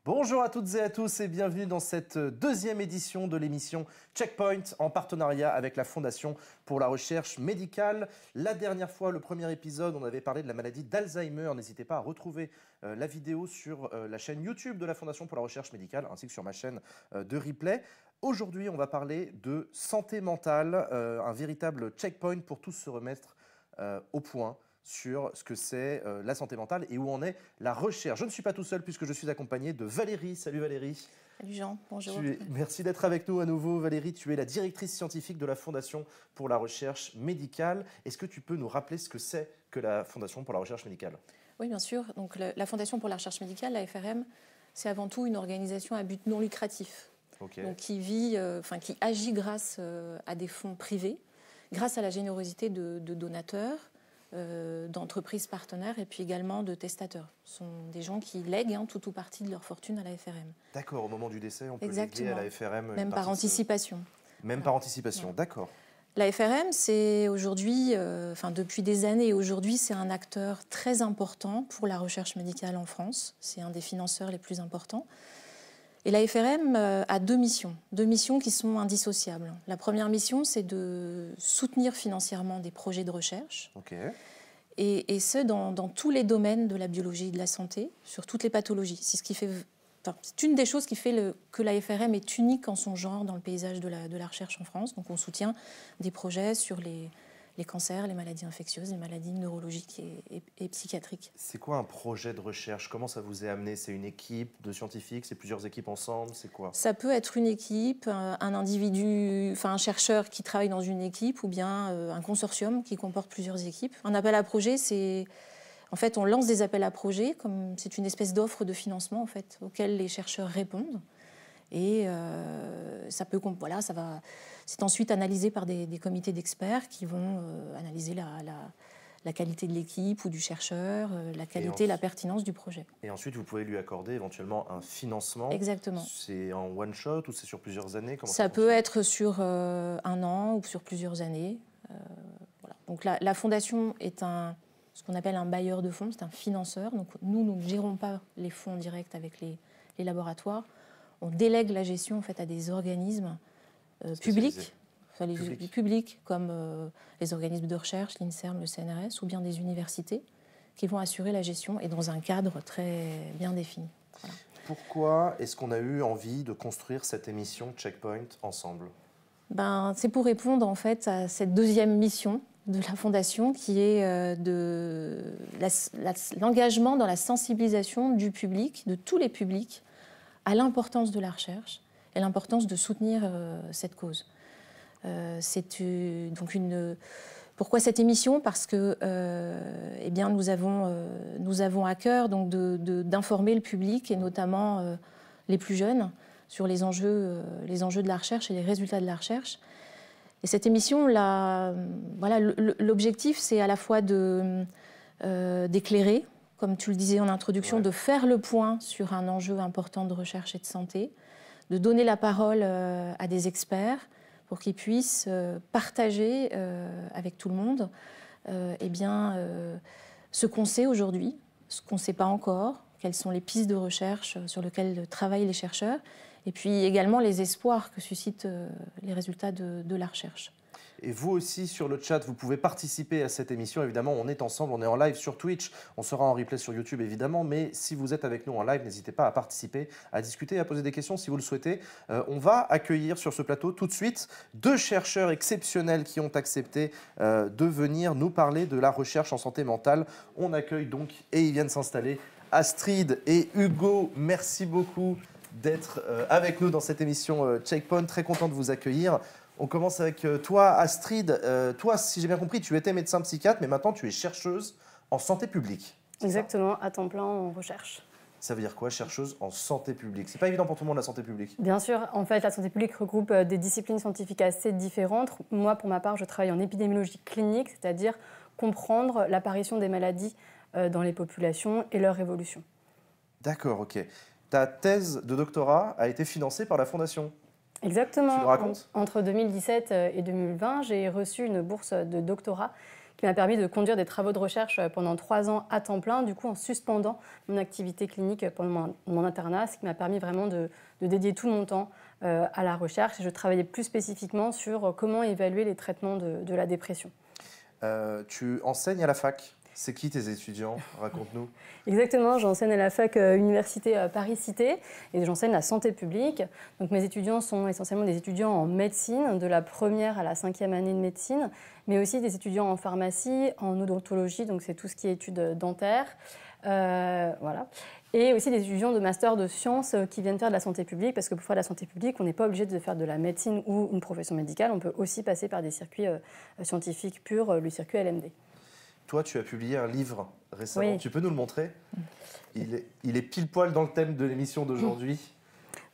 Bonjour à toutes et à tous et bienvenue dans cette deuxième édition de l'émission Checkpoint en partenariat avec la Fondation pour la recherche médicale. La dernière fois, le premier épisode, on avait parlé de la maladie d'Alzheimer. N'hésitez pas à retrouver la vidéo sur la chaîne YouTube de la Fondation pour la recherche médicale ainsi que sur ma chaîne de replay. Aujourd'hui, on va parler de santé mentale, un véritable checkpoint pour tous se remettre au point sur ce que c'est la santé mentale et où en est la recherche. Je ne suis pas tout seul puisque je suis accompagné de Valérie. Salut Valérie. Salut Jean, bonjour. Merci d'être avec nous à nouveau Valérie. Tu es la directrice scientifique de la Fondation pour la recherche médicale. Est-ce que tu peux nous rappeler ce que c'est que la Fondation pour la recherche médicale? Oui, bien sûr. Donc, la Fondation pour la recherche médicale, la FRM, c'est avant tout une organisation à but non lucratif. Okay. Donc, qui agit grâce à des fonds privés, grâce à la générosité de donateurs, d'entreprises partenaires et puis également de testateurs. Ce sont des gens qui lèguent tout ou partie de leur fortune à la FRM. D'accord, au moment du décès, on peut léguer à la FRM. Même par anticipation. Même par anticipation, d'accord. La FRM, c'est aujourd'hui, depuis des années, aujourd'hui, c'est un acteur très important pour la recherche médicale en France. C'est un des financeurs les plus importants. Et la FRM a deux missions qui sont indissociables. La première mission, c'est de soutenir financièrement des projets de recherche, okay. et ce, dans tous les domaines de la biologie et de la santé, sur toutes les pathologies. C'est une des choses qui fait que la FRM est unique en son genre dans le paysage de la recherche en France. Donc on soutient des projets sur les cancers, les maladies infectieuses, les maladies neurologiques et psychiatriques. C'est quoi un projet de recherche? Comment ça vous est amené? C'est une équipe de scientifiques? C'est plusieurs équipes ensemble? C'est quoi? Ça peut être une équipe, un individu, un chercheur qui travaille dans une équipe ou bien un consortium qui comporte plusieurs équipes. Un appel à projet, c'est... En fait, on lance des appels à projets, comme c'est une espèce d'offre de financement en fait, auquel les chercheurs répondent. Et c'est ensuite analysé par des comités d'experts qui vont analyser la qualité de l'équipe ou du chercheur, la qualité, la pertinence du projet. Et ensuite, vous pouvez lui accorder éventuellement un financement. Exactement. C'est en one shot ou c'est sur plusieurs années? Ça peut être sur un an ou sur plusieurs années. Voilà. Donc la Fondation est ce qu'on appelle un bailleur de fonds, c'est un financeur. Donc nous ne gérons pas les fonds directs avec les laboratoires. On délègue la gestion en fait, à des organismes publics, comme les organismes de recherche, l'INSERM, le CNRS, ou bien des universités, qui vont assurer la gestion et dans un cadre très bien défini. Voilà. Pourquoi est-ce qu'on a eu envie de construire cette émission Checkpoint ensemble? C'est pour répondre en fait à cette deuxième mission de la Fondation qui est l'engagement dans la sensibilisation du public, de tous les publics, à l'importance de la recherche et l'importance de soutenir cette cause. Pourquoi cette émission? Parce que nous avons à cœur d'informer le public et notamment les plus jeunes sur les enjeux de la recherche et les résultats de la recherche. Et cette émission, l'objectif, c'est à la fois d'éclairer, comme tu le disais en introduction, de faire le point sur un enjeu important de recherche et de santé, de donner la parole à des experts pour qu'ils puissent partager avec tout le monde ce qu'on sait aujourd'hui, ce qu'on ne sait pas encore, quelles sont les pistes de recherche sur lesquelles travaillent les chercheurs, et puis également les espoirs que suscitent les résultats de la recherche. Et vous aussi, sur le chat, vous pouvez participer à cette émission. Évidemment, on est ensemble, on est en live sur Twitch. On sera en replay sur YouTube, évidemment. Mais si vous êtes avec nous en live, n'hésitez pas à participer, à discuter, à poser des questions si vous le souhaitez. On va accueillir sur ce plateau tout de suite deux chercheurs exceptionnels qui ont accepté de venir nous parler de la recherche en santé mentale. On accueille donc, et ils viennent s'installer, Astrid et Hugo. Merci beaucoup d'être avec nous dans cette émission Checkpoint. Très content de vous accueillir. On commence avec toi, Astrid. Toi, si j'ai bien compris, tu étais médecin psychiatre, mais maintenant tu es chercheuse en santé publique. Exactement, à temps plein en recherche. Ça veut dire quoi, chercheuse en santé publique? C'est pas évident pour tout le monde, la santé publique. Bien sûr, en fait, la santé publique regroupe des disciplines scientifiques assez différentes. Moi, pour ma part, je travaille en épidémiologie clinique, c'est-à-dire comprendre l'apparition des maladies dans les populations et leur évolution. D'accord, ok. Ta thèse de doctorat a été financée par la Fondation. Exactement. Tu nous racontes ? Entre 2017 et 2020, j'ai reçu une bourse de doctorat qui m'a permis de conduire des travaux de recherche pendant 3 ans à temps plein, du coup en suspendant mon activité clinique pendant mon internat, ce qui m'a permis vraiment de dédier tout mon temps à la recherche. Et je travaillais plus spécifiquement sur comment évaluer les traitements de la dépression. Tu enseignes à la fac. C'est qui tes étudiants? Raconte-nous. Exactement, j'enseigne à la fac Université Paris-Cité et j'enseigne la santé publique. Donc mes étudiants sont essentiellement des étudiants en médecine, de la première à la 5e année de médecine, mais aussi des étudiants en pharmacie, en odontologie, donc c'est tout ce qui est études dentaires, voilà. Et aussi des étudiants de master de sciences qui viennent faire de la santé publique, parce que pour faire de la santé publique, on n'est pas obligé de faire de la médecine ou une profession médicale, on peut aussi passer par des circuits scientifiques purs, le circuit LMD. Toi, tu as publié un livre récemment. Oui. Tu peux nous le montrer? Il est pile poil dans le thème de l'émission d'aujourd'hui.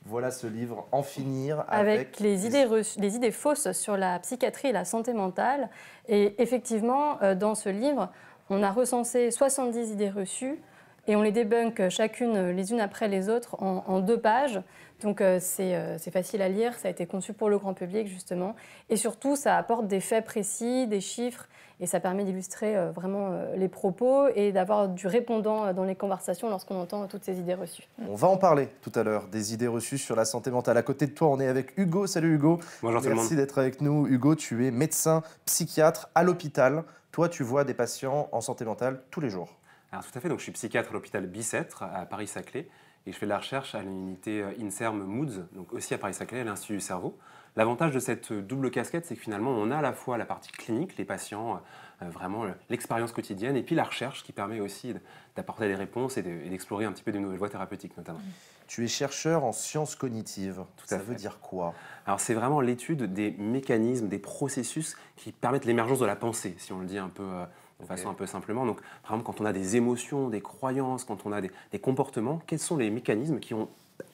Voilà ce livre, En finir avec les idées fausses sur la psychiatrie et la santé mentale. Et effectivement, dans ce livre, on a recensé 70 idées reçues et on les débunk chacune les unes après les autres en 2 pages. Donc c'est facile à lire, ça a été conçu pour le grand public justement. Et surtout, ça apporte des faits précis, des chiffres, et ça permet d'illustrer vraiment les propos et d'avoir du répondant dans les conversations lorsqu'on entend toutes ces idées reçues. On va en parler tout à l'heure, des idées reçues sur la santé mentale. À côté de toi, on est avec Hugo. Salut Hugo. Bonjour tout le monde. Merci d'être avec nous. Hugo, tu es médecin psychiatre à l'hôpital. Toi, tu vois des patients en santé mentale tous les jours. Alors tout à fait, donc je suis psychiatre à l'hôpital Bicêtre à Paris-Saclay et je fais de la recherche à l'unité INSERM Moods, donc aussi à Paris-Saclay, à l'Institut du cerveau. L'avantage de cette double casquette, c'est que finalement on a à la fois la partie clinique, les patients, vraiment l'expérience quotidienne, et puis la recherche qui permet aussi d'apporter des réponses et d'explorer un petit peu de nouvelles voies thérapeutiques notamment. Tu es chercheur en sciences cognitives. Ça veut dire quoi? Alors c'est vraiment l'étude des mécanismes, des processus qui permettent l'émergence de la pensée, si on le dit un peu de façon un peu simplement. Donc par exemple, quand on a des émotions, des croyances, quand on a des comportements, quels sont les mécanismes qui ont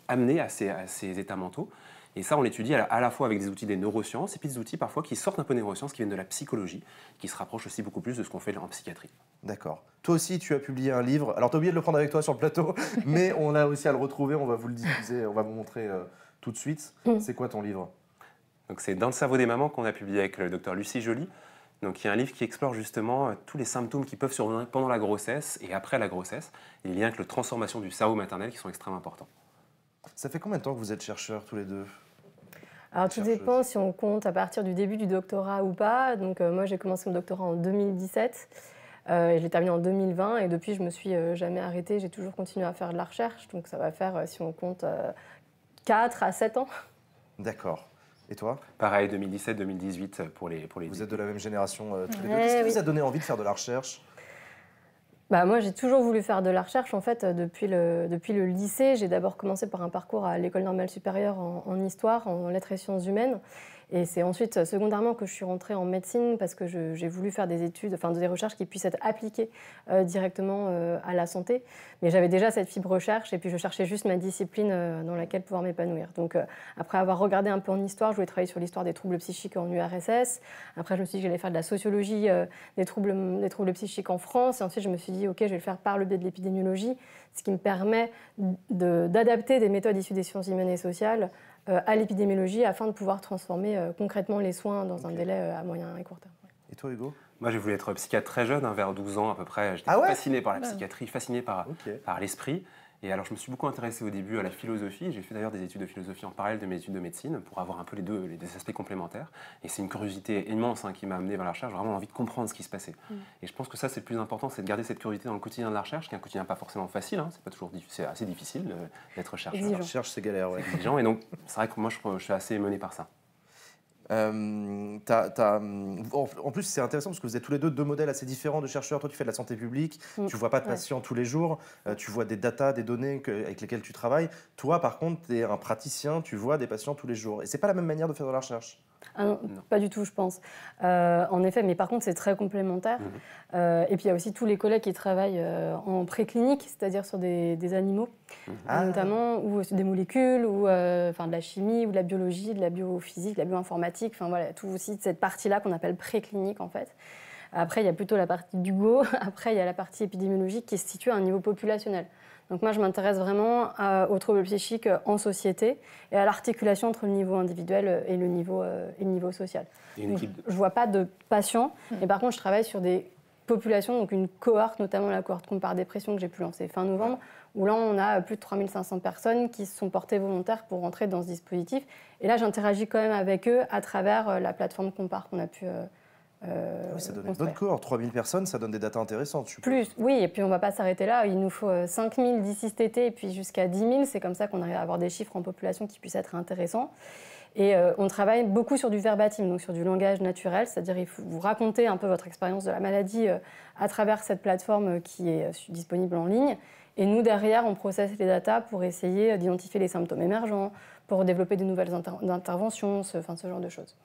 amené à ces états mentaux? Et ça, on l'étudie à la fois avec des outils des neurosciences et puis des outils parfois qui sortent un peu des neurosciences, qui viennent de la psychologie, qui se rapprochent aussi beaucoup plus de ce qu'on fait en psychiatrie. D'accord. Toi aussi, tu as publié un livre. Alors, tu as oublié de le prendre avec toi sur le plateau, mais on a aussi à le retrouver. On va vous le diffuser, on va vous montrer tout de suite. C'est quoi ton livre? Donc, c'est Dans le cerveau des mamans qu'on a publié avec le docteur Lucie Joly. Donc, il y a un livre qui explore justement tous les symptômes qui peuvent survenir pendant la grossesse et après la grossesse, et les liens avec la transformation du cerveau maternel qui sont extrêmement importants. Ça fait combien de temps que vous êtes chercheurs tous les deux? Alors tout dépend si on compte à partir du début du doctorat ou pas. Donc moi j'ai commencé mon doctorat en 2017 et je l'ai terminé en 2020 et depuis je me suis jamais arrêtée, j'ai toujours continué à faire de la recherche. Donc ça va faire, si on compte, 4 à 7 ans. D'accord. Et toi? Pareil, 2017-2018 pour les Vous êtes de la même génération tous les deux. Ouais, Qu'est-ce qui oui. vous a donné envie de faire de la recherche? Moi, j'ai toujours voulu faire de la recherche. En fait, depuis le lycée, j'ai d'abord commencé par un parcours à l'École normale supérieure en histoire, en lettres et sciences humaines. Et c'est ensuite, secondairement, que je suis rentrée en médecine parce que j'ai voulu faire des études, enfin des recherches qui puissent être appliquées directement à la santé. Mais j'avais déjà cette fibre recherche et puis je cherchais juste ma discipline dans laquelle pouvoir m'épanouir. Donc après avoir regardé un peu en histoire, je voulais travailler sur l'histoire des troubles psychiques en URSS. Après, je me suis dit que j'allais faire de la sociologie des troubles psychiques en France. Et ensuite, je me suis dit, OK, je vais le faire par le biais de l'épidémiologie, ce qui me permet d'adapter des méthodes issues des sciences humaines et sociales à l'épidémiologie afin de pouvoir transformer concrètement les soins dans un délai à moyen et court terme. Et toi, Hugo? Moi, j'ai voulu être psychiatre très jeune, vers 12 ans à peu près. J'étais fasciné par la psychiatrie, fasciné par l'esprit. Et alors, je me suis beaucoup intéressé au début à la philosophie. J'ai fait d'ailleurs des études de philosophie en parallèle de mes études de médecine pour avoir un peu les aspects complémentaires. Et c'est une curiosité immense qui m'a amené vers la recherche, vraiment envie de comprendre ce qui se passait. Et je pense que ça, c'est le plus important, c'est de garder cette curiosité dans le quotidien de la recherche, qui est un quotidien pas forcément facile. C'est pas toujours c'est assez difficile d'être chercheur. La recherche, c'est galère, ouais. Exigeant. Et donc, c'est vrai que moi, je suis assez mené par ça. En plus, c'est intéressant parce que vous êtes tous les deux modèles assez différents de chercheurs. Toi, tu fais de la santé publique, tu ne vois pas de patients tous les jours, tu vois des datas, des données avec lesquelles tu travailles. Toi, par contre, tu es un praticien, tu vois des patients tous les jours. Et ce n'est pas la même manière de faire de la recherche. Ah non, pas du tout, je pense. En effet, mais par contre, c'est très complémentaire. Et puis, il y a aussi tous les collègues qui travaillent en préclinique, c'est-à-dire sur des animaux, notamment, ou des molécules, ou de la chimie, ou de la biologie, de la biophysique, de la bioinformatique. Enfin, voilà, tout aussi cette partie-là qu'on appelle préclinique, en fait. Après, il y a plutôt la partie d'Hugo. Après, il y a la partie épidémiologique qui se situe à un niveau populationnel. Donc moi, je m'intéresse vraiment aux troubles psychiques en société et à l'articulation entre le niveau individuel et le niveau social. Donc, je ne vois pas de patients, mais par contre, je travaille sur des populations, donc une cohorte, notamment la cohorte Compare Dépression que j'ai pu lancer fin novembre, où là, on a plus de 3500 personnes qui se sont portées volontaires pour rentrer dans ce dispositif. Et là, j'interagis quand même avec eux à travers la plateforme Compare qu'on a pu oui, ça donne une bonne cohorte. 3000 personnes, ça donne des datas intéressantes. Plus, oui, et puis on ne va pas s'arrêter là. Il nous faut 5000 d'ici cet été et puis jusqu'à 10 000. C'est comme ça qu'on arrive à avoir des chiffres en population qui puissent être intéressants. Et on travaille beaucoup sur du verbatim, donc sur du langage naturel, c'est-à-dire il faut vous raconter un peu votre expérience de la maladie à travers cette plateforme qui est disponible en ligne. Et nous, derrière, on processe les datas pour essayer d'identifier les symptômes émergents, pour développer de nouvelles interventions, ce genre de choses.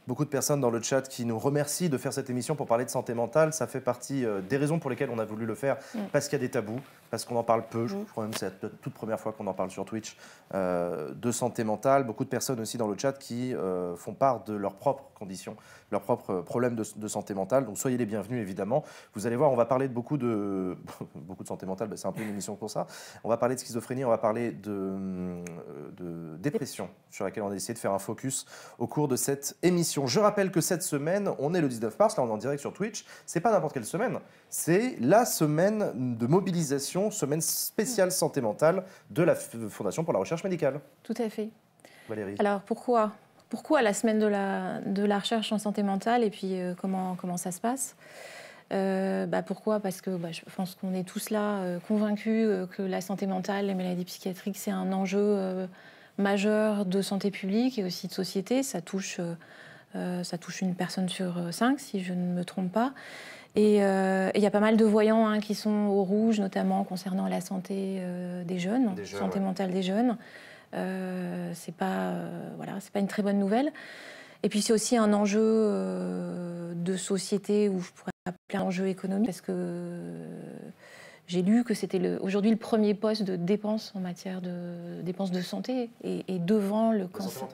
Beaucoup de personnes dans le chat qui nous remercient de faire cette émission pour parler de santé mentale. Ça fait partie des raisons pour lesquelles on a voulu le faire, parce qu'il y a des tabous, parce qu'on en parle peu. Je crois même que c'est la toute première fois qu'on en parle sur Twitch, de santé mentale. Beaucoup de personnes aussi dans le chat qui font part de leurs propres conditions, leurs propres problèmes de santé mentale. Donc soyez les bienvenus, évidemment. Vous allez voir, on va parler de beaucoup de santé mentale. C'est un peu une émission pour ça. On va parler de schizophrénie, on va parler de dépression, sur laquelle on a essayé de faire un focus au cours de cette émission. Je rappelle que cette semaine, on est le 19 mars, là on est en direct sur Twitch, c'est pas n'importe quelle semaine, c'est la semaine de mobilisation, semaine spéciale santé mentale de la Fondation pour la recherche médicale. Tout à fait. Valérie. Alors pourquoi la semaine de la recherche en santé mentale et puis comment ça se passe pourquoi ? Parce que je pense qu'on est tous là convaincus que la santé mentale, les maladies psychiatriques, c'est un enjeu majeur de santé publique et aussi de société. Ça touche une personne sur 5, si je ne me trompe pas. Et il y a pas mal de voyants qui sont au rouge, notamment concernant la santé des jeunes, santé mentale des jeunes. C'est pas une très bonne nouvelle. Et puis c'est aussi un enjeu de société, où je pourrais appeler un enjeu économique, parce que j'ai lu que c'était aujourd'hui le premier poste de dépenses en matière de dépenses de santé, et devant le cancer.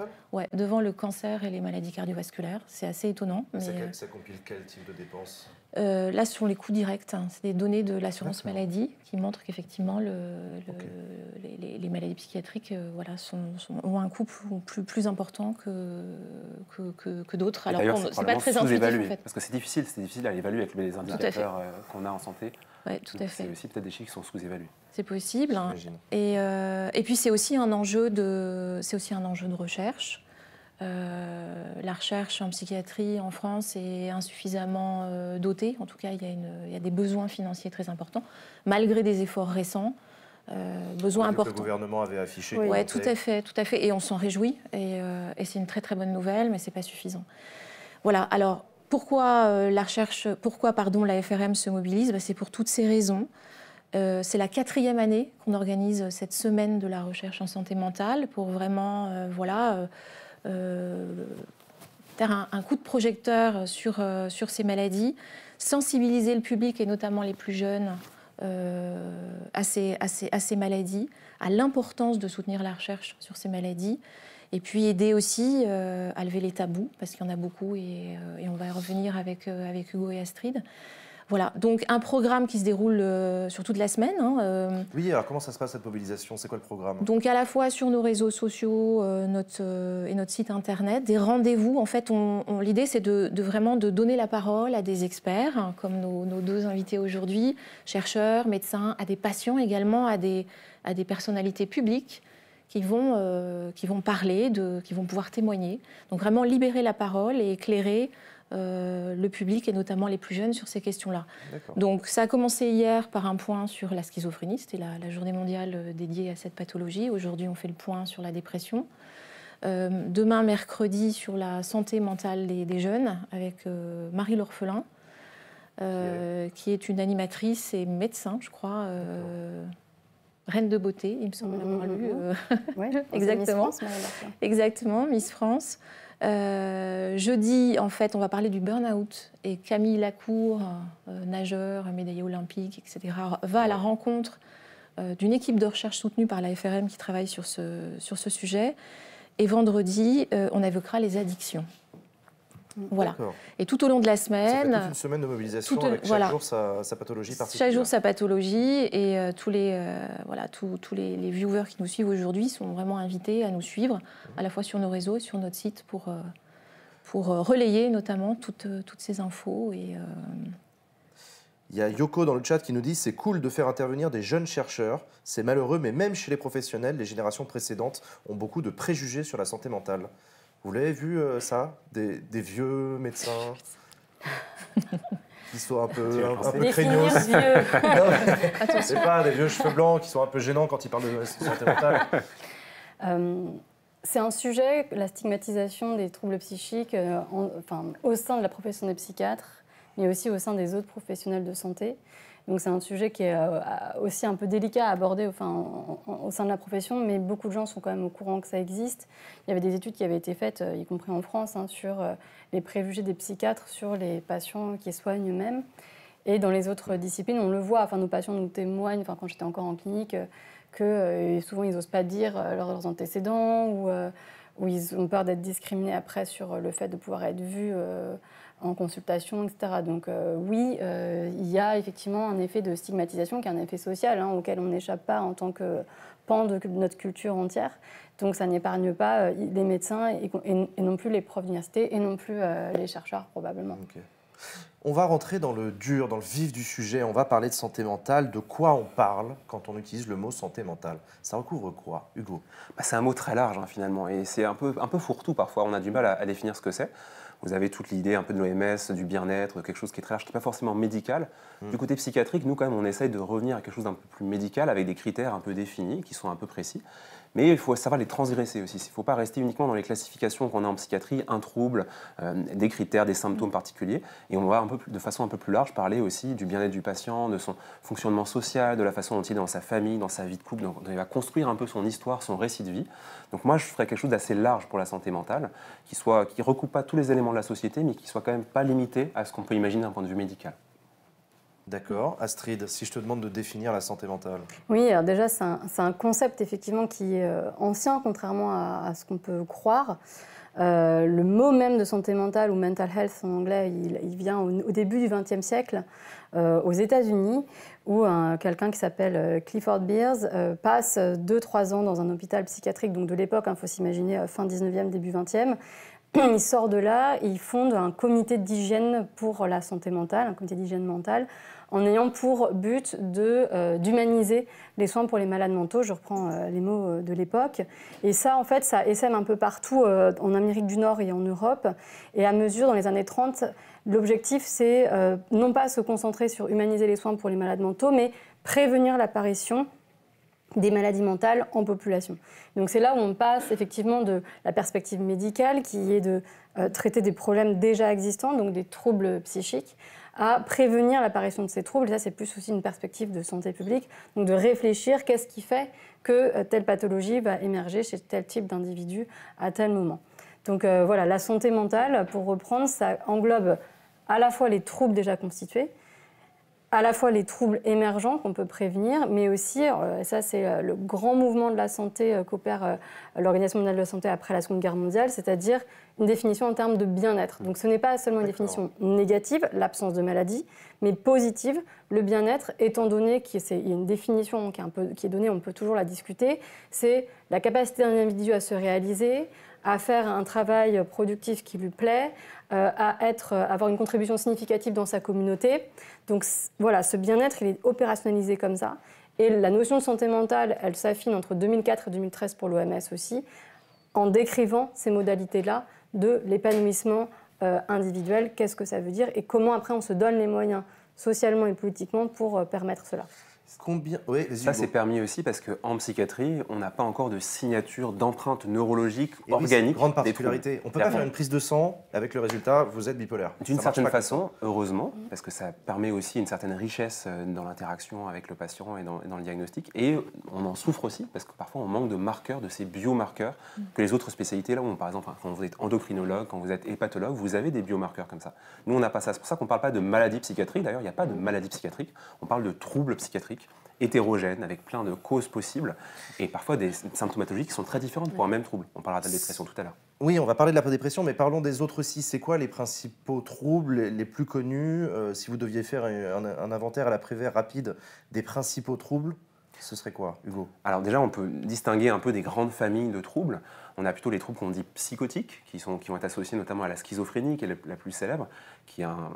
Devant le cancer et les maladies cardiovasculaires. C'est assez étonnant. Ça compile quel type de dépenses ? Là, ce sont les coûts directs. C'est des données de l'assurance maladie qui montrent qu'effectivement, les maladies psychiatriques ont un coût plus important que d'autres. Alors, c'est pas très intuitif, en fait. Parce que c'est difficile à évaluer avec les indicateurs qu'on a en santé. Oui, tout à fait. C'est aussi peut-être des chiffres qui sont sous-évalués. C'est possible. Et puis, c'est aussi un enjeu de recherche. La recherche en psychiatrie en France est insuffisamment dotée. En tout cas, il y a des besoins financiers très importants, malgré des efforts récents. Besoins importants. Que le gouvernement avait affiché. Oui, tout à fait. Et on s'en réjouit. Et c'est une très très bonne nouvelle, mais c'est pas suffisant. Voilà. Alors pourquoi la FRM se mobilise ? C'est pour toutes ces raisons. C'est la 4e année qu'on organise cette semaine de la recherche en santé mentale pour vraiment faire un coup de projecteur sur ces maladies, sensibiliser le public et notamment les plus jeunes à ces maladies, à l'importance de soutenir la recherche sur ces maladies, et puis aider aussi à lever les tabous, parce qu'il y en a beaucoup, et on va y revenir avec Hugo et Astrid. Voilà, donc un programme qui se déroule sur toute la semaine. Oui, alors comment ça se passe cette mobilisation ? C'est quoi le programme ? Donc à la fois sur nos réseaux sociaux et notre site internet, des rendez-vous. En fait, l'idée c'est de vraiment de donner la parole à des experts, comme nos deux invités aujourd'hui, chercheurs, médecins, à des patients également, à des personnalités publiques qui vont parler, qui vont pouvoir témoigner. Donc vraiment libérer la parole et éclairer le public et notamment les plus jeunes sur ces questions-là. D'accord. Donc ça a commencé hier par un point sur la schizophrénie, c'était la journée mondiale dédiée à cette pathologie. Aujourd'hui, on fait le point sur la dépression. Demain, mercredi, sur la santé mentale des jeunes, avec Marie L'Orphelin, qui est une animatrice et médecin, je crois, reine de beauté, il me semble l'avoir lu. Exactement. Miss France, exactement, Miss France. Jeudi, en fait, on va parler du burn-out, et Camille Lacour, nageur, médaillé olympique, etc., va à la rencontre d'une équipe de recherche soutenue par la FRM qui travaille sur ce sujet. Et vendredi, on évoquera les addictions. Voilà. Et tout au long de la semaine... Ça fait toute une semaine de mobilisation avec chaque jour sa pathologie particulière. Chaque jour sa pathologie et tous les viewers qui nous suivent aujourd'hui sont vraiment invités à nous suivre, à la fois sur nos réseaux et sur notre site pour relayer notamment toutes ces infos. Il y a Yoko dans le chat qui nous dit « C'est cool de faire intervenir des jeunes chercheurs. C'est malheureux, mais même chez les professionnels, les générations précédentes ont beaucoup de préjugés sur la santé mentale. » Vous l'avez vu ça, des vieux médecins qui sont un peu craignos. C'est pas des vieux cheveux blancs qui sont un peu gênants quand ils parlent de santé mentale. C'est un sujet, la stigmatisation des troubles psychiques, au sein de la profession des psychiatres, mais aussi au sein des autres professionnels de santé. Donc c'est un sujet qui est aussi un peu délicat à aborder au sein de la profession, mais beaucoup de gens sont quand même au courant que ça existe. Il y avait des études qui avaient été faites, y compris en France, sur les préjugés des psychiatres sur les patients qui soignent eux-mêmes. Et dans les autres disciplines, on le voit, nos patients nous témoignent, quand j'étais encore en clinique, que souvent ils n'osent pas dire leurs antécédents ou ils ont peur d'être discriminés après sur le fait de pouvoir être vus en consultation, etc. Donc oui, il y a effectivement un effet de stigmatisation qui est un effet social auquel on n'échappe pas en tant que pan de notre culture entière. Donc ça n'épargne pas les médecins et non plus les profs d'université et non plus les chercheurs probablement. Okay. On va rentrer dans le dur, dans le vif du sujet. On va parler de santé mentale. De quoi on parle quand on utilise le mot santé mentale? Ça recouvre quoi, Hugo? C'est un mot très large finalement et c'est un peu fourre-tout parfois. On a du mal à définir ce que c'est. Vous avez toute l'idée un peu de l'OMS, du bien-être, quelque chose qui est très large, qui n'est pas forcément médical. Du côté psychiatrique, nous quand même, on essaye de revenir à quelque chose d'un peu plus médical avec des critères un peu définis, qui sont un peu précis. Mais il faut savoir les transgresser aussi. Il ne faut pas rester uniquement dans les classifications qu'on a en psychiatrie, un trouble, des critères, des symptômes particuliers. Et on va de façon un peu plus large parler aussi du bien-être du patient, de son fonctionnement social, de la façon dont il est dans sa famille, dans sa vie de couple. Donc il va construire un peu son histoire, son récit de vie. Donc moi, je ferais quelque chose d'assez large pour la santé mentale, qui ne recoupe pas tous les éléments de la société, mais qui ne soit quand même pas limité à ce qu'on peut imaginer d'un point de vue médical. D'accord. Astrid, si je te demande de définir la santé mentale. Oui, alors déjà, c'est un concept effectivement qui est ancien, contrairement à ce qu'on peut croire. Le mot même de santé mentale ou mental health en anglais, il vient au début du XXe siècle aux États-Unis, où quelqu'un qui s'appelle Clifford Beers passe 2-3 ans dans un hôpital psychiatrique, donc de l'époque, il faut s'imaginer fin 19e, début 20e. Il sort de là et il fonde un comité d'hygiène pour la santé mentale, un comité d'hygiène mentale, en ayant pour but d'humaniser les soins pour les malades mentaux. Je reprends les mots de l'époque. Et ça, en fait, ça essaime un peu partout en Amérique du Nord et en Europe. Et à mesure, dans les années 30, l'objectif, c'est non pas se concentrer sur humaniser les soins pour les malades mentaux, mais prévenir l'apparition des maladies mentales en population. Donc c'est là où on passe effectivement de la perspective médicale, qui est de traiter des problèmes déjà existants, donc des troubles psychiques, à prévenir l'apparition de ces troubles. Et ça, c'est plus aussi une perspective de santé publique, donc de réfléchir qu'est-ce qui fait que telle pathologie va émerger chez tel type d'individu à tel moment. Donc voilà, la santé mentale, pour reprendre, ça englobe à la fois les troubles déjà constitués, à la fois les troubles émergents qu'on peut prévenir, mais aussi, ça c'est le grand mouvement de la santé qu'opère l'Organisation mondiale de la santé après la Seconde Guerre mondiale, c'est-à-dire une définition en termes de bien-être. Donc ce n'est pas seulement une définition négative, l'absence de maladie, mais positive, le bien-être, étant donné qu'il y a une définition qui est donnée, on peut toujours la discuter, c'est la capacité d'un individu à se réaliser, à faire un travail productif qui lui plaît, à avoir une contribution significative dans sa communauté. Donc voilà, ce bien-être, il est opérationnalisé comme ça. Et la notion de santé mentale, elle s'affine entre 2004 et 2013 pour l'OMS aussi, en décrivant ces modalités-là de l'épanouissement individuel. Qu'est-ce que ça veut dire et comment après on se donne les moyens socialement et politiquement pour permettre cela. Oui, ça, c'est permis aussi parce qu'en psychiatrie, on n'a pas encore de signature d'empreinte neurologique organique. Grande particularité. On ne peut pas faire une prise de sang avec le résultat, vous êtes bipolaire. D'une certaine façon, heureusement, parce que ça permet aussi une certaine richesse dans l'interaction avec le patient et dans le diagnostic. Et on en souffre aussi parce que parfois on manque de marqueurs, de ces biomarqueurs que les autres spécialités, là où par exemple, quand vous êtes endocrinologue, quand vous êtes hépatologue, vous avez des biomarqueurs comme ça. Nous, on n'a pas ça. C'est pour ça qu'on ne parle pas de maladie psychiatrique. D'ailleurs, il n'y a pas de maladie psychiatrique. On parle de troubles psychiatriques hétérogènes, avec plein de causes possibles, et parfois des symptomatologies qui sont très différentes pour un même trouble. On parlera de la dépression tout à l'heure. Oui, on va parler de la dépression, mais parlons des autres aussi. C'est quoi les principaux troubles les plus connus? Si vous deviez faire un inventaire à la Prévert rapide des principaux troubles, ce serait quoi, Hugo? Alors déjà, on peut distinguer un peu des grandes familles de troubles. On a plutôt les troubles qu'on dit psychotiques, qui vont être associés notamment à la schizophrénie, qui est la plus célèbre, qui est un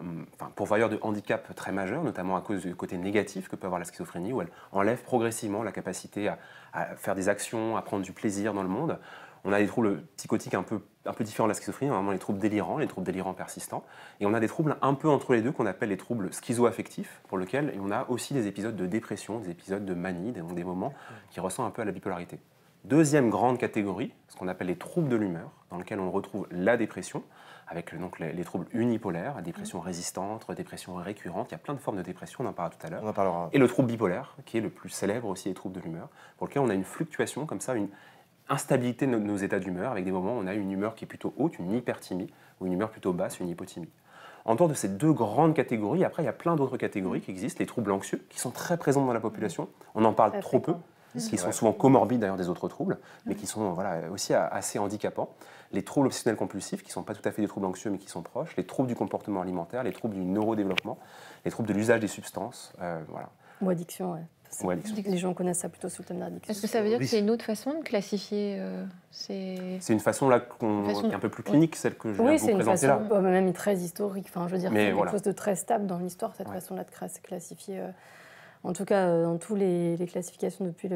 pourvoyeur de handicap très majeur, notamment à cause du côté négatif que peut avoir la schizophrénie, où elle enlève progressivement la capacité à faire des actions, à prendre du plaisir dans le monde. On a des troubles psychotiques un peu différents de la schizophrénie, vraiment les troubles délirants persistants. Et on a des troubles un peu entre les deux qu'on appelle les troubles schizoaffectifs, pour lesquels on a aussi des épisodes de dépression, des épisodes de manie, des moments qui ressemblent un peu à la bipolarité. Deuxième grande catégorie, ce qu'on appelle les troubles de l'humeur, dans lesquels on retrouve la dépression, avec donc les troubles unipolaires, la dépression résistante, dépression récurrente. Il y a plein de formes de dépression, on en parlera tout à l'heure. On en parlera. Et le trouble bipolaire, qui est le plus célèbre aussi des troubles de l'humeur, pour lequel on a une fluctuation comme ça, une instabilité de nos états d'humeur, avec des moments où on a une humeur qui est plutôt haute, une hyperthymie, ou une humeur plutôt basse, une hypothymie. En dehors de ces deux grandes catégories, après il y a plein d'autres catégories qui existent, les troubles anxieux, qui sont très présents dans la population, on en parle trop peu, qui sont souvent comorbides d'ailleurs des autres troubles, mais qui sont aussi assez handicapants. Les troubles obsessionnels compulsifs, qui ne sont pas tout à fait des troubles anxieux, mais qui sont proches, les troubles du comportement alimentaire, les troubles du neurodéveloppement, les troubles de l'usage des substances, Ou addiction, ouais. Ou addiction. Les gens connaissent ça plutôt sous le thème d'addiction. Est-ce que ça veut dire que c'est une autre façon de classifier C'est une façon là qui est un peu plus clinique, celle que je viens de vous présenter là. Oui, c'est une façon même très historique. Enfin, je veux dire, c'est quelque chose de très stable dans l'histoire, cette façon-là de classifier. En tout cas, dans toutes les classifications depuis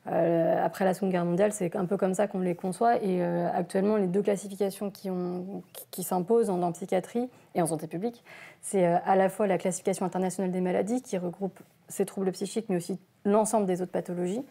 après la Seconde Guerre mondiale, c'est un peu comme ça qu'on les conçoit. Et actuellement, les deux classifications qui s'imposent en psychiatrie et en santé publique, c'est à la fois la classification internationale des maladies, qui regroupe ces troubles psychiques, mais aussi l'ensemble des autres pathologies,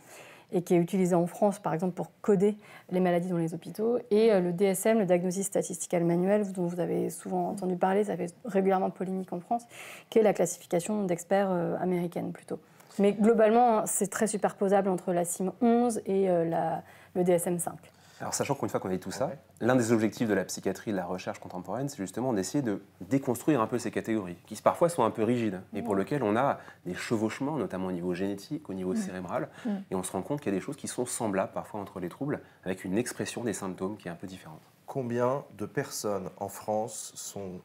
et qui est utilisée en France, par exemple, pour coder les maladies dans les hôpitaux, et le DSM, le Diagnostic Statistical Manual, dont vous avez souvent entendu parler, ça fait régulièrement polémique en France, qui est la classification d'experts américaine, plutôt. Mais globalement, c'est très superposable entre la CIM 11 et le DSM 5. Alors, sachant qu'une fois qu'on a dit tout ça, l'un des objectifs de la psychiatrie et de la recherche contemporaine, c'est justement d'essayer de déconstruire un peu ces catégories, qui parfois sont un peu rigides, et pour lesquelles on a des chevauchements, notamment au niveau génétique, au niveau cérébral, et on se rend compte qu'il y a des choses qui sont semblables parfois entre les troubles, avec une expression des symptômes qui est un peu différente. Combien de personnes en France sont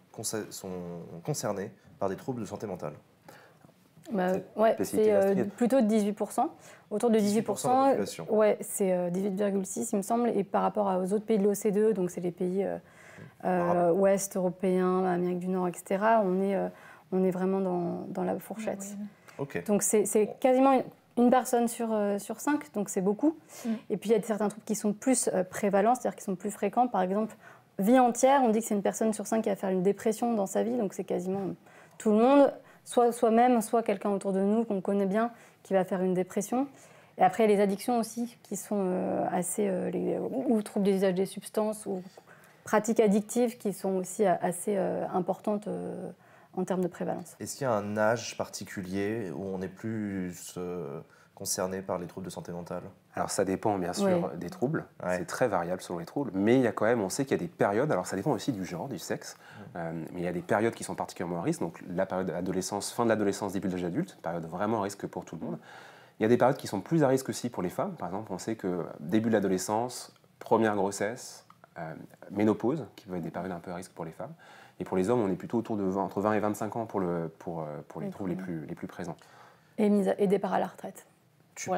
concernées par des troubles de santé mentale? C'est plutôt de 18%. Autour de 18%, de la population. Ouais, c'est 18,6 il me semble. Et par rapport aux autres pays de l'OCDE, donc c'est les pays ouest européens, Amérique du Nord, etc., on est vraiment dans la fourchette. Okay. Donc c'est quasiment une personne sur 5, donc c'est beaucoup. Et puis il y a certains troubles qui sont plus prévalents, c'est-à-dire qui sont plus fréquents. Par exemple, vie entière, on dit que c'est une personne sur 5 qui va faire une dépression dans sa vie, donc c'est quasiment tout le monde. Soit soi-même, soit quelqu'un autour de nous qu'on connaît bien qui va faire une dépression. Et après, il y a les addictions aussi qui sont ou troubles des usages des substances ou pratiques addictives qui sont aussi assez importantes en termes de prévalence. Est-ce qu'il y a un âge particulier où on est plus concerné par les troubles de santé mentale? Alors ça dépend bien sûr des troubles, c'est très variable selon les troubles, mais il y a quand même, on sait qu'il y a des périodes, alors ça dépend aussi du genre, du sexe, mais il y a des périodes qui sont particulièrement à risque, donc la période d'adolescence, fin de l'adolescence, début de l'âge adulte, période vraiment à risque pour tout le monde. Il y a des périodes qui sont plus à risque aussi pour les femmes, par exemple on sait que début de l'adolescence, première grossesse, ménopause, qui peuvent être des périodes un peu à risque pour les femmes, et pour les hommes on est plutôt autour de entre 20 et 25 ans pour les troubles les plus présents. Et départ à la retraite. Tu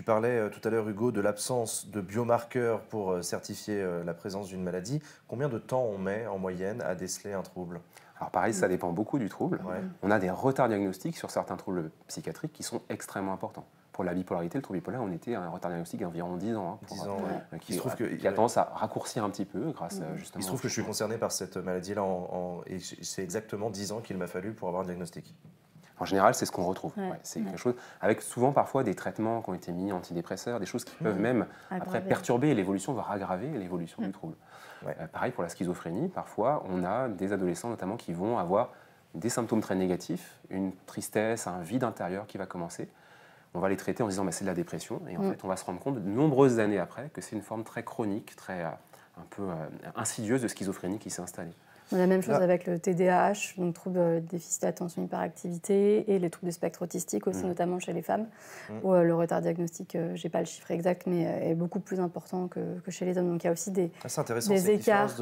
parlais tout à l'heure, Hugo, de l'absence de biomarqueurs pour certifier la présence d'une maladie. Combien de temps on met en moyenne à déceler un trouble? Alors pareil, ça dépend beaucoup du trouble. On a des retards diagnostiques sur certains troubles psychiatriques qui sont extrêmement importants. Pour la bipolarité, le trouble bipolaire, on était à un retard diagnostique d'environ 10 ans. 10 ans, qui a tendance à raccourcir un petit peu grâce justement... Il se trouve que je suis concerné par cette maladie-là et c'est exactement 10 ans qu'il m'a fallu pour avoir un diagnostic. En général, c'est ce qu'on retrouve. C'est quelque chose avec souvent parfois des traitements qui ont été mis, antidépresseurs, des choses qui peuvent même après perturber l'évolution, voire aggraver l'évolution du trouble. Pareil pour la schizophrénie, parfois on a des adolescents notamment qui vont avoir des symptômes très négatifs, une tristesse, un vide intérieur qui va commencer. On va les traiter en disant c'est de la dépression et en fait on va se rendre compte de nombreuses années après que c'est une forme très chronique, très un peu insidieuse de schizophrénie qui s'est installée. On a la même chose avec le TDAH, donc trouble déficit attention hyperactivité, et les troubles du spectre autistique aussi, notamment chez les femmes, où le retard diagnostique, je n'ai pas le chiffre exact, mais est beaucoup plus important que chez les hommes. Donc il y a aussi des écarts,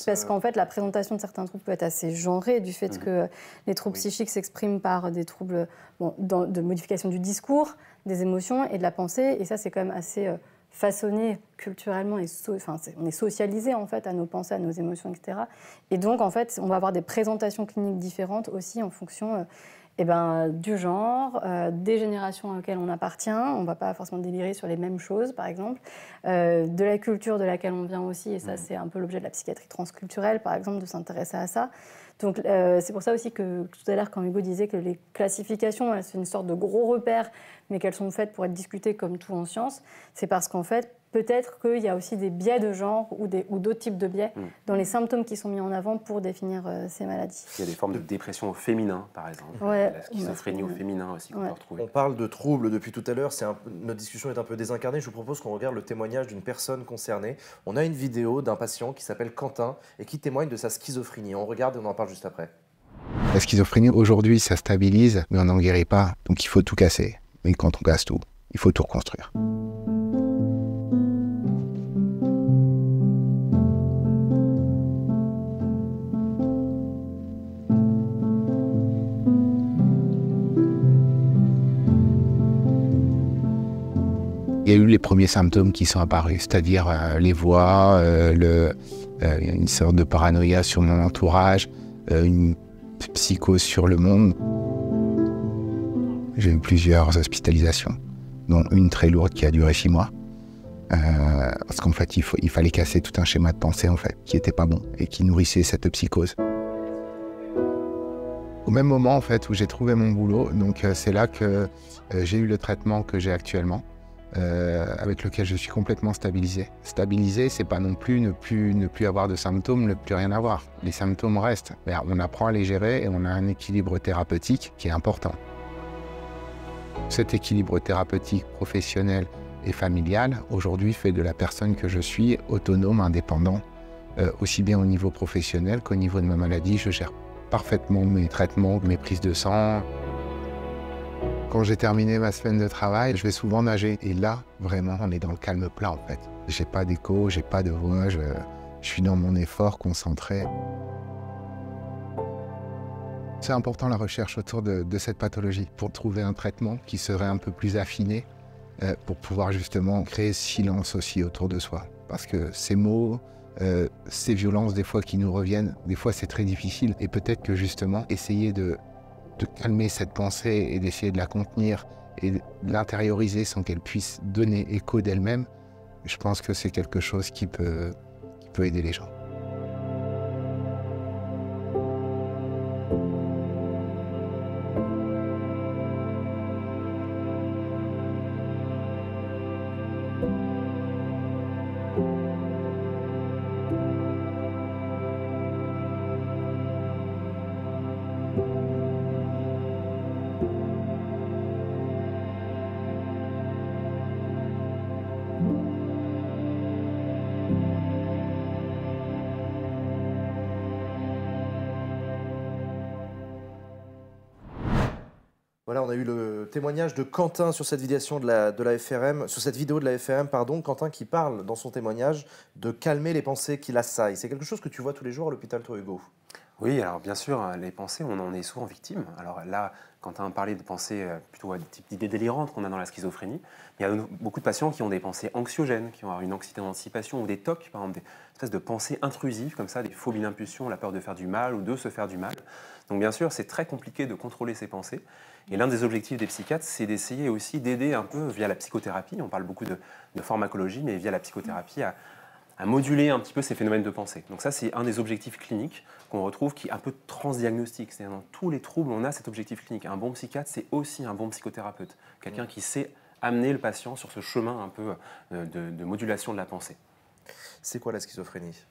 parce qu'en fait la présentation de certains troubles peut être assez genrée du fait que les troubles psychiques s'expriment par des troubles de modification du discours, des émotions et de la pensée, et ça c'est quand même assez façonné culturellement, on est socialisé en fait à nos pensées, à nos émotions, etc. Et donc en fait, on va avoir des présentations cliniques différentes aussi en fonction du genre, des générations auxquelles on appartient. On ne va pas forcément délirer sur les mêmes choses, par exemple, de la culture de laquelle on vient aussi, et ça c'est un peu l'objet de la psychiatrie transculturelle, par exemple, de s'intéresser à ça. Donc c'est pour ça aussi que tout à l'heure, quand Hugo disait que les classifications, c'est une sorte de gros repère, mais qu'elles sont faites pour être discutées comme tout en science, c'est parce qu'en fait, peut-être qu'il y a aussi des biais de genre ou d'autres types de biais dans les symptômes qui sont mis en avant pour définir ces maladies. Il y a des formes de dépression au féminin, par exemple. La schizophrénie au féminin aussi qu'on peut retrouver. On parle de troubles depuis tout à l'heure. Notre discussion est un peu désincarnée. Je vous propose qu'on regarde le témoignage d'une personne concernée. On a une vidéo d'un patient qui s'appelle Quentin et qui témoigne de sa schizophrénie. On regarde et on en parle juste après. La schizophrénie, aujourd'hui, ça stabilise, mais on n'en guérit pas. Donc il faut tout casser. Mais quand on casse tout, il faut tout reconstruire. Il y a eu les premiers symptômes qui sont apparus, c'est-à-dire les voix, une sorte de paranoïa sur mon entourage, une psychose sur le monde. J'ai eu plusieurs hospitalisations, dont une très lourde qui a duré 6 mois. Parce qu'en fait, il fallait casser tout un schéma de pensée en fait, qui n'était pas bon et qui nourrissait cette psychose. Au même moment en fait, où j'ai trouvé mon boulot, donc c'est là que j'ai eu le traitement que j'ai actuellement. Avec lequel je suis complètement stabilisé. Stabilisé, c'est pas non plus ne plus avoir de symptômes, ne plus rien avoir. Les symptômes restent. Mais on apprend à les gérer et on a un équilibre thérapeutique qui est important. Cet équilibre thérapeutique professionnel et familial, aujourd'hui, fait de la personne que je suis autonome, indépendant, aussi bien au niveau professionnel qu'au niveau de ma maladie. Je gère parfaitement mes traitements, mes prises de sang. Quand j'ai terminé ma semaine de travail, je vais souvent nager. Et là, vraiment, on est dans le calme plat, en fait. J'ai pas d'écho, j'ai pas de voix, je suis dans mon effort concentré. C'est important la recherche autour de cette pathologie pour trouver un traitement qui serait un peu plus affiné pour pouvoir justement créer ce silence aussi autour de soi. Parce que ces mots, ces violences des fois qui nous reviennent, des fois c'est très difficile. Et peut-être que justement, essayer de calmer cette pensée et d'essayer de la contenir et de l'intérioriser sans qu'elle puisse donner écho d'elle-même, je pense que c'est quelque chose qui peut aider les gens. Voilà, on a eu le témoignage de Quentin sur cette vidéo de la FRM, sur cette vidéo de la FRM, pardon, Quentin qui parle dans son témoignage de calmer les pensées qui l'assaillent. C'est quelque chose que tu vois tous les jours à l'hôpital, toi, Hugo? Oui, alors bien sûr, les pensées, on en est souvent victime. Alors là, Quentin parlait de pensées plutôt des types d'idées délirantes qu'on a dans la schizophrénie. Il y a beaucoup de patients qui ont des pensées anxiogènes, qui ont une anxiété d'anticipation ou des TOC, par exemple, des espèces de pensées intrusives comme ça, des phobies d'impulsion, la peur de faire du mal ou de se faire du mal. Donc bien sûr, c'est très compliqué de contrôler ces pensées. Et l'un des objectifs des psychiatres, c'est d'essayer aussi d'aider un peu via la psychothérapie, on parle beaucoup de pharmacologie, mais via la psychothérapie à moduler un petit peu ces phénomènes de pensée. Donc ça, c'est un des objectifs cliniques qu'on retrouve qui est un peu transdiagnostique. C'est-à-dire dans tous les troubles, on a cet objectif clinique. Un bon psychiatre, c'est aussi un bon psychothérapeute. Quelqu'un qui sait amener le patient sur ce chemin un peu de modulation de la pensée. C'est quoi la schizophrénie?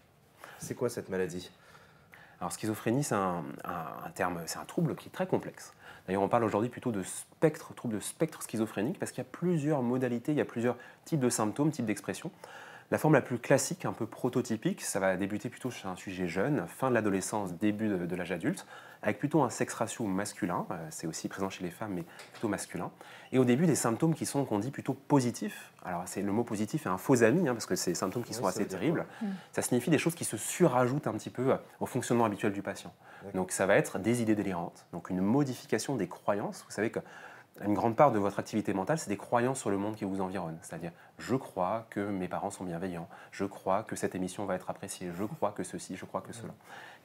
C'est quoi cette maladie? Alors schizophrénie, c'est un terme, c'est un trouble qui est très complexe. D'ailleurs, on parle aujourd'hui plutôt de trouble de spectre schizophrénique parce qu'il y a plusieurs modalités, il y a plusieurs types de symptômes, types d'expressions. La forme la plus classique, un peu prototypique, ça va débuter plutôt chez un sujet jeune, fin de l'adolescence, début de l'âge adulte, avec plutôt un sexe ratio masculin, c'est aussi présent chez les femmes, mais plutôt masculin. Et au début, des symptômes qu'on dit plutôt positifs. Alors le mot positif est un faux ami, parce que c'est des symptômes qui sont assez terribles. Ça signifie des choses qui se surajoutent un petit peu au fonctionnement habituel du patient. Donc ça va être des idées délirantes, donc une modification des croyances. Vous savez que une grande part de votre activité mentale, c'est des croyances sur le monde qui vous environne. C'est-à-dire, je crois que mes parents sont bienveillants, je crois que cette émission va être appréciée, je crois que ceci, je crois que cela.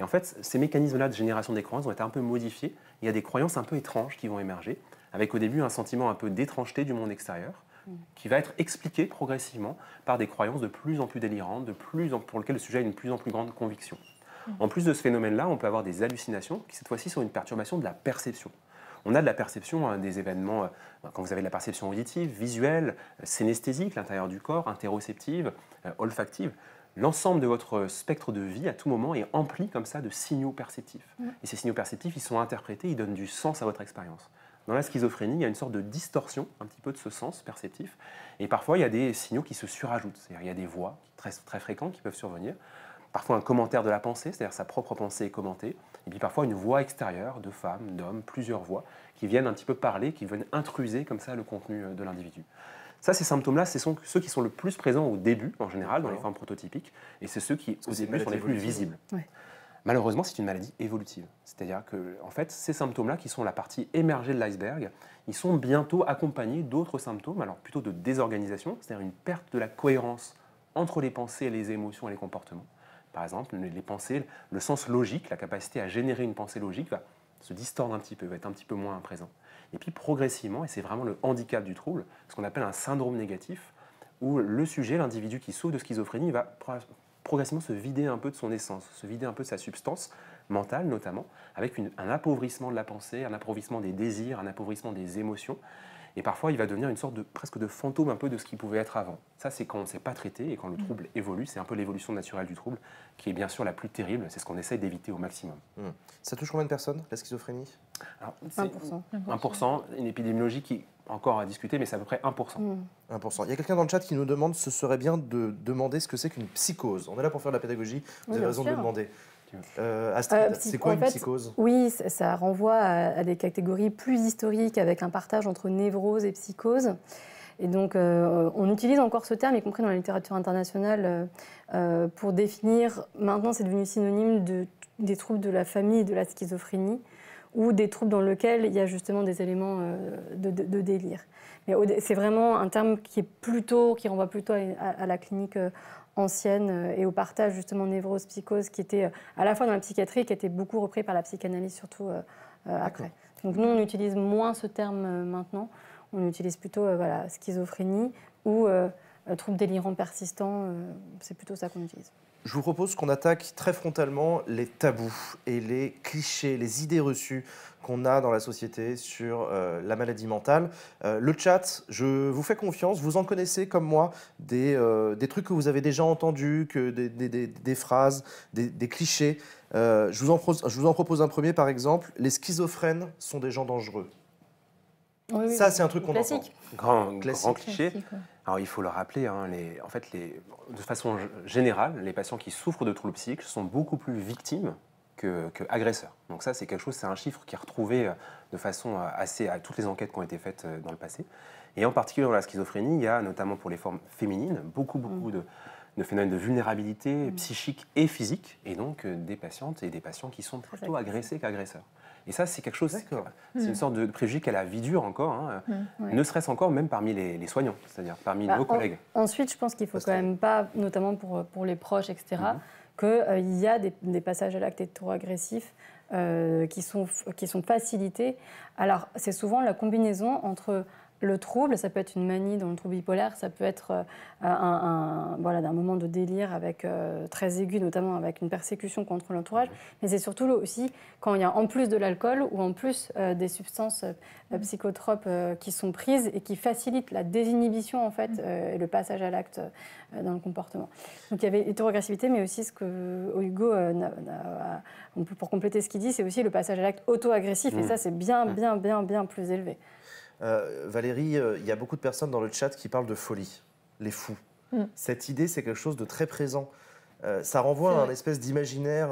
Et en fait, ces mécanismes-là de génération des croyances vont être un peu modifiés. Il y a des croyances un peu étranges qui vont émerger, avec au début un sentiment un peu d'étrangeté du monde extérieur, qui va être expliqué progressivement par des croyances de plus en plus délirantes, pour lesquelles le sujet a une plus en plus grande conviction. En plus de ce phénomène-là, on peut avoir des hallucinations qui, cette fois-ci, sont une perturbation de la perception. On a de la perception des événements, quand vous avez de la perception auditive, visuelle, synesthésique, l'intérieur du corps, interoceptive, olfactive. L'ensemble de votre spectre de vie, à tout moment, est empli comme ça de signaux perceptifs. Et ces signaux perceptifs, ils sont interprétés, ils donnent du sens à votre expérience. Dans la schizophrénie, il y a une sorte de distorsion, un petit peu de ce sens perceptif. Et parfois, il y a des signaux qui se surajoutent. C'est-à-dire, il y a des voix très, très fréquentes qui peuvent survenir. Parfois un commentaire de la pensée, c'est-à-dire sa propre pensée est commentée, et puis parfois une voix extérieure de femmes, d'hommes, plusieurs voix, qui viennent un petit peu parler, qui viennent intruser comme ça le contenu de l'individu. Ça, ces symptômes-là, ce sont ceux qui sont le plus présents au début, en général, dans les formes prototypiques, et c'est ceux qui, au début, sont les plus visibles. Ouais. Malheureusement, c'est une maladie évolutive. C'est-à-dire que, en fait, ces symptômes-là, qui sont la partie émergée de l'iceberg, ils sont bientôt accompagnés d'autres symptômes, alors plutôt de désorganisation, c'est-à-dire une perte de la cohérence entre les pensées, les émotions et les comportements. Par exemple, les pensées, le sens logique, la capacité à générer une pensée logique va se distordre un petit peu, va être un petit peu moins présent. Et puis progressivement, et c'est vraiment le handicap du trouble, ce qu'on appelle un syndrome négatif, où le sujet, l'individu qui souffre de schizophrénie, va progressivement se vider un peu de son essence, se vider un peu de sa substance mentale notamment, avec un appauvrissement de la pensée, un appauvrissement des désirs, un appauvrissement des émotions. Et parfois, il va devenir une sorte presque de fantôme un peu de ce qu'il pouvait être avant. Ça, c'est quand on ne sait pas traiter et quand le trouble évolue. C'est un peu l'évolution naturelle du trouble qui est bien sûr la plus terrible. C'est ce qu'on essaye d'éviter au maximum. Ça touche combien de personnes, la schizophrénie? Alors, 1%. 1%, une épidémiologie qui est encore à discuter, mais c'est à peu près 1%. 1%. Il y a quelqu'un dans le chat qui nous demande, ce serait bien de demander ce que c'est qu'une psychose. On est là pour faire de la pédagogie, vous avez raison de le demander. Astrid, c'est quoi une psychose? Oui, ça renvoie à des catégories plus historiques avec un partage entre névrose et psychose. Et donc, on utilise encore ce terme, y compris dans la littérature internationale, pour définir, maintenant c'est devenu synonyme des troubles de la famille de la schizophrénie, ou des troubles dans lesquels il y a justement des éléments de délire. Mais c'est vraiment un terme qui renvoie plutôt à la clinique ancienne et au partage justement névrose-psychose qui était à la fois dans la psychiatrie, qui était beaucoup repris par la psychanalyse surtout après. Donc nous, on utilise moins ce terme maintenant, on utilise plutôt schizophrénie ou trouble délirant persistant, c'est plutôt ça qu'on utilise. Je vous propose qu'on attaque très frontalement les tabous et les clichés, les idées reçues qu'on a dans la société sur la maladie mentale. Le chat, je vous fais confiance, vous en connaissez comme moi des trucs que vous avez déjà entendus, des phrases, des clichés. Je vous en propose un premier par exemple, les schizophrènes sont des gens dangereux. Oui, ça, c'est un truc qu'on entend. Grand cliché. Alors, il faut le rappeler, de façon générale, les patients qui souffrent de troubles psychiques sont beaucoup plus victimes que agresseurs. Donc ça, c'est quelque chose, c'est un chiffre qui est retrouvé de façon assez à toutes les enquêtes qui ont été faites dans le passé. Et en particulier dans la schizophrénie, il y a notamment pour les formes féminines beaucoup de phénomènes de vulnérabilité psychique et physique, et donc des patientes et des patients qui sont plutôt agressés qu'agresseurs. Et ça, c'est quelque chose, c'est une sorte de préjugé qu'elle a vie dure encore, ne serait-ce encore même parmi les soignants, c'est-à-dire parmi nos collègues. Ensuite, je pense qu'il ne faut quand même pas, notamment pour les proches, etc., qu'il y a des passages à l'acte hétéro-agressif qui sont facilités. Alors, c'est souvent la combinaison entre le trouble, ça peut être une manie dans le trouble bipolaire, ça peut être un moment de délire très aigu, notamment avec une persécution contre l'entourage, mais c'est surtout aussi quand il y a en plus de l'alcool ou en plus des substances psychotropes qui sont prises et qui facilitent la désinhibition en fait, et le passage à l'acte dans le comportement. Donc il y avait hétéroagressivité, mais aussi ce que Hugo, pour compléter ce qu'il dit, c'est aussi le passage à l'acte auto-agressif, et ça c'est bien plus élevé. Valérie, il y a beaucoup de personnes dans le chat qui parlent de folie, les fous. Cette idée, c'est quelque chose de très présent. Ça renvoie à un espèce d'imaginaire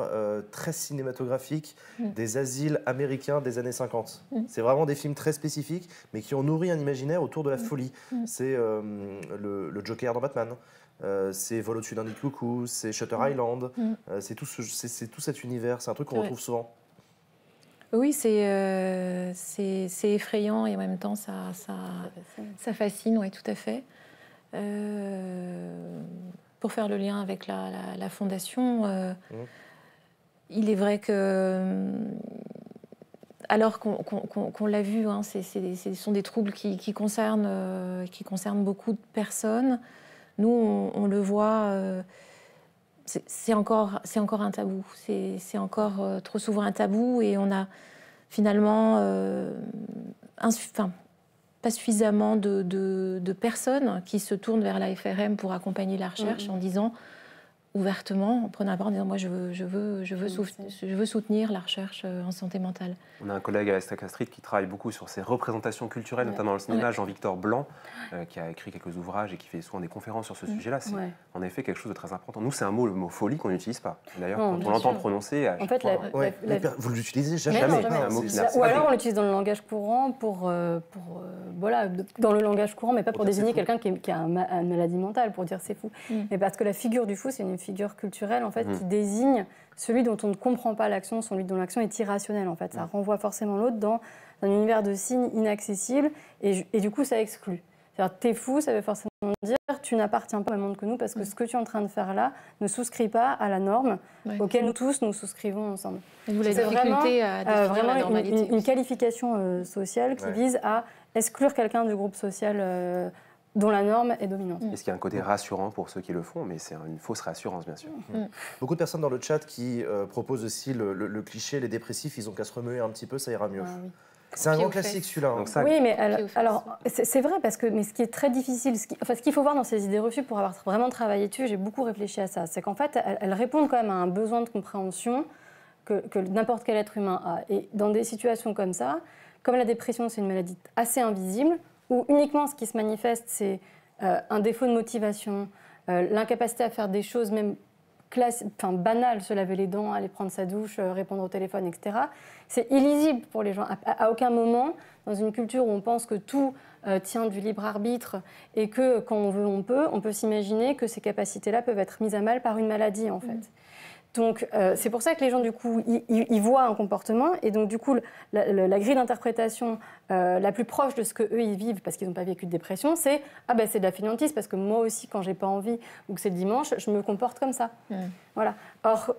très cinématographique des asiles américains des années 50. C'est vraiment des films très spécifiques, mais qui ont nourri un imaginaire autour de la folie. C'est le Joker dans Batman, c'est Vol au-dessus d'un nid de coucou, c'est Shutter Island, c'est tout cet univers, c'est un truc qu'on retrouve souvent. Oui, c'est effrayant et en même temps, ça fascine, oui, tout à fait. Pour faire le lien avec la fondation, il est vrai que, alors qu'on l'a vu, hein, ce sont des troubles qui concernent beaucoup de personnes. Nous, on le voit, c'est encore un tabou. C'est encore trop souvent un tabou et on a finalement pas suffisamment de personnes qui se tournent vers la FRM pour accompagner la recherche en disant ouvertement, en prenant la parole, en disant moi je veux soutenir la recherche en santé mentale. On a un collègue à Estaca Street qui travaille beaucoup sur ces représentations culturelles, notamment dans le cinéma, Jean-Victor Blanc, qui a écrit quelques ouvrages et qui fait souvent des conférences sur ce sujet-là. C'est en effet quelque chose de très important. Nous, c'est le mot folie qu'on n'utilise pas. D'ailleurs, quand on l'entend prononcer, en fait, vous l'utilisez jamais. Ou alors on l'utilise dans le langage courant voilà, dans le langage courant, mais pas pour désigner quelqu'un qui a une maladie mentale, pour dire c'est fou. Mais parce que la figure du fou, c'est une figure culturelle en fait qui désigne celui dont on ne comprend pas l'action, celui dont l'action est irrationnelle en fait. Ça renvoie forcément l'autre dans un univers de signes inaccessibles et du coup ça exclut. C'est-à-dire t'es fou, ça veut forcément dire tu n'appartiens pas au même monde que nous parce que ce que tu es en train de faire là ne souscrit pas à la norme auquel nous tous nous souscrivons ensemble. C'est vraiment la normalité, une qualification sociale qui vise à exclure quelqu'un du groupe social dont la norme est dominante. Est-ce qu'il y a un côté rassurant pour ceux qui le font, mais c'est une fausse rassurance, bien sûr. Beaucoup de personnes dans le chat qui proposent aussi le cliché, les dépressifs, ils ont qu'à se remuer un petit peu, ça ira mieux. C'est un grand classique, celui-là. Hein. Oui, mais alors c'est vrai, parce que mais ce qui est très difficile, ce qu'il faut voir dans ces idées reçues, pour avoir vraiment travaillé dessus, j'ai beaucoup réfléchi à ça, c'est qu'en fait, elles répondent quand même à un besoin de compréhension que n'importe quel être humain a. Et dans des situations comme ça, comme la dépression, c'est une maladie assez invisible, où uniquement ce qui se manifeste, c'est un défaut de motivation, l'incapacité à faire des choses même banales, se laver les dents, aller prendre sa douche, répondre au téléphone, etc. C'est illisible pour les gens. À aucun moment, dans une culture où on pense que tout tient du libre arbitre et que quand on veut, on peut s'imaginer que ces capacités-là peuvent être mises à mal par une maladie, en fait. Donc, c'est pour ça que les gens, du coup, ils voient un comportement. Et donc, du coup, la grille d'interprétation la plus proche de ce qu'eux, ils vivent, parce qu'ils n'ont pas vécu de dépression, c'est « Ah ben, c'est de la fainéantise, parce que moi aussi, quand j'ai pas envie, ou que c'est le dimanche, je me comporte comme ça. Voilà. Or,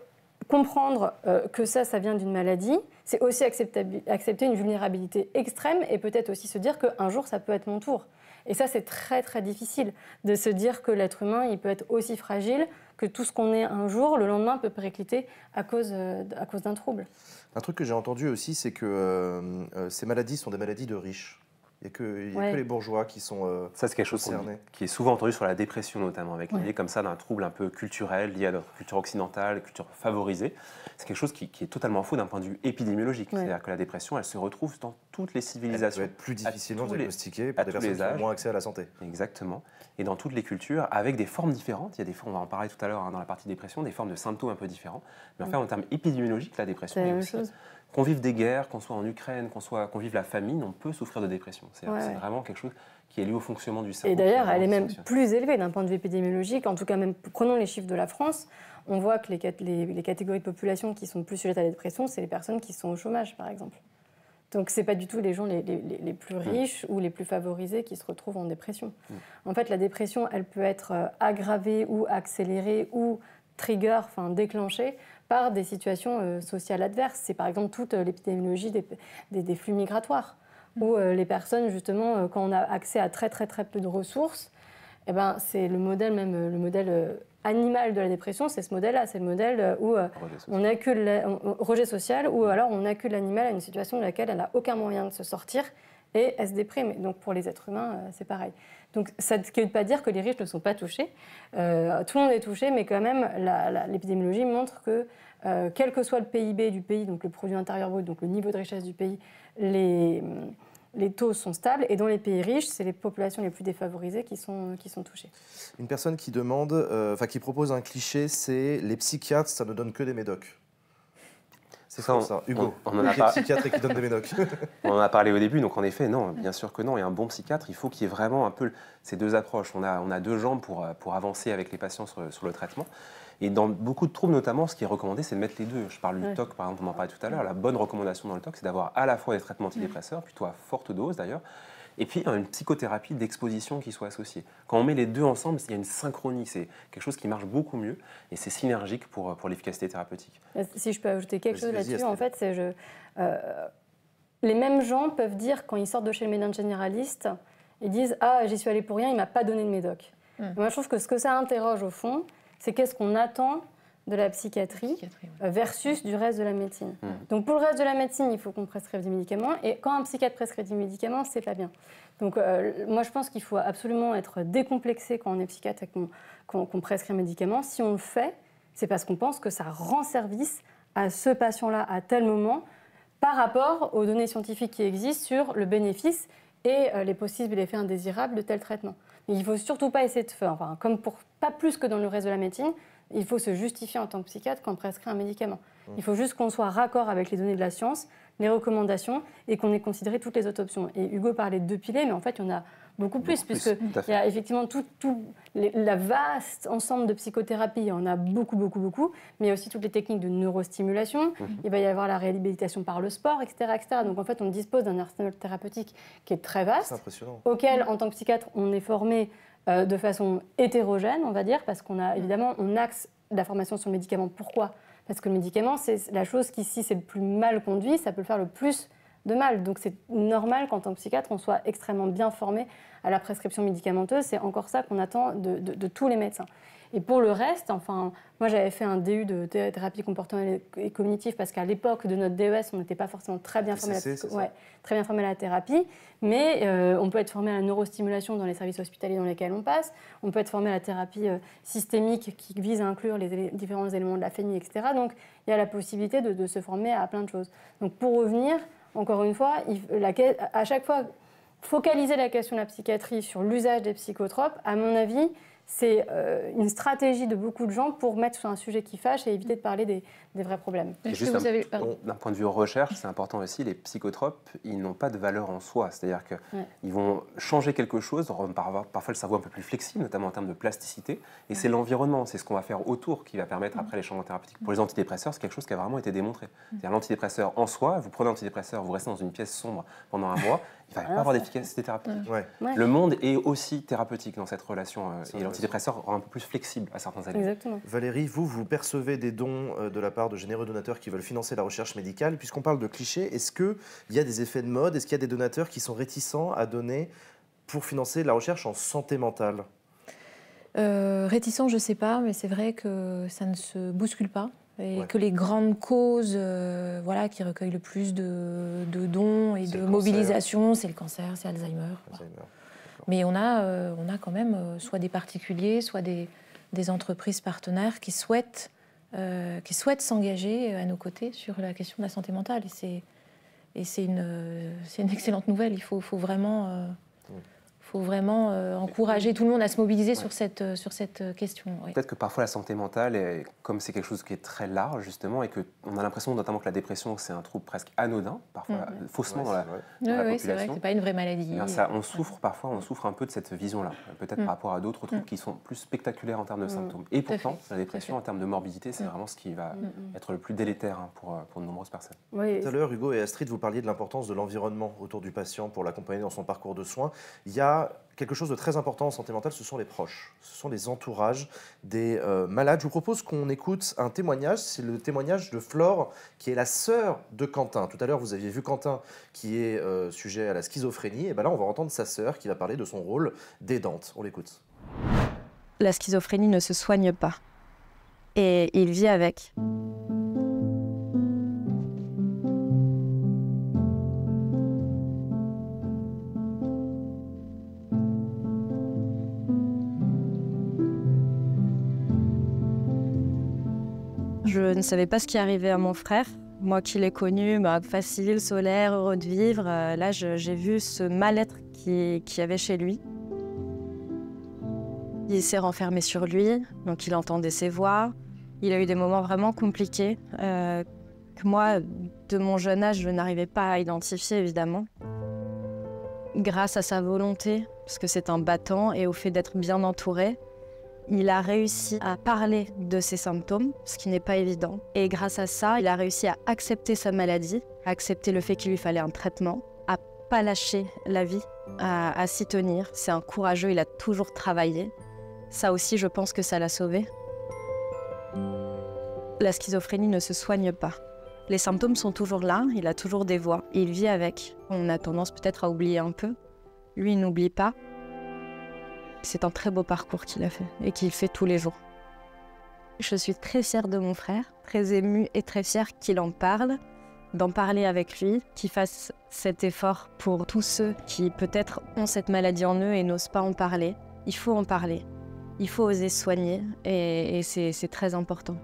comprendre que ça vient d'une maladie, c'est aussi accepter une vulnérabilité extrême et peut-être aussi se dire qu'un jour, ça peut être mon tour. Et ça, c'est très, très difficile de se dire que l'être humain, il peut être aussi fragile que tout ce qu'on est un jour, le lendemain peut péricliter à cause d'un trouble. Un truc que j'ai entendu aussi, c'est que ces maladies sont des maladies de riches. Il n'y a que les bourgeois qui sont ça, c'est quelque chose qui est souvent entendu sur la dépression, notamment, avec l'idée comme ça d'un trouble un peu culturel lié à notre culture occidentale, culture favorisée. C'est quelque chose qui est totalement faux d'un point de vue épidémiologique. C'est-à-dire que la dépression, elle se retrouve dans toutes les civilisations. Elle peut être plus difficilement diagnostiquée pour des personnes qui ont moins accès à la santé. Exactement. Et dans toutes les cultures, avec des formes différentes. Il y a des formes, on va en parler tout à l'heure dans la partie dépression, des formes de symptômes un peu différents. Mais en fait, en termes épidémiologiques, la dépression est aussi... Qu'on vive des guerres, qu'on soit en Ukraine, qu'on vive la famine, on peut souffrir de dépression. C'est vraiment quelque chose qui est lié au fonctionnement du cerveau. Et d'ailleurs, elle est même plus élevée d'un point de vue épidémiologique. En tout cas, même prenons les chiffres de la France, on voit que les catégories de population qui sont plus sujettes à la dépression, c'est les personnes qui sont au chômage, par exemple. Donc, ce n'est pas du tout les gens les plus riches ou les plus favorisés qui se retrouvent en dépression. En fait, la dépression, elle peut être aggravée ou accélérée ou déclenchée par des situations sociales adverses. C'est par exemple toute l'épidémiologie des flux migratoires, où les personnes, justement, quand on a accès à très très très peu de ressources, eh ben, c'est le modèle animal de la dépression, c'est ce modèle-là, c'est le modèle où on accule rejet social, ou alors on accule l'animal à une situation dans laquelle elle n'a aucun moyen de se sortir et elle se déprime. Donc pour les êtres humains, c'est pareil. Donc ça ne veut pas dire que les riches ne sont pas touchés. Tout le monde est touché, mais quand même, l'épidémiologie montre que quel que soit le PIB du pays, donc le produit intérieur brut, donc le niveau de richesse du pays, les taux sont stables. Et dans les pays riches, c'est les populations les plus défavorisées qui sont touchées. Une personne qui demande, qui propose un cliché, c'est les psychiatres, ça ne donne que des médocs. C'est ça. Hugo, on en a pas. Psychiatre et qui donne des médocs. On en a parlé au début, donc en effet, non, bien sûr que non. Et un bon psychiatre, il faut qu'il y ait vraiment un peu ces deux approches. On a deux jambes pour avancer avec les patients sur le traitement. Et dans beaucoup de troubles, notamment, ce qui est recommandé, c'est de mettre les deux. Je parle du TOC, par exemple, on en parlait tout à l'heure. La bonne recommandation dans le TOC, c'est d'avoir à la fois des traitements antidépresseurs, plutôt à forte dose d'ailleurs, et puis une psychothérapie d'exposition qui soit associée. Quand on met les deux ensemble, il y a une synchronie, c'est quelque chose qui marche beaucoup mieux et c'est synergique pour l'efficacité thérapeutique. Si je peux ajouter quelque chose là-dessus, en fait, les mêmes gens peuvent dire, quand ils sortent de chez le médecin généraliste, ils disent « Ah, j'y suis allé pour rien, il ne m'a pas donné de médoc ». Moi, je trouve que ce que ça interroge au fond, c'est qu'est-ce qu'on attend de la psychiatrie versus du reste de la médecine. Donc pour le reste de la médecine, il faut qu'on prescrive des médicaments, et quand un psychiatre prescrit des médicaments, c'est pas bien. Donc moi je pense qu'il faut absolument être décomplexé quand on est psychiatre et qu'on prescrit un médicament. Si on le fait, c'est parce qu'on pense que ça rend service à ce patient-là à tel moment par rapport aux données scientifiques qui existent sur le bénéfice et les possibles effets indésirables de tel traitement. Mais il ne faut surtout pas essayer de faire, pas plus que dans le reste de la médecine, il faut se justifier en tant que psychiatre quand on prescrit un médicament. Il faut juste qu'on soit raccord avec les données de la science, les recommandations, et qu'on ait considéré toutes les autres options. Et Hugo parlait de 2 piliers, mais en fait, il y en a beaucoup plus, puisqu'il y a effectivement la vaste ensemble de psychothérapie, il y en a beaucoup, mais il y a aussi toutes les techniques de neurostimulation, il va y avoir la réhabilitation par le sport, etc., etc. Donc en fait, on dispose d'un arsenal thérapeutique qui est très vaste, auquel, en tant que psychiatre, on est formé de façon hétérogène, on va dire, parce qu'on a évidemment, on axe la formation sur le médicament. Pourquoi ? Parce que le médicament, c'est la chose qui, si c'est le plus mal conduit, ça peut le faire le plus de mal. Donc c'est normal qu'en tant que psychiatre, on soit extrêmement bien formé à la prescription médicamenteuse. C'est encore ça qu'on attend de tous les médecins. Et pour le reste, moi j'avais fait un DU de thérapie comportementale et cognitive parce qu'à l'époque de notre DES, on n'était pas forcément très bien formé à la thérapie, mais on peut être formé à la neurostimulation dans les services hospitaliers dans lesquels on passe, on peut être formé à la thérapie systémique qui vise à inclure les différents éléments de la FENI, etc. Donc il y a la possibilité de se former à plein de choses. Donc pour revenir, encore une fois, à chaque fois, focaliser la question de la psychiatrie sur l'usage des psychotropes, à mon avis, c'est une stratégie de beaucoup de gens pour mettre sur un sujet qui fâche et éviter de parler des vrais problèmes. D'un point de vue recherche, c'est important aussi, les psychotropes, ils n'ont pas de valeur en soi. C'est-à-dire qu'ils vont changer quelque chose, parfois le cerveau un peu plus flexible, notamment en termes de plasticité, et c'est l'environnement, c'est ce qu'on va faire autour qui va permettre après les changements thérapeutiques. Pour les antidépresseurs, c'est quelque chose qui a vraiment été démontré. C'est-à-dire l'antidépresseur en soi, vous prenez un antidépresseur, vous restez dans une pièce sombre pendant un mois, il ne va pas avoir d'efficacité thérapeutique. Le monde est aussi thérapeutique dans cette relation, et l'antidépresseur rend un peu plus flexible à certains éléments. Exactement. Valérie, vous percevez des dons de la part de généreux donateurs qui veulent financer la recherche médicale. Puisqu'on parle de clichés, est-ce qu'il y a des effets de mode? Est-ce qu'il y a des donateurs qui sont réticents à donner pour financer la recherche en santé mentale? Réticents, je ne sais pas, mais c'est vrai que ça ne se bouscule pas. Et que les grandes causes qui recueillent le plus de dons et de mobilisation, c'est le cancer, c'est Alzheimer. Mais on a quand même soit des particuliers, soit des entreprises partenaires qui souhaitent s'engager à nos côtés sur la question de la santé mentale. Et c'est une excellente nouvelle. Il faut vraiment encourager tout le monde à se mobiliser sur cette question. Peut-être que parfois la santé mentale, comme c'est quelque chose qui est très large justement, et qu'on a l'impression notamment que la dépression c'est un trouble presque anodin, parfois faussement dans la population. C'est vrai que c'est pas une vraie maladie. On souffre un peu de cette vision-là, peut-être par rapport à d'autres troubles qui sont plus spectaculaires en termes de symptômes. Et pourtant, la dépression en termes de morbidité, c'est vraiment ce qui va être le plus délétère pour de nombreuses personnes. Tout à l'heure, Hugo et Astrid, vous parliez de l'importance de l'environnement autour du patient pour l'accompagner dans son parcours de soins. Il y a quelque chose de très important en santé mentale, ce sont les proches, ce sont les entourages des malades. Je vous propose qu'on écoute un témoignage, c'est le témoignage de Flore, qui est la sœur de Quentin. Tout à l'heure, vous aviez vu Quentin qui est sujet à la schizophrénie, et bien là, on va entendre sa sœur qui va parler de son rôle d'aidante. On l'écoute. La schizophrénie ne se soigne pas, et il vit avec. Je ne savais pas ce qui arrivait à mon frère. Moi qui l'ai connu, facile, solaire, heureux de vivre, là j'ai vu ce mal-être qu'il y avait chez lui. Il s'est renfermé sur lui, donc il entendait ses voix. Il a eu des moments vraiment compliqués que moi, de mon jeune âge, je n'arrivais pas à identifier évidemment. Grâce à sa volonté, parce que c'est un battant, et au fait d'être bien entouré, il a réussi à parler de ses symptômes, ce qui n'est pas évident. Et grâce à ça, il a réussi à accepter sa maladie, à accepter le fait qu'il lui fallait un traitement, à pas lâcher la vie, à s'y tenir. C'est un courageux, il a toujours travaillé. Ça aussi, je pense que ça l'a sauvé. La schizophrénie ne se soigne pas. Les symptômes sont toujours là, il a toujours des voix, et il vit avec. On a tendance peut-être à oublier un peu. Lui, il n'oublie pas. C'est un très beau parcours qu'il a fait et qu'il fait tous les jours. Je suis très fière de mon frère, très émue et très fière qu'il en parle, d'en parler avec lui, qu'il fasse cet effort pour tous ceux qui peut-être ont cette maladie en eux et n'osent pas en parler. Il faut en parler, il faut oser se soigner et c'est très important.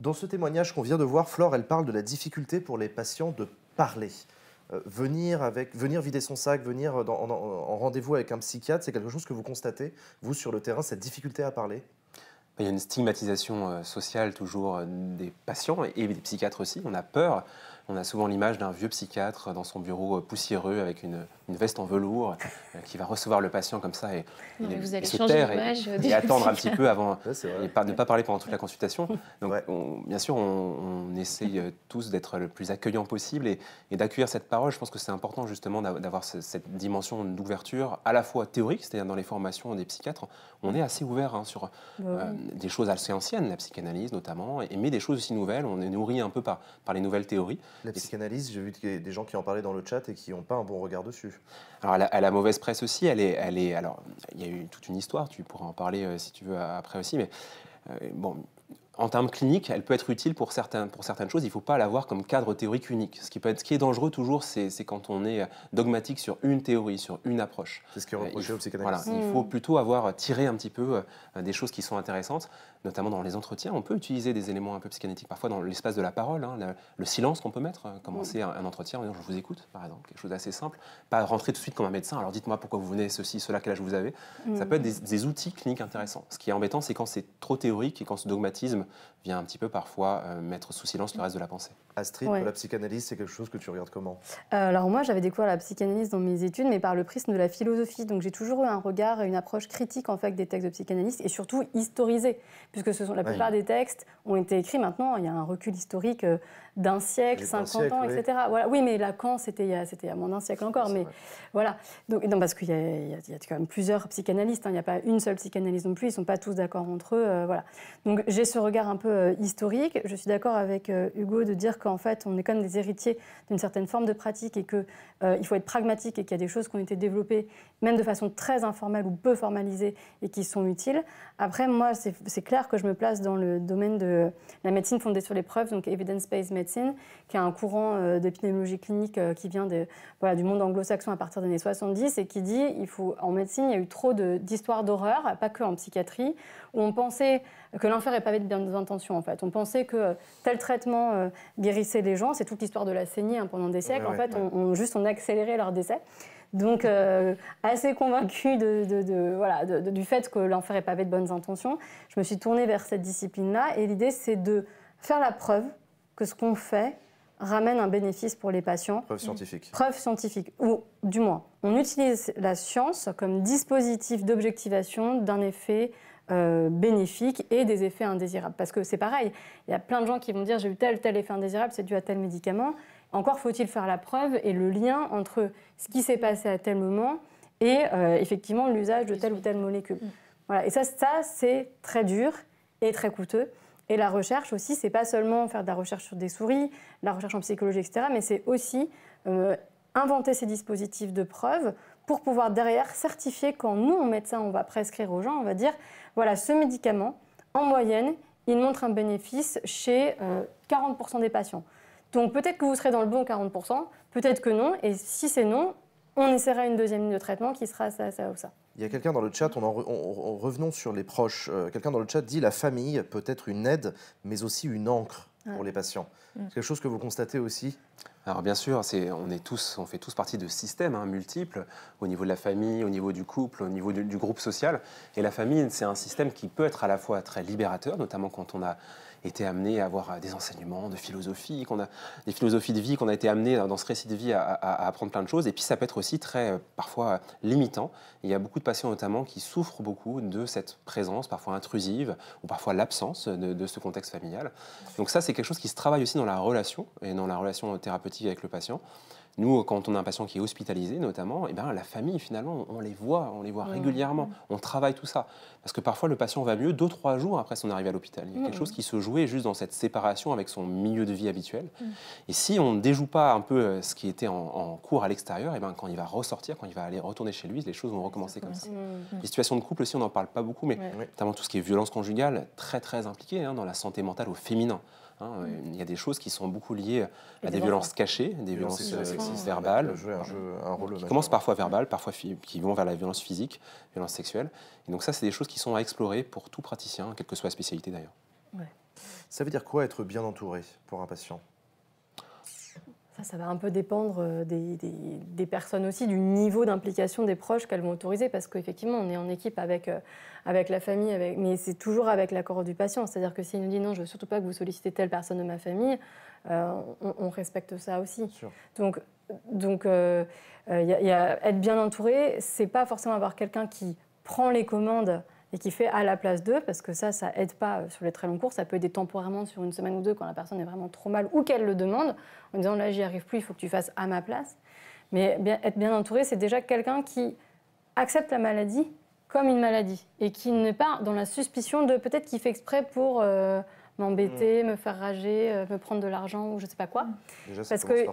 Dans ce témoignage qu'on vient de voir, Flore, elle parle de la difficulté pour les patients de parler. Venir vider son sac, venir en rendez-vous avec un psychiatre, c'est quelque chose que vous constatez, vous, sur le terrain, cette difficulté à parler? Il y a une stigmatisation sociale toujours des patients et des psychiatres aussi. On a peur. On a souvent l'image d'un vieux psychiatre dans son bureau poussiéreux avec une veste en velours qui va recevoir le patient comme ça et se taire et attendre un petit peu avant et ne pas parler pendant toute la consultation. Donc, bien sûr, on essaye tous d'être le plus accueillant possible et d'accueillir cette parole. Je pense que c'est important justement d'avoir cette dimension d'ouverture à la fois théorique, c'est-à-dire dans les formations des psychiatres, on est assez ouvert sur des choses assez anciennes, la psychanalyse notamment, mais des choses aussi nouvelles. On est nourri un peu par les nouvelles théories. La psychanalyse, j'ai vu qu'il y a des gens qui en parlaient dans le chat et qui n'ont pas un bon regard dessus. Alors, elle a mauvaise presse aussi. Alors, il y a eu toute une histoire, tu pourras en parler si tu veux après aussi, mais en termes cliniques, elle peut être utile pour certaines choses. Il ne faut pas l'avoir comme cadre théorique unique. Ce qui est dangereux toujours, c'est quand on est dogmatique sur une théorie, sur une approche. C'est ce qui est reproché aux psychanalystes. Voilà, il faut plutôt avoir tiré un petit peu des choses qui sont intéressantes, notamment dans les entretiens. On peut utiliser des éléments un peu psychanalytiques, parfois dans l'espace de la parole, le silence qu'on peut mettre, commencer un entretien en disant « je vous écoute », par exemple, quelque chose d'assez simple. Pas rentrer tout de suite comme un médecin, alors dites-moi pourquoi vous venez, ceci, cela, quel âge vous avez. Ça peut être des outils cliniques intéressants. Ce qui est embêtant, c'est quand c'est trop théorique et quand ce dogmatisme vient un petit peu parfois mettre sous silence le reste de la pensée. Astrid, la psychanalyse, c'est quelque chose que tu regardes comment? Alors moi, j'avais découvert la psychanalyse dans mes études, mais par le prisme de la philosophie. Donc j'ai toujours eu un regard et une approche critique en fait des textes de psychanalystes et surtout historisés, puisque la plupart des textes ont été écrits maintenant. Il y a un recul historique d'un siècle, 50 ans, etc. Voilà. Oui, mais Lacan, c'était il y a moins d'un siècle encore. Mais voilà. Donc, non, parce qu'il y a quand même plusieurs psychanalystes. Il n'y a pas une seule psychanalyse non plus. Ils ne sont pas tous d'accord entre eux. Voilà. Donc j'ai ce regard un peu historique. Je suis d'accord avec Hugo de dire qu'en fait, on est comme des héritiers d'une certaine forme de pratique et qu'il faut être pragmatique et qu'il y a des choses qui ont été développées, même de façon très informelle ou peu formalisée, et qui sont utiles. Après, moi, c'est clair que je me place dans le domaine de la médecine fondée sur les preuves, donc evidence-based medicine, qui est un courant d'épidémiologie clinique qui vient du monde anglo-saxon à partir des années 70 et qui dit en médecine, il y a eu trop d'histoires d'horreur, pas que en psychiatrie, où on pensait que l'enfer est pavé de bonnes intentions, en fait. On pensait que tel traitement guérissait les gens, c'est toute l'histoire de la saignée pendant des siècles. On a accéléré leur décès. Donc, assez convaincue du fait que l'enfer est pavé de bonnes intentions, je me suis tournée vers cette discipline-là. Et l'idée, c'est de faire la preuve que ce qu'on fait ramène un bénéfice pour les patients. Preuve scientifique. Preuve scientifique. Ou du moins, on utilise la science comme dispositif d'objectivation d'un effet bénéfique et des effets indésirables. Parce que c'est pareil, il y a plein de gens qui vont dire « j'ai eu tel effet indésirable, c'est dû à tel médicament ». Encore faut-il faire la preuve et le lien entre ce qui s'est passé à tel moment et effectivement l'usage de telle ou telle molécule. Voilà. Et ça c'est très dur et très coûteux. Et la recherche aussi, c'est pas seulement faire de la recherche sur des souris, la recherche en psychologie, etc., mais c'est aussi inventer ces dispositifs de preuve pour pouvoir derrière certifier quand nous, en médecin, on va prescrire aux gens, on va dire, voilà, ce médicament, en moyenne, il montre un bénéfice chez 40% des patients. Donc peut-être que vous serez dans le bon 40%, peut-être que non, et si c'est non, on essaiera une deuxième ligne de traitement qui sera ça, ça ou ça. Il y a quelqu'un dans le chat, revenons sur les proches, quelqu'un dans le chat dit la famille peut être une aide, mais aussi une encre pour les patients. C'est quelque chose que vous constatez aussi? Alors bien sûr, on fait tous partie de systèmes multiples, au niveau de la famille, au niveau du couple, au niveau du groupe social. Et la famille, c'est un système qui peut être à la fois très libérateur, notamment quand on a été amené à avoir des enseignements de philosophie, des philosophies de vie, qu'on a été amené dans ce récit de vie à apprendre plein de choses. Et puis ça peut être aussi très, parfois, limitant. Il y a beaucoup de patients notamment qui souffrent beaucoup de cette présence, parfois intrusive, ou parfois l'absence de ce contexte familial. Donc ça, c'est quelque chose qui se travaille aussi dans la relation, et dans la relation thérapeutique avec le patient. Nous, quand on a un patient qui est hospitalisé, notamment, eh bien, la famille, finalement, on les voit régulièrement. On travaille tout ça. Parce que parfois, le patient va mieux 2-3 jours après son arrivée à l'hôpital. Il y a quelque chose qui se jouait juste dans cette séparation avec son milieu de vie habituel. Et si on ne déjoue pas un peu ce qui était en cours à l'extérieur, eh bien, quand il va ressortir, quand il va aller retourner chez lui, les choses vont recommencer comme ça. Les situations de couple aussi, on n'en parle pas beaucoup, mais notamment tout ce qui est violence conjugale, très, très impliqué dans la santé mentale au féminin. Il y a des choses qui sont beaucoup liées à des violences cachées, des violences verbales, qui commencent parfois verbales, parfois qui vont vers la violence physique, violence sexuelle. Et donc ça, c'est des choses qui sont à explorer pour tout praticien, quelle que soit la spécialité d'ailleurs. Ça veut dire quoi être bien entouré pour un patient ? Ça va un peu dépendre des personnes aussi, du niveau d'implication des proches qu'elles vont autoriser, parce qu'effectivement, on est en équipe avec la famille, mais c'est toujours avec l'accord du patient. C'est-à-dire que s'il nous dit non, je ne veux surtout pas que vous sollicitez telle personne de ma famille, on respecte ça aussi. Donc, être bien entouré, ce n'est pas forcément avoir quelqu'un qui prend les commandes et qui fait à la place d'eux, parce que ça aide pas sur les très longs cours. Ça peut aider temporairement sur une semaine ou deux quand la personne est vraiment trop mal ou qu'elle le demande, en disant là, j'y arrive plus, il faut que tu fasses à ma place. Mais être bien entouré, c'est déjà quelqu'un qui accepte la maladie comme une maladie et qui n'est pas dans la suspicion de peut-être qu'il fait exprès pour m'embêter, me faire rager, me prendre de l'argent ou je sais pas quoi. Déjà, parce que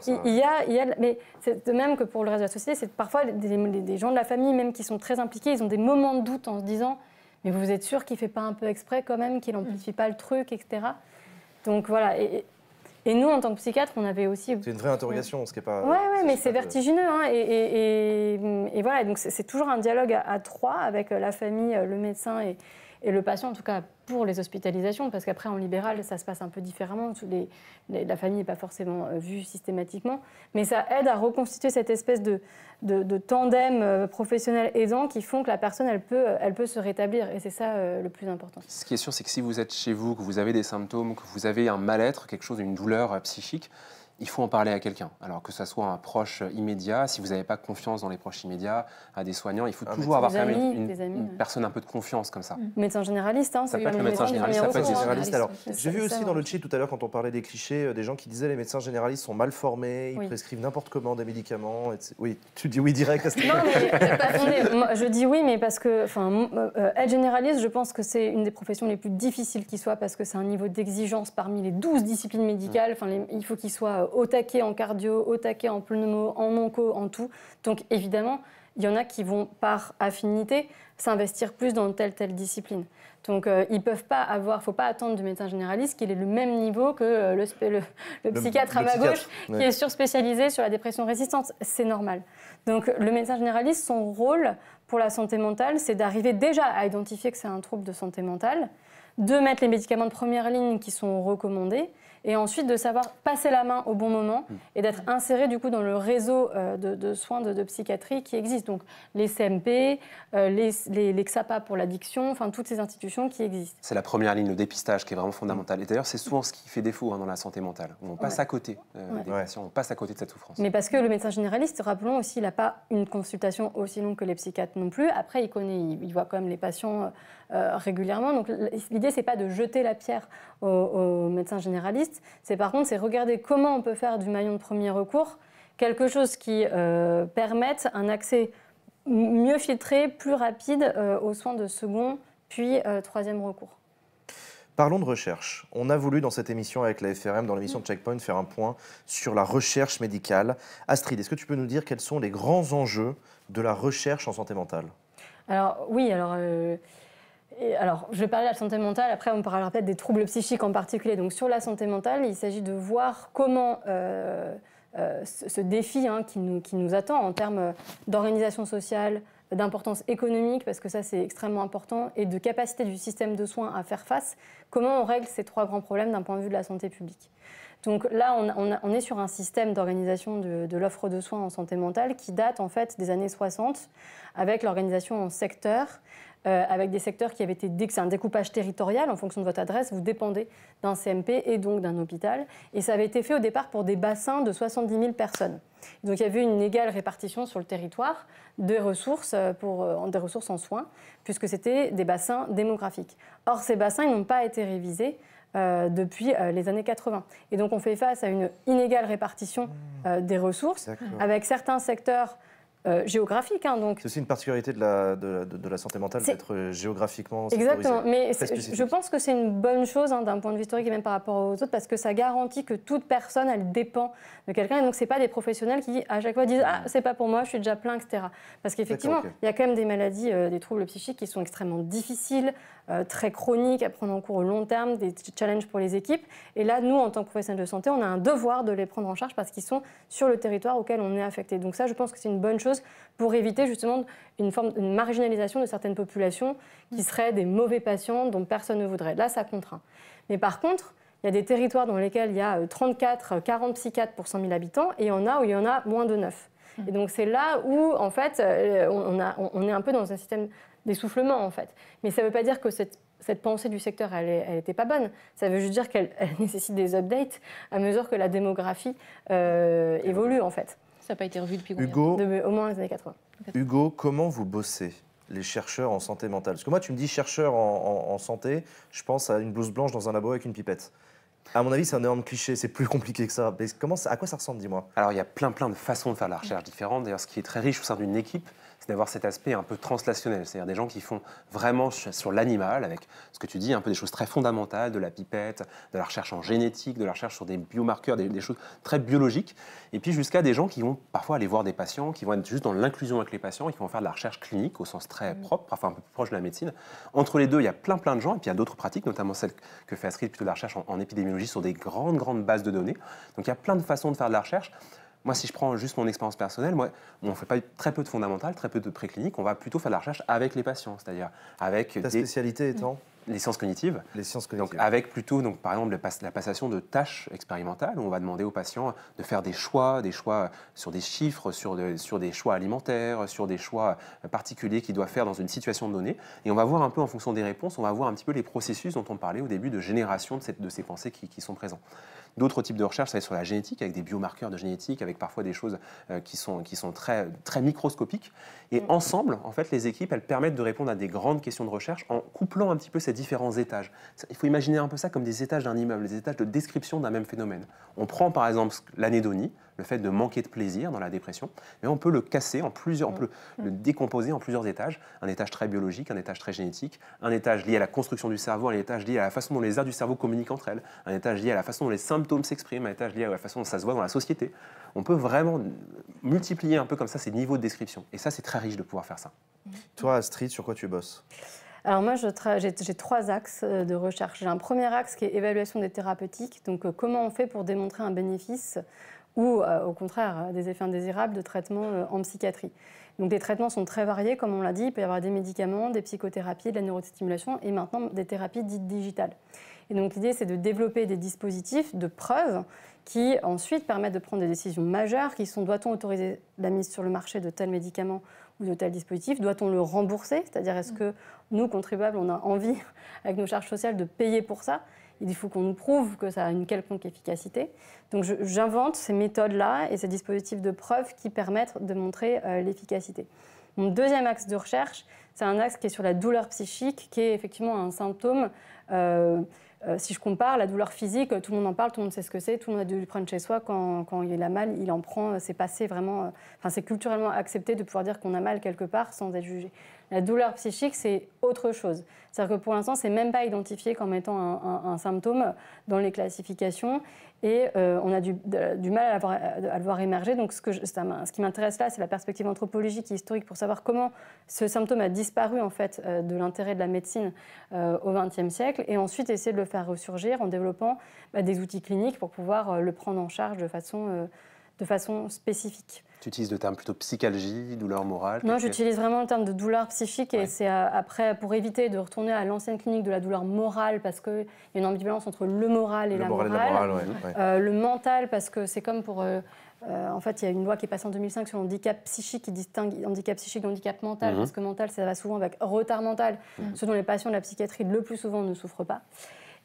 mais c'est de même que pour le reste de la société, c'est parfois des gens de la famille même qui sont très impliqués, ils ont des moments de doute en se disant mais vous êtes sûr qu'il ne fait pas un peu exprès quand même, qu'il n'amplifie pas le truc, etc. Donc voilà. Et nous, en tant que psychiatre, on avait aussi... C'est une vraie interrogation, ce qui n'est pas... Oui, mais c'est vertigineux. Et voilà, donc c'est toujours un dialogue à trois avec la famille, le médecin et le patient, en tout cas pour les hospitalisations, parce qu'après, en libéral, ça se passe un peu différemment. La famille n'est pas forcément vue systématiquement. Mais ça aide à reconstituer cette espèce de tandem professionnel aidant qui font que la personne, elle peut se rétablir. Et c'est ça le plus important. Ce qui est sûr, c'est que si vous êtes chez vous, que vous avez des symptômes, que vous avez un mal-être, quelque chose, une douleur psychique, il faut en parler à quelqu'un. Alors que ce soit un proche immédiat, si vous n'avez pas confiance dans les proches immédiats, à des soignants, il faut toujours avoir quand même une personne un peu de confiance comme ça. Médecin généraliste, ça peut être le médecin généraliste, ça peut être généraliste. Alors, j'ai vu aussi dans le chat tout à l'heure, quand on parlait des clichés, des gens qui disaient les médecins généralistes sont mal formés, ils prescrivent n'importe comment des médicaments. Oui, tu dis oui direct à ce Non, mais attendez, je dis oui, mais parce que être généraliste, je pense que c'est une des professions les plus difficiles qui soit, parce que c'est un niveau d'exigence parmi les 12 disciplines médicales. Il faut qu'il soit au taquet en cardio, au taquet en pneumo, en onco, en tout. Donc évidemment, il y en a qui vont par affinité s'investir plus dans telle discipline. Donc ils peuvent pas faut pas attendre du médecin généraliste qu'il ait le même niveau que le psychiatre à ma gauche qui est surspécialisé sur la dépression résistante. C'est normal. Donc le médecin généraliste, son rôle pour la santé mentale, c'est d'arriver déjà à identifier que c'est un trouble de santé mentale, de mettre les médicaments de première ligne qui sont recommandés, et ensuite de savoir passer la main au bon moment et d'être inséré du coup dans le réseau de soins de psychiatrie qui existe. Donc les CMP, les XAPA pour l'addiction, enfin toutes ces institutions qui existent. C'est la première ligne, le dépistage qui est vraiment fondamental. Et d'ailleurs, c'est souvent ce qui fait défaut dans la santé mentale, où on passe à côté des patients, on passe à côté de cette souffrance. Mais parce que le médecin généraliste, rappelons aussi, il n'a pas une consultation aussi longue que les psychiatres non plus. Après, il voit quand même les patients régulièrement. Donc l'idée, c'est pas de jeter la pierre aux médecins généralistes. C'est regarder comment on peut faire du maillon de premier recours quelque chose qui permette un accès mieux filtré, plus rapide aux soins de second puis troisième recours. Parlons de recherche. On a voulu dans cette émission avec la FRM, dans l'émission de Checkpoint, faire un point sur la recherche médicale. Astrid, est-ce que tu peux nous dire quels sont les grands enjeux de la recherche en santé mentale? Alors oui, alors je vais parler de la santé mentale, après on parlera peut-être des troubles psychiques en particulier. Donc sur la santé mentale, il s'agit de voir comment ce défi qui nous attend en termes d'organisation sociale, d'importance économique, parce que ça c'est extrêmement important, et de capacité du système de soins à faire face, comment on règle ces trois grands problèmes d'un point de vue de la santé publique. Donc là, on est sur un système d'organisation de l'offre de soins en santé mentale qui date en fait des années 60, avec l'organisation en secteurs, avec des secteurs qui avaient été... C'est un découpage territorial, en fonction de votre adresse, vous dépendez d'un CMP et donc d'un hôpital. Et ça avait été fait au départ pour des bassins de 70 000 personnes. Donc il y avait une égale répartition sur le territoire des ressources en soins, puisque c'était des bassins démographiques. Or, ces bassins, ils n'ont pas été révisés depuis les années 80. Et donc on fait face à une inégale répartition des ressources, avec certains secteurs géographiques. Donc... C'est aussi une particularité de la santé mentale d'être géographiquement Exactement, mais je pense que c'est une bonne chose d'un point de vue historique et même par rapport aux autres, parce que ça garantit que toute personne, elle dépend de quelqu'un. Et donc, ce n'est pas des professionnels qui, à chaque fois, disent « Ah, c'est pas pour moi, je suis déjà plein, etc. » Parce qu'effectivement, il y a quand même des maladies, des troubles psychiques qui sont extrêmement difficiles, très chroniques, à prendre en cours au long terme, des challenges pour les équipes. Et là, nous, en tant que professionnels de santé, on a un devoir de les prendre en charge parce qu'ils sont sur le territoire auquel on est affecté. Donc ça, je pense que c'est une bonne chose pour éviter justement une marginalisation de certaines populations qui seraient des mauvais patients dont personne ne voudrait. Là, ça contraint. Mais par contre, il y a des territoires dans lesquels il y a 34, 40 psychiatres pour 100 000 habitants et il y en a où il y en a moins de 9. Et donc c'est là où, en fait, on est un peu dans un système d'essoufflement, en fait. Mais ça ne veut pas dire que cette pensée du secteur, elle n'était pas bonne. Ça veut juste dire qu'elle nécessite des updates à mesure que la démographie évolue, en fait. Ça n'a pas été revu depuis combien Hugo, au moins les années 80. Hugo, comment vous bossez, les chercheurs en santé mentale? Parce que moi, tu me dis chercheur en santé, je pense à une blouse blanche dans un labo avec une pipette. À mon avis, c'est un énorme cliché, c'est plus compliqué que ça. Mais à quoi ça ressemble, dis-moi? Alors, il y a plein de façons de faire de la recherche différentes. D'ailleurs, ce qui est très riche au sein d'une équipe, c'est d'avoir cet aspect un peu translationnel, c'est-à-dire des gens qui font vraiment sur l'animal, avec ce que tu dis, un peu des choses très fondamentales, de la pipette, de la recherche en génétique, de la recherche sur des biomarqueurs, des choses très biologiques, et puis jusqu'à des gens qui vont parfois aller voir des patients, qui vont être juste dans l'inclusion avec les patients, et qui vont faire de la recherche clinique au sens très propre, parfois un peu plus proche de la médecine. Entre les deux, il y a plein de gens, et puis il y a d'autres pratiques, notamment celle que fait Astrid, plutôt de la recherche en épidémiologie sur des grandes bases de données. Donc il y a plein de façons de faire de la recherche. Moi, si je prends juste mon expérience personnelle, on ne fait pas très peu de fondamentales, très peu de précliniques. On va plutôt faire de la recherche avec les patients, c'est-à-dire avec Ta spécialité étant les sciences cognitives. Les sciences cognitives. Donc, avec plutôt, par exemple, la passation de tâches expérimentales, où on va demander aux patients de faire des choix sur des chiffres, sur des choix alimentaires, sur des choix particuliers qu'ils doivent faire dans une situation donnée. Et on va voir un peu, en fonction des réponses, on va voir un petit peu les processus dont on parlait au début de génération de ces pensées qui sont présents. D'autres types de recherches, ça va être sur la génétique, avec des biomarqueurs de génétique, avec parfois des choses qui sont très, très microscopiques. Et ensemble, en fait, les équipes, elles permettent de répondre à des grandes questions de recherche en couplant un petit peu ces différents étages. Il faut imaginer un peu ça comme des étages d'un immeuble, des étages de description d'un même phénomène. On prend par exemple l'anédonie, le fait de manquer de plaisir dans la dépression, mais on peut le casser en plusieurs, on peut le décomposer en plusieurs étages. Un étage très biologique, un étage très génétique, un étage lié à la construction du cerveau, un étage lié à la façon dont les aires du cerveau communiquent entre elles, un étage lié à la façon dont les symptômes s'expriment, un étage lié à la façon dont ça se voit dans la société. On peut vraiment multiplier un peu comme ça ces niveaux de description. Et ça, c'est très riche de pouvoir faire ça. Toi, Astrid, sur quoi tu bosses? Alors moi, j'ai 3 axes de recherche. J'ai un premier axe qui est évaluation des thérapeutiques. Donc comment on fait pour démontrer un bénéfice ou au contraire des effets indésirables de traitements en psychiatrie. Donc les traitements sont très variés, comme on l'a dit. Il peut y avoir des médicaments, des psychothérapies, de la neurostimulation et maintenant des thérapies dites digitales. Et donc l'idée, c'est de développer des dispositifs de preuve qui ensuite permettent de prendre des décisions majeures qui sont: doit-on autoriser la mise sur le marché de tel médicament ou de tel dispositif? Doit-on le rembourser? C'est-à-dire, est-ce que nous, contribuables, on a envie, avec nos charges sociales, de payer pour ça? Il faut qu'on nous prouve que ça a une quelconque efficacité. Donc j'invente ces méthodes-là et ces dispositifs de preuve qui permettent de montrer l'efficacité. Mon deuxième axe de recherche, c'est un axe qui est sur la douleur psychique, qui est effectivement un symptôme. Si je compare la douleur physique, tout le monde en parle, tout le monde sait ce que c'est, tout le monde a dû le prendre chez soi quand il a mal, il en prend, c'est passé vraiment, c'est culturellement accepté de pouvoir dire qu'on a mal quelque part sans être jugé. La douleur psychique, c'est autre chose. C'est-à-dire que pour l'instant, ce n'est même pas identifié comme étant un symptôme dans les classifications et on a du mal à le voir émerger. Donc ce qui m'intéresse là, c'est la perspective anthropologique et historique pour savoir comment ce symptôme a disparu en fait, de l'intérêt de la médecine au XXe siècle et ensuite essayer de le faire ressurgir en développant des outils cliniques pour pouvoir le prendre en charge de façon spécifique. Tu utilises le terme plutôt psychalgie, douleur morale? Non, j'utilise vraiment le terme de douleur psychique et c'est après pour éviter de retourner à l'ancienne clinique de la douleur morale parce qu'il y a une ambivalence entre le moral et la morale. Le mental parce que c'est comme pour... en fait, il y a une loi qui est passée en 2005 sur le handicap psychique qui distingue handicap psychique et handicap mental parce que mental, ça va souvent avec retard mental, ce dont les patients de la psychiatrie le plus souvent ne souffrent pas.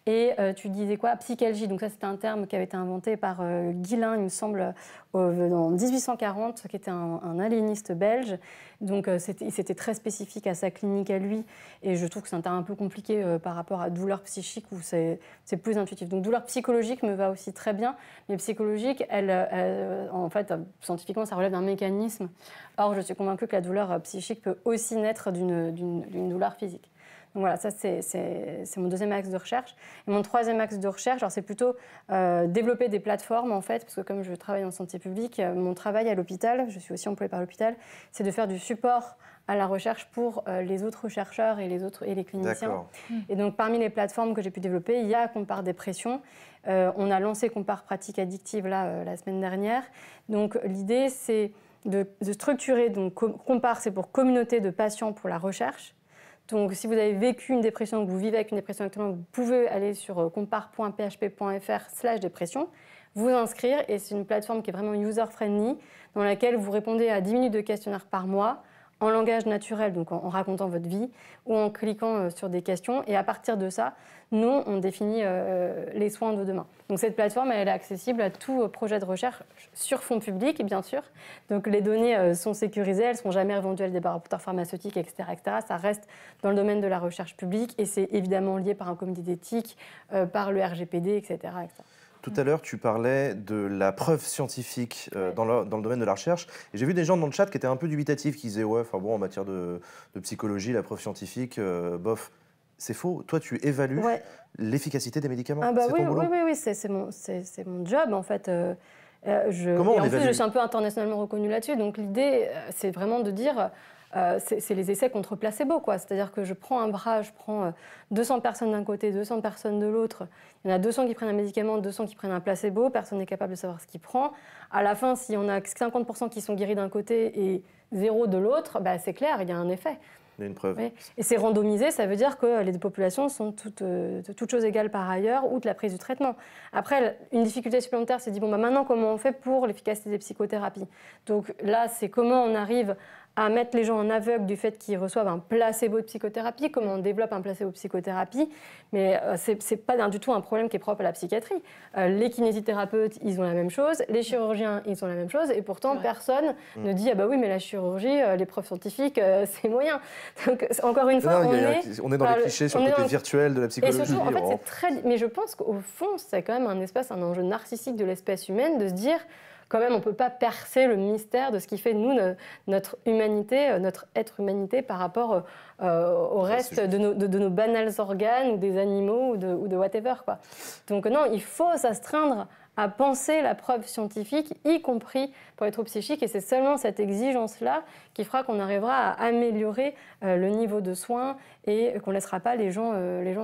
Et tu disais quoi? Psychalgie. Donc ça, c'était un terme qui avait été inventé par Guillain, il me semble, en 1840, qui était un aliéniste belge. Donc c'était très spécifique à sa clinique à lui. Et je trouve que c'est un terme un peu compliqué par rapport à douleur psychique, où c'est plus intuitif. Donc douleur psychologique me va aussi très bien. Mais psychologique, en fait, scientifiquement, ça relève d'un mécanisme. Or, je suis convaincue que la douleur psychique peut aussi naître d'une douleur physique. Donc voilà, ça c'est mon deuxième axe de recherche. Et mon troisième axe de recherche, c'est plutôt développer des plateformes en fait, parce que comme je travaille en santé publique, mon travail à l'hôpital, je suis aussi employée par l'hôpital, c'est de faire du support à la recherche pour les autres chercheurs et les cliniciens. Et donc parmi les plateformes que j'ai pu développer, il y a Compare Dépression. On a lancé Compare Pratique Addictive la semaine dernière. Donc l'idée c'est de structurer, donc Compare c'est pour communauté de patients pour la recherche. Donc, si vous avez vécu une dépression, que vous vivez avec une dépression actuellement, vous pouvez aller sur compare.php.fr/dépression, vous inscrire. Et c'est une plateforme qui est vraiment user-friendly, dans laquelle vous répondez à 10 minutes de questionnaire par mois, en langage naturel, donc en racontant votre vie, ou en cliquant sur des questions. Et à partir de ça, nous, on définit les soins de demain. Donc cette plateforme, elle est accessible à tout projet de recherche sur fonds publics, bien sûr. Donc les données sont sécurisées, elles ne sont jamais revendues à des laboratoires pharmaceutiques, etc., etc. Ça reste dans le domaine de la recherche publique et c'est évidemment lié par un comité d'éthique, par le RGPD, etc., etc. Tout à l'heure, tu parlais de la preuve scientifique dans le domaine de la recherche. Et j'ai vu des gens dans le chat qui étaient un peu dubitatifs, qui disaient « Ouais, en matière de psychologie, la preuve scientifique, bof ». C'est faux. Toi, tu évalues l'efficacité des médicaments. C'est ton boulot. Oui, c'est mon job, en fait. Comment on en évalue ? plus, je suis un peu internationalement reconnue là-dessus. Donc l'idée, c'est vraiment de dire... c'est les essais contre placebo, quoi. C'est-à-dire que je prends un bras, je prends 200 personnes d'un côté, 200 personnes de l'autre. Il y en a 200 qui prennent un médicament, 200 qui prennent un placebo. Personne n'est capable de savoir ce qu'il prend. À la fin, si on a 50% qui sont guéris d'un côté et 0 de l'autre, c'est clair, il y a un effet. Il y a une preuve. Oui. Et c'est randomisé, ça veut dire que les deux populations sont toutes choses égales par ailleurs, outre la prise du traitement. Après, une difficulté supplémentaire, c'est de dire, maintenant, comment on fait pour l'efficacité des psychothérapies? Donc là, c'est comment on arrive à mettre les gens en aveugle du fait qu'ils reçoivent un placebo de psychothérapie, comment on développe un placebo de psychothérapie, mais c'est pas du tout un problème qui est propre à la psychiatrie. Les kinésithérapeutes, ils ont la même chose, les chirurgiens, ils ont la même chose, et pourtant personne ne dit « ah bah oui, mais la chirurgie, les preuves scientifiques, c'est moyen ». Donc encore une fois, on est dans les clichés sur le côté virtuel de la psychologie. Et surtout, en fait, c'est très... Mais je pense qu'au fond, c'est quand même un enjeu narcissique de l'espèce humaine de se dire... Quand même, on ne peut pas percer le mystère de ce qui fait, nous, notre humanité, notre être-humanité par rapport au reste de nos banals organes ou des animaux ou de whatever, quoi. Donc non, il faut s'astreindre à penser la preuve scientifique, y compris pour les troubles psychiques. Et c'est seulement cette exigence-là qui fera qu'on arrivera à améliorer le niveau de soins et qu'on ne laissera pas les gens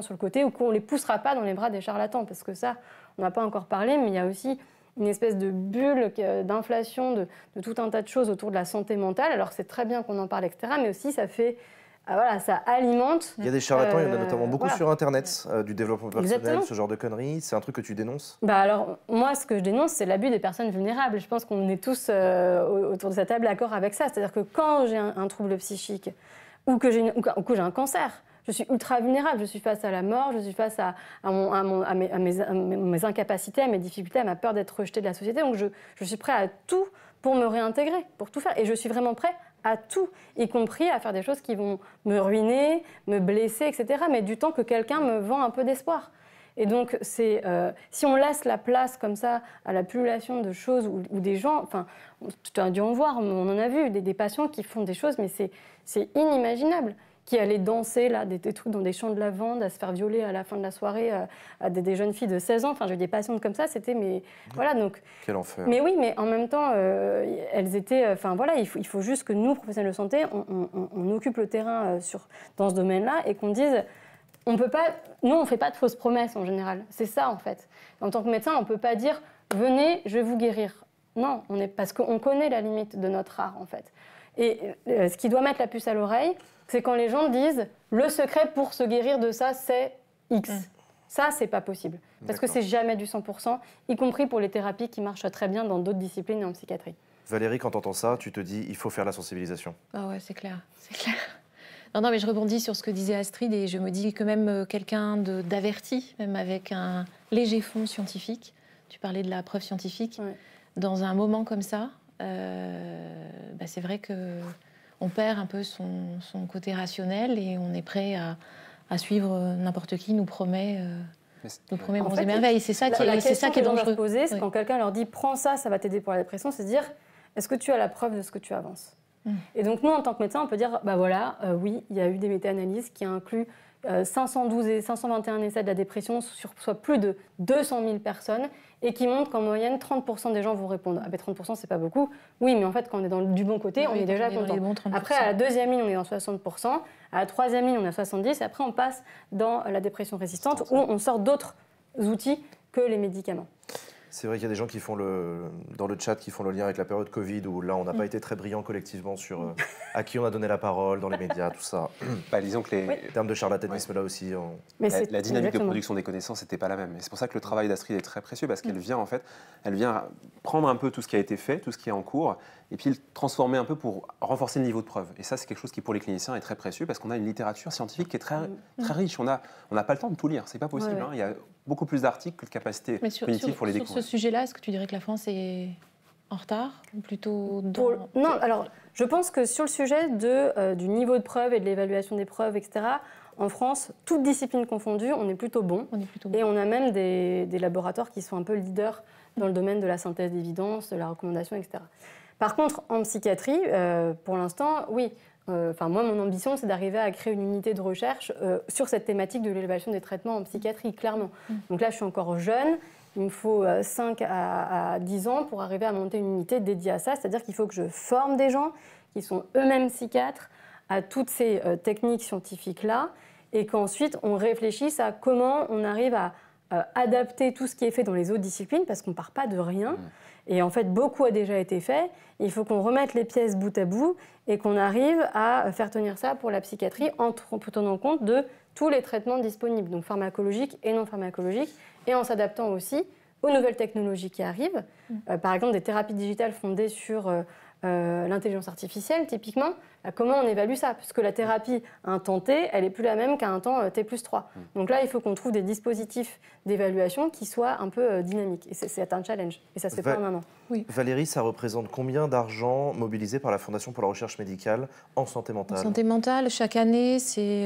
sur le côté ou qu'on ne les poussera pas dans les bras des charlatans. Parce que ça, on n'a pas encore parlé, mais il y a aussi... une espèce de bulle d'inflation de tout un tas de choses autour de la santé mentale. Alors c'est très bien qu'on en parle, etc. Mais aussi ça fait... ça alimente... Il y a des charlatans, il y en a notamment beaucoup sur Internet, du développement personnel, Exactement. Ce genre de conneries. C'est un truc que tu dénonces? Alors, moi, ce que je dénonce, c'est l'abus des personnes vulnérables. Je pense qu'on est tous autour de cette table d'accord avec ça. C'est-à-dire que quand j'ai un trouble psychique ou que j'ai un cancer, je suis ultra vulnérable, je suis face à la mort, je suis face à mes incapacités, à mes difficultés, à ma peur d'être rejetée de la société. Donc je suis prêt à tout pour me réintégrer, pour tout faire. Et je suis vraiment prêt à tout, y compris à faire des choses qui vont me ruiner, me blesser, etc. Mais du temps que quelqu'un me vend un peu d'espoir. Et donc, si on laisse la place comme ça à la pullulation de choses ou des gens, enfin, tu as dû en voir, on en a vu, des patients qui font des choses, mais c'est inimaginable, qui allaient danser là, des trucs dans des champs de lavande, à se faire violer à la fin de la soirée, à des jeunes filles de 16 ans. Enfin, j'ai eu des patientes comme ça, c'était... Mais voilà, donc... Quel enfer. Mais oui, mais en même temps, elles étaient... Enfin, voilà, il faut juste que nous, professionnels de santé, on occupe le terrain dans ce domaine-là et qu'on dise... On peut pas... Nous, on ne fait pas de fausses promesses, en général. C'est ça, en fait. En tant que médecin, on ne peut pas dire « Venez, je vais vous guérir ». Non, parce qu'on connaît la limite de notre art, en fait. Et ce qui doit mettre la puce à l'oreille, c'est quand les gens disent « le secret pour se guérir de ça, c'est X ». Ça, c'est pas possible. Parce que c'est jamais du 100%, y compris pour les thérapies qui marchent très bien dans d'autres disciplines et en psychiatrie. Valérie, quand tu entends ça, tu te dis « il faut faire la sensibilisation ». Ah ouais, c'est clair, c'est clair. Non, mais je rebondis sur ce que disait Astrid et je me dis que même quelqu'un d'averti, même avec un léger fond scientifique, tu parlais de la preuve scientifique, dans un moment comme ça, c'est vrai que... on perd un peu son côté rationnel et on est prêt à suivre n'importe qui nous promet monts et merveilles. C'est ça qui est dangereux. Poser, c'est quand quelqu'un leur dit « prends ça, ça va t'aider pour la dépression », c'est de dire « est-ce que tu as la preuve de ce que tu avances ?» Et donc nous, en tant que médecin, on peut dire « bah voilà, oui, il y a eu des méta-analyses qui incluent 512 et 521 essais de la dépression sur soit plus de 200 000 personnes et qui montrent qu'en moyenne, 30% des gens vont répondre. Ah ben 30%, c'est pas beaucoup. Oui, mais en fait, quand on est du bon côté, on est déjà content. Après, à la deuxième ligne, on est dans 60%. À la troisième ligne, on est à 70%. Et après, on passe dans la dépression résistante où on sort d'autres outils que les médicaments. C'est vrai qu'il y a des gens qui font dans le chat qui font le lien avec la période Covid où là on n'a pas été très brillants collectivement sur à qui on a donné la parole dans les médias, tout ça. Disons que en termes de charlatanisme là aussi. La dynamique de production des connaissances n'était pas la même. Et c'est pour ça que le travail d'Astrid est très précieux parce qu'elle vient prendre un peu tout ce qui a été fait, tout ce qui est en cours, et puis le transformer un peu pour renforcer le niveau de preuve. Et ça, c'est quelque chose qui pour les cliniciens est très précieux parce qu'on a une littérature scientifique qui est très riche. On n'a pas le temps de tout lire, c'est pas possible. Il y a beaucoup plus d'articles que de capacités cognitives pour les découvrir. Sur ce sujet-là, est-ce que tu dirais que la France est en retard ou plutôt Non, alors je pense que sur le sujet du niveau de preuve et de l'évaluation des preuves, etc., en France, toutes disciplines confondues, on est plutôt bon. Et on a même des laboratoires qui sont un peu leaders dans le domaine de la synthèse d'évidence, de la recommandation, etc. Par contre, en psychiatrie, pour l'instant, oui. Moi, mon ambition, c'est d'arriver à créer une unité de recherche sur cette thématique de l'évaluation des traitements en psychiatrie, clairement. Donc là, je suis encore jeune. Il me faut 5 à 10 ans pour arriver à monter une unité dédiée à ça. C'est-à-dire qu'il faut que je forme des gens qui sont eux-mêmes psychiatres à toutes ces techniques scientifiques-là et qu'ensuite, on réfléchisse à comment on arrive à adapter tout ce qui est fait dans les autres disciplines parce qu'on ne part pas de rien. Et en fait, beaucoup a déjà été fait. Il faut qu'on remette les pièces bout à bout et qu'on arrive à faire tenir ça pour la psychiatrie en tenant compte de tous les traitements disponibles, donc pharmacologiques et non pharmacologiques, et en s'adaptant aussi aux nouvelles technologies qui arrivent. Par exemple, des thérapies digitales fondées sur l'intelligence artificielle, typiquement. Comment on évalue ça? Puisque la thérapie à un temps T, elle n'est plus la même qu'à un temps T+3. Donc là, il faut qu'on trouve des dispositifs d'évaluation qui soient un peu dynamiques. Et c'est un challenge. Et ça se fait pas en un an. Valérie, ça représente combien d'argent mobilisé par la Fondation pour la recherche médicale en santé mentale? En santé mentale, chaque année, c'est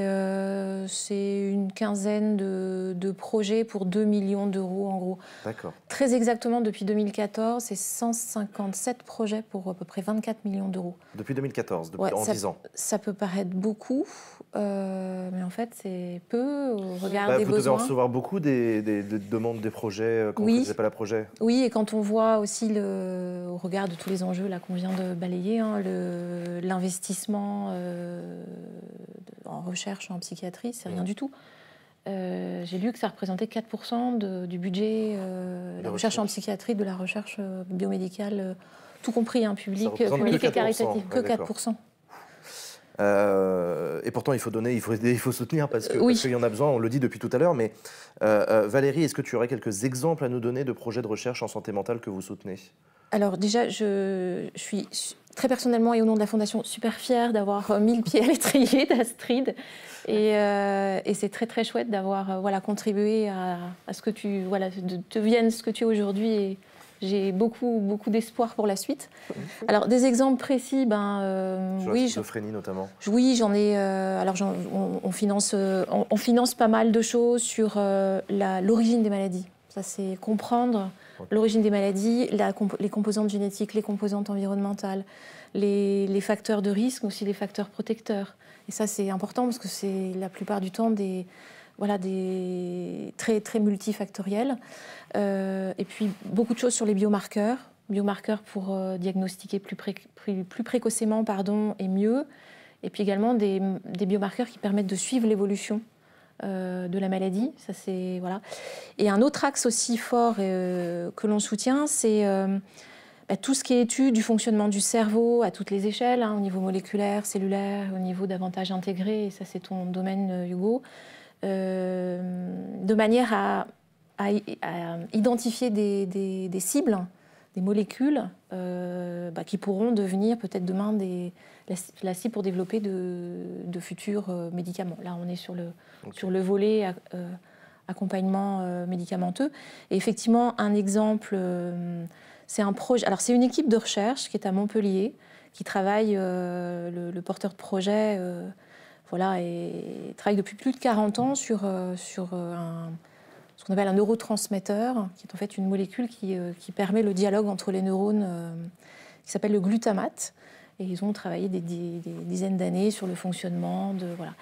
une quinzaine de projets pour 2 millions d'euros, en gros. D'accord. Très exactement, depuis 2014, c'est 157 projets pour à peu près 24 millions d'euros. Depuis 2014, en 10 ans. Ça peut paraître beaucoup, mais en fait, c'est peu au regard des besoins. Vous devez en recevoir beaucoup des demandes des projets quand vous ne faisiez pas le projet? Oui, et quand on voit aussi, au regard de tous les enjeux qu'on vient de balayer, l'investissement en recherche en psychiatrie, c'est rien du tout. J'ai lu que ça représentait 4% du budget de la recherche en psychiatrie, de la recherche biomédicale, tout compris, public et caritatif, que 4%. Et pourtant, il faut donner, il faut aider, il faut soutenir parce qu'il y en a besoin, on le dit depuis tout à l'heure. Mais Valérie, est-ce que tu aurais quelques exemples à nous donner de projets de recherche en santé mentale que vous soutenez? Alors déjà, je suis très personnellement et au nom de la Fondation super fière d'avoir mis le pied à l'étrier d'Astrid. Et c'est très très chouette d'avoir contribué à ce que tu deviennes ce que tu es aujourd'hui j'ai beaucoup d'espoir pour la suite. Alors, des exemples précis, sur la schizophrénie notamment. Oui, j'en ai. On finance pas mal de choses sur l'origine des maladies. Ça, c'est comprendre l'origine des maladies, les composantes génétiques, les composantes environnementales, les facteurs de risque, mais aussi les facteurs protecteurs. Et ça, c'est important parce que c'est la plupart du temps des très multifactoriels. Et puis, beaucoup de choses sur les biomarqueurs pour diagnostiquer plus précocement et mieux. Et puis également des biomarqueurs qui permettent de suivre l'évolution de la maladie. Ça, voilà. Et un autre axe aussi fort que l'on soutient, c'est tout ce qui est étude du fonctionnement du cerveau à toutes les échelles, au niveau moléculaire, cellulaire, au niveau davantage intégré, et ça c'est ton domaine, Hugo, de manière à identifier des cibles, des molécules qui pourront devenir peut-être demain la cible pour développer de futurs médicaments. Là, on est sur le volet accompagnement médicamenteux. Et effectivement, un exemple, c'est un projet. Alors, c'est une équipe de recherche qui est à Montpellier, qui travaille, le porteur de projet, et travaille depuis plus de 40 ans sur ce qu'on appelle un neurotransmetteur, qui est en fait une molécule qui permet le dialogue entre les neurones, qui s'appelle le glutamate. Et ils ont travaillé des dizaines d'années sur le fonctionnement de... Voilà.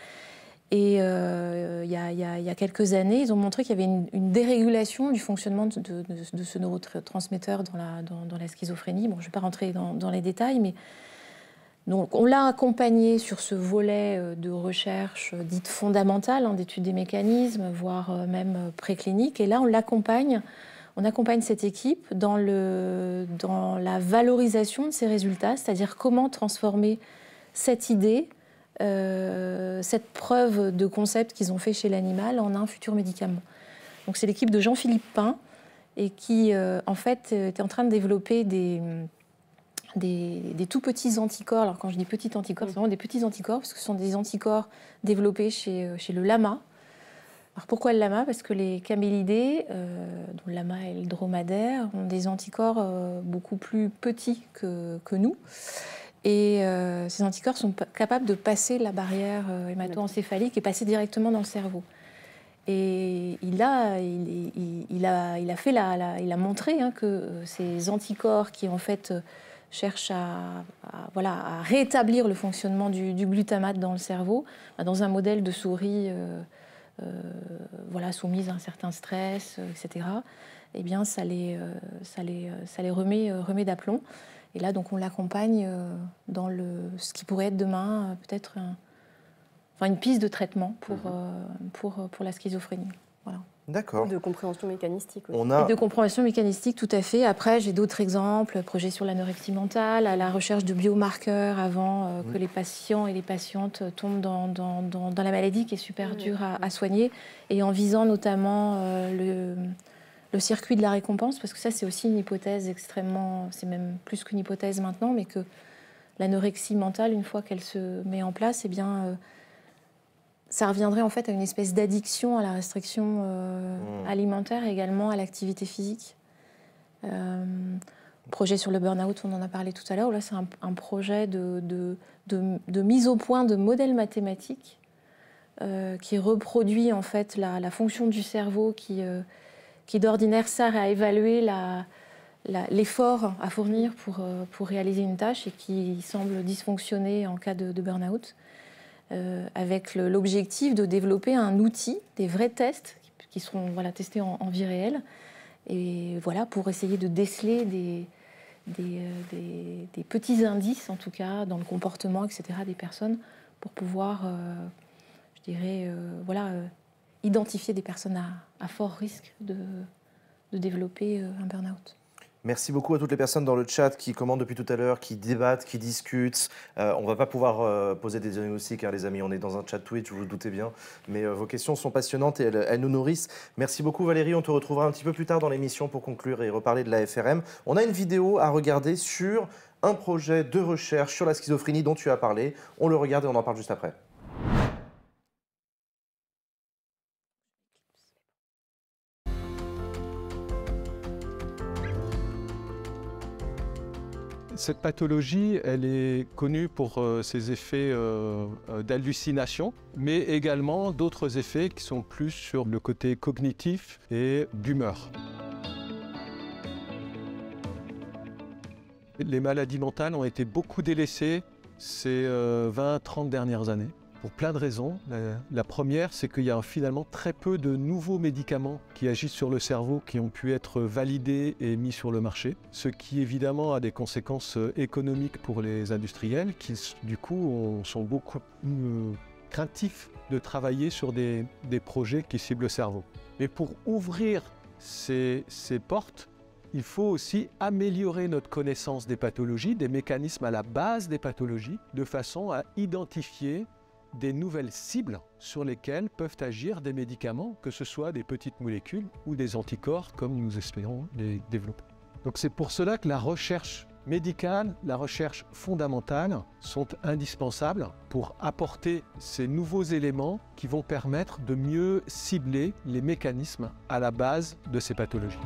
Et il y a quelques années, ils ont montré qu'il y avait une dérégulation du fonctionnement de ce neurotransmetteur dans la schizophrénie. Bon, je ne vais pas rentrer dans les détails, mais donc, on l'a accompagné sur ce volet de recherche dite fondamentale, d'études des mécanismes, voire même préclinique. Et là, on accompagne cette équipe dans la valorisation de ces résultats, c'est-à-dire comment transformer cette idée, cette preuve de concept qu'ils ont fait chez l'animal en un futur médicament. Donc, c'est l'équipe de Jean-Philippe Pain et qui, en fait, était en train de développer des tout petits anticorps. Alors quand je dis petits anticorps, c'est vraiment des petits anticorps parce que ce sont des anticorps développés chez le lama. Alors pourquoi le lama? Parce que les camélidés, dont le lama et le dromadaire, ont des anticorps beaucoup plus petits que nous. Et ces anticorps sont capables de passer la barrière hémato-encéphalique et passer directement dans le cerveau. Et il a montré que ces anticorps qui en fait cherchent à rétablir le fonctionnement du glutamate dans le cerveau, dans un modèle de souris soumise à un certain stress, etc. Eh bien, ça les remet d'aplomb. Et là, donc, on l'accompagne dans ce qui pourrait être demain peut-être une piste de traitement pour la schizophrénie. Voilà. D'accord. De compréhension mécanistique aussi. Et de compréhension mécanistique, tout à fait. Après, j'ai d'autres exemples, projet sur l'anorexie mentale, à la recherche de biomarqueurs avant que les patients et les patientes tombent dans la maladie qui est super dure à soigner, et en visant notamment le circuit de la récompense, parce que ça, c'est aussi une hypothèse extrêmement... C'est même plus qu'une hypothèse maintenant, mais que l'anorexie mentale, une fois qu'elle se met en place, eh bien... ça reviendrait en fait à une espèce d'addiction à la restriction alimentaire et également à l'activité physique. Projet sur le burn-out, on en a parlé tout à l'heure. Là, c'est un projet de mise au point de modèles mathématiques qui reproduit en fait la fonction du cerveau qui d'ordinaire sert à évaluer l'effort à fournir pour réaliser une tâche et qui semble dysfonctionner en cas de burn-out. Avec l'objectif de développer un outil, des vrais tests qui seront testés en vie réelle, et pour essayer de déceler des petits indices, en tout cas, dans le comportement, etc., des personnes, pour pouvoir, identifier des personnes à fort risque de développer un burn-out. Merci beaucoup à toutes les personnes dans le chat qui commentent depuis tout à l'heure, qui débattent, qui discutent. On ne va pas pouvoir poser des diagnostics, les amis. On est dans un chat Twitch, vous vous doutez bien. Mais vos questions sont passionnantes et elles nous nourrissent. Merci beaucoup Valérie. On te retrouvera un petit peu plus tard dans l'émission pour conclure et reparler de la FRM. On a une vidéo à regarder sur un projet de recherche sur la schizophrénie dont tu as parlé. On le regarde et on en parle juste après. Cette pathologie, elle est connue pour ses effets d'hallucination, mais également d'autres effets qui sont plus sur le côté cognitif et d'humeur. Les maladies mentales ont été beaucoup délaissées ces 20-30 dernières années, pour plein de raisons. La première, c'est qu'il y a finalement très peu de nouveaux médicaments qui agissent sur le cerveau qui ont pu être validés et mis sur le marché, ce qui évidemment a des conséquences économiques pour les industriels qui du coup sont beaucoup craintifs de travailler sur des projets qui ciblent le cerveau. Mais pour ouvrir ces portes, il faut aussi améliorer notre connaissance des pathologies, des mécanismes à la base des pathologies, de façon à identifier des nouvelles cibles sur lesquelles peuvent agir des médicaments, que ce soit des petites molécules ou des anticorps, comme nous espérons les développer. Donc c'est pour cela que la recherche médicale, la recherche fondamentale sont indispensables pour apporter ces nouveaux éléments qui vont permettre de mieux cibler les mécanismes à la base de ces pathologies.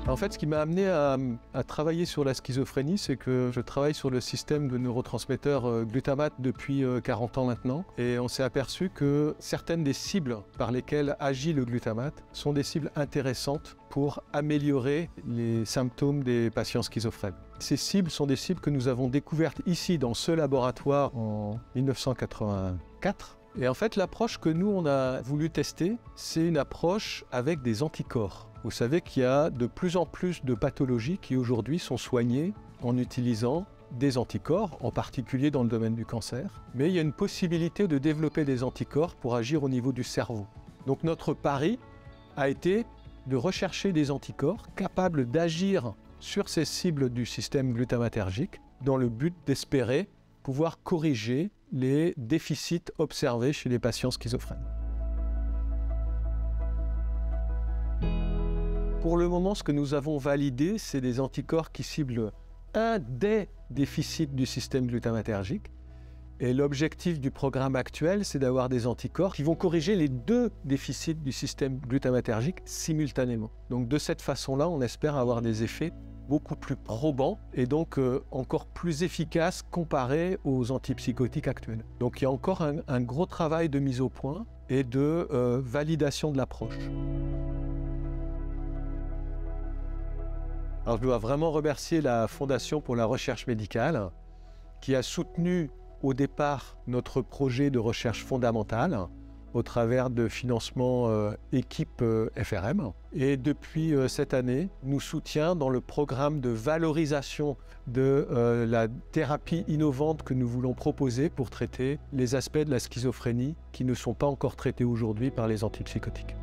En fait, ce qui m'a amené à travailler sur la schizophrénie, c'est que je travaille sur le système de neurotransmetteurs glutamate depuis 40 ans maintenant. Et on s'est aperçu que certaines des cibles par lesquelles agit le glutamate sont des cibles intéressantes pour améliorer les symptômes des patients schizophrènes. Ces cibles sont des cibles que nous avons découvertes ici dans ce laboratoire en 1984. Et en fait, l'approche que nous, on a voulu tester, c'est une approche avec des anticorps. Vous savez qu'il y a de plus en plus de pathologies qui aujourd'hui sont soignées en utilisant des anticorps, en particulier dans le domaine du cancer. Mais il y a une possibilité de développer des anticorps pour agir au niveau du cerveau. Donc notre pari a été de rechercher des anticorps capables d'agir sur ces cibles du système glutamatergique dans le but d'espérer pouvoir corriger les déficits observés chez les patients schizophrènes. Pour le moment, ce que nous avons validé, c'est des anticorps qui ciblent un des déficits du système glutamatergique. Et l'objectif du programme actuel, c'est d'avoir des anticorps qui vont corriger les deux déficits du système glutamatergique simultanément. Donc de cette façon-là, on espère avoir des effets beaucoup plus probants et donc encore plus efficaces comparés aux antipsychotiques actuels. Donc il y a encore un gros travail de mise au point et de validation de l'approche. Alors, je dois vraiment remercier la Fondation pour la recherche médicale qui a soutenu au départ notre projet de recherche fondamentale au travers de financements équipe FRM. Et depuis cette année, nous soutient dans le programme de valorisation de la thérapie innovante que nous voulons proposer pour traiter les aspects de la schizophrénie qui ne sont pas encore traités aujourd'hui par les antipsychotiques.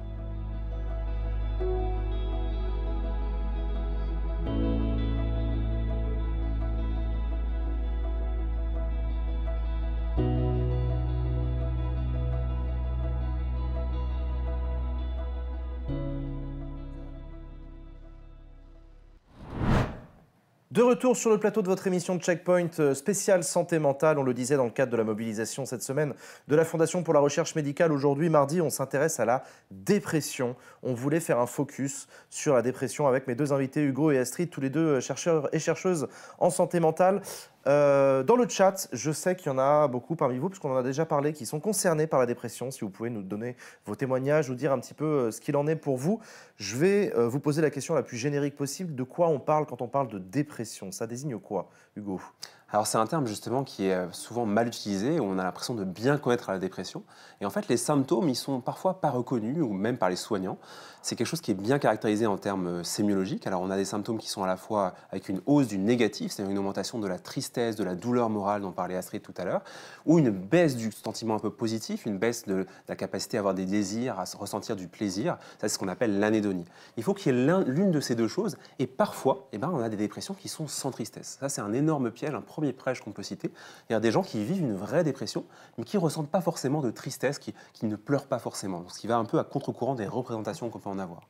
De retour sur le plateau de votre émission de Checkpoint spéciale santé mentale, on le disait dans le cadre de la mobilisation cette semaine de la Fondation pour la recherche médicale. Aujourd'hui, mardi, on s'intéresse à la dépression. On voulait faire un focus sur la dépression avec mes deux invités, Hugo et Astrid, tous les deux chercheurs et chercheuses en santé mentale. Dans le chat, je sais qu'il y en a beaucoup parmi vous, puisqu'on en a déjà parlé, qui sont concernés par la dépression. Si vous pouvez nous donner vos témoignages, nous dire un petit peu ce qu'il en est pour vous. Je vais vous poser la question la plus générique possible. De quoi on parle quand on parle de dépression? Ça désigne quoi, Hugo? Alors c'est un terme justement qui est souvent mal utilisé, où on a l'impression de bien connaître la dépression. Et en fait, les symptômes, ils sont parfois pas reconnus, ou même par les soignants. C'est quelque chose qui est bien caractérisé en termes sémiologiques. Alors on a des symptômes qui sont à la fois avec une hausse du négatif, c'est-à-dire une augmentation de la tristesse, de la douleur morale dont parlait Astrid tout à l'heure, ou une baisse du sentiment un peu positif, une baisse de la capacité à avoir des désirs, à ressentir du plaisir. Ça, c'est ce qu'on appelle l'anédonie. Il faut qu'il y ait l'une de ces deux choses, et parfois, on a des dépressions qui sont sans tristesse. Ça, c'est un énorme piège, un premier piège qu'on peut citer. Il y a des gens qui vivent une vraie dépression, mais qui ne ressentent pas forcément de tristesse, qui ne pleurent pas forcément, ce qui va un peu à contre-courant des représentations qu'on peut en avoir.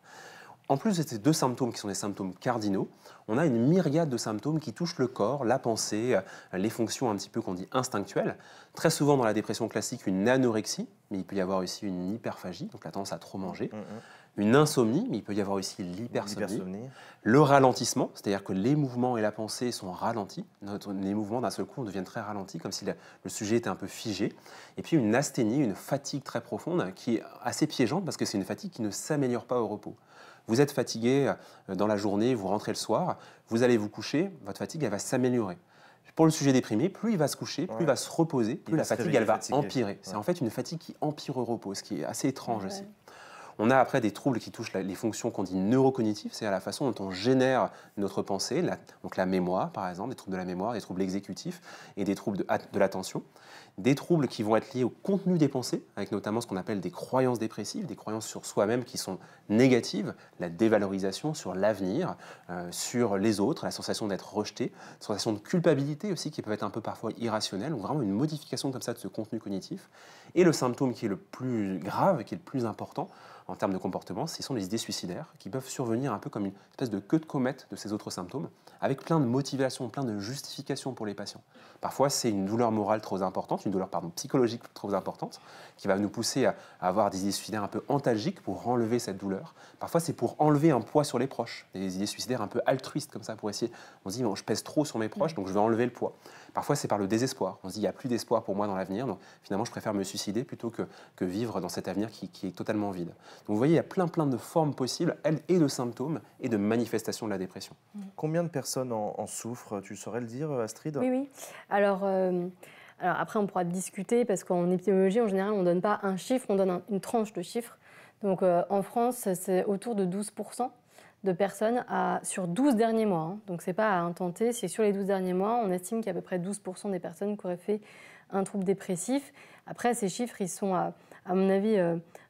En plus de ces deux symptômes qui sont des symptômes cardinaux, on a une myriade de symptômes qui touchent le corps, la pensée, les fonctions un petit peu qu'on dit instinctuelles. Très souvent dans la dépression classique, une anorexie, mais il peut y avoir aussi une hyperphagie, donc la tendance à trop manger. Une insomnie, mais il peut y avoir aussi l'hypersomnie. Le ralentissement, c'est-à-dire que les mouvements et la pensée sont ralentis. Les mouvements, d'un seul coup, deviennent très ralentis, comme si le sujet était un peu figé. Et puis une asthénie, une fatigue très profonde, qui est assez piégeante, parce que c'est une fatigue qui ne s'améliore pas au repos. Vous êtes fatigué dans la journée, vous rentrez le soir, vous allez vous coucher, votre fatigue, elle va s'améliorer. Pour le sujet déprimé, plus il va se coucher, plus il va se reposer, plus la fatigue, elle va empirer. C'est en fait une fatigue qui empire au repos, ce qui est assez étrange aussi. On a après des troubles qui touchent les fonctions qu'on dit neurocognitives, c'est-à-dire la façon dont on génère notre pensée, donc la mémoire par exemple, des troubles de la mémoire, des troubles exécutifs et des troubles de l'attention. Des troubles qui vont être liés au contenu des pensées, avec notamment ce qu'on appelle des croyances dépressives, des croyances sur soi-même qui sont négatives, la dévalorisation sur l'avenir, sur les autres, la sensation d'être rejeté, la sensation de culpabilité aussi qui peut être un peu parfois irrationnelle, donc vraiment une modification comme ça de ce contenu cognitif. Et le symptôme qui est le plus grave, qui est le plus important en termes de comportement, ce sont les idées suicidaires qui peuvent survenir un peu comme une espèce de queue de comète de ces autres symptômes, avec plein de motivations, plein de justifications pour les patients. Parfois, c'est une douleur morale trop importante, une douleur psychologique trop importante, qui va nous pousser à avoir des idées suicidaires un peu antalgiques pour enlever cette douleur. Parfois, c'est pour enlever un poids sur les proches, des idées suicidaires un peu altruistes comme ça, pour essayer, on se dit, bon, je pèse trop sur mes proches, donc je vais enlever le poids. Parfois, c'est par le désespoir. On se dit, il n'y a plus d'espoir pour moi dans l'avenir, donc finalement, je préfère me suicider plutôt que vivre dans cet avenir qui est totalement vide. Donc vous voyez, il y a plein de formes possibles, et de symptômes, et de manifestations de la dépression. Combien de personnes en souffrent? Tu saurais le dire, Astrid? Oui. Alors après, on pourra discuter, parce qu'en épidémiologie, en général, on ne donne pas un chiffre, on donne une tranche de chiffres. Donc en France, c'est autour de 12% de personnes sur 12 derniers mois. Donc ce n'est pas à intenter, c'est sur les 12 derniers mois, on estime qu'il y a à peu près 12% des personnes qui auraient fait un trouble dépressif. Après, ces chiffres, ils sont, à mon avis,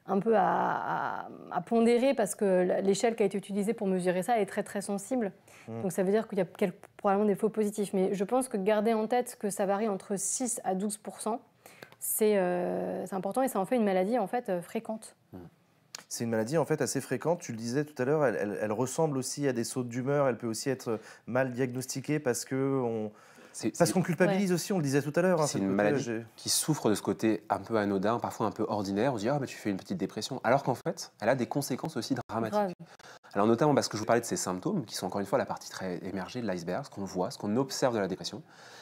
un peu à pondérer, parce que l'échelle qui a été utilisée pour mesurer ça est très très sensible. Donc ça veut dire qu'il y a probablement des faux positifs. Mais je pense que garder en tête que ça varie entre 6 à 12%, c'est important, et ça en fait une maladie en fait fréquente. C'est une maladie en fait assez fréquente. Tu le disais tout à l'heure, elle ressemble aussi à des sautes d'humeur. Elle peut aussi être mal diagnostiquée parce qu'on culpabilise aussi, on le disait tout à l'heure. C'est une maladie qui souffre de ce côté un peu anodin, parfois un peu ordinaire. On se dit, tu fais une petite dépression. Alors qu'en fait, elle a des conséquences aussi dramatiques. Grave. Alors notamment parce que je vous parlais de ces symptômes, qui sont encore une fois la partie très émergée de l'iceberg, ce qu'on voit, ce qu'on observe de la dépression.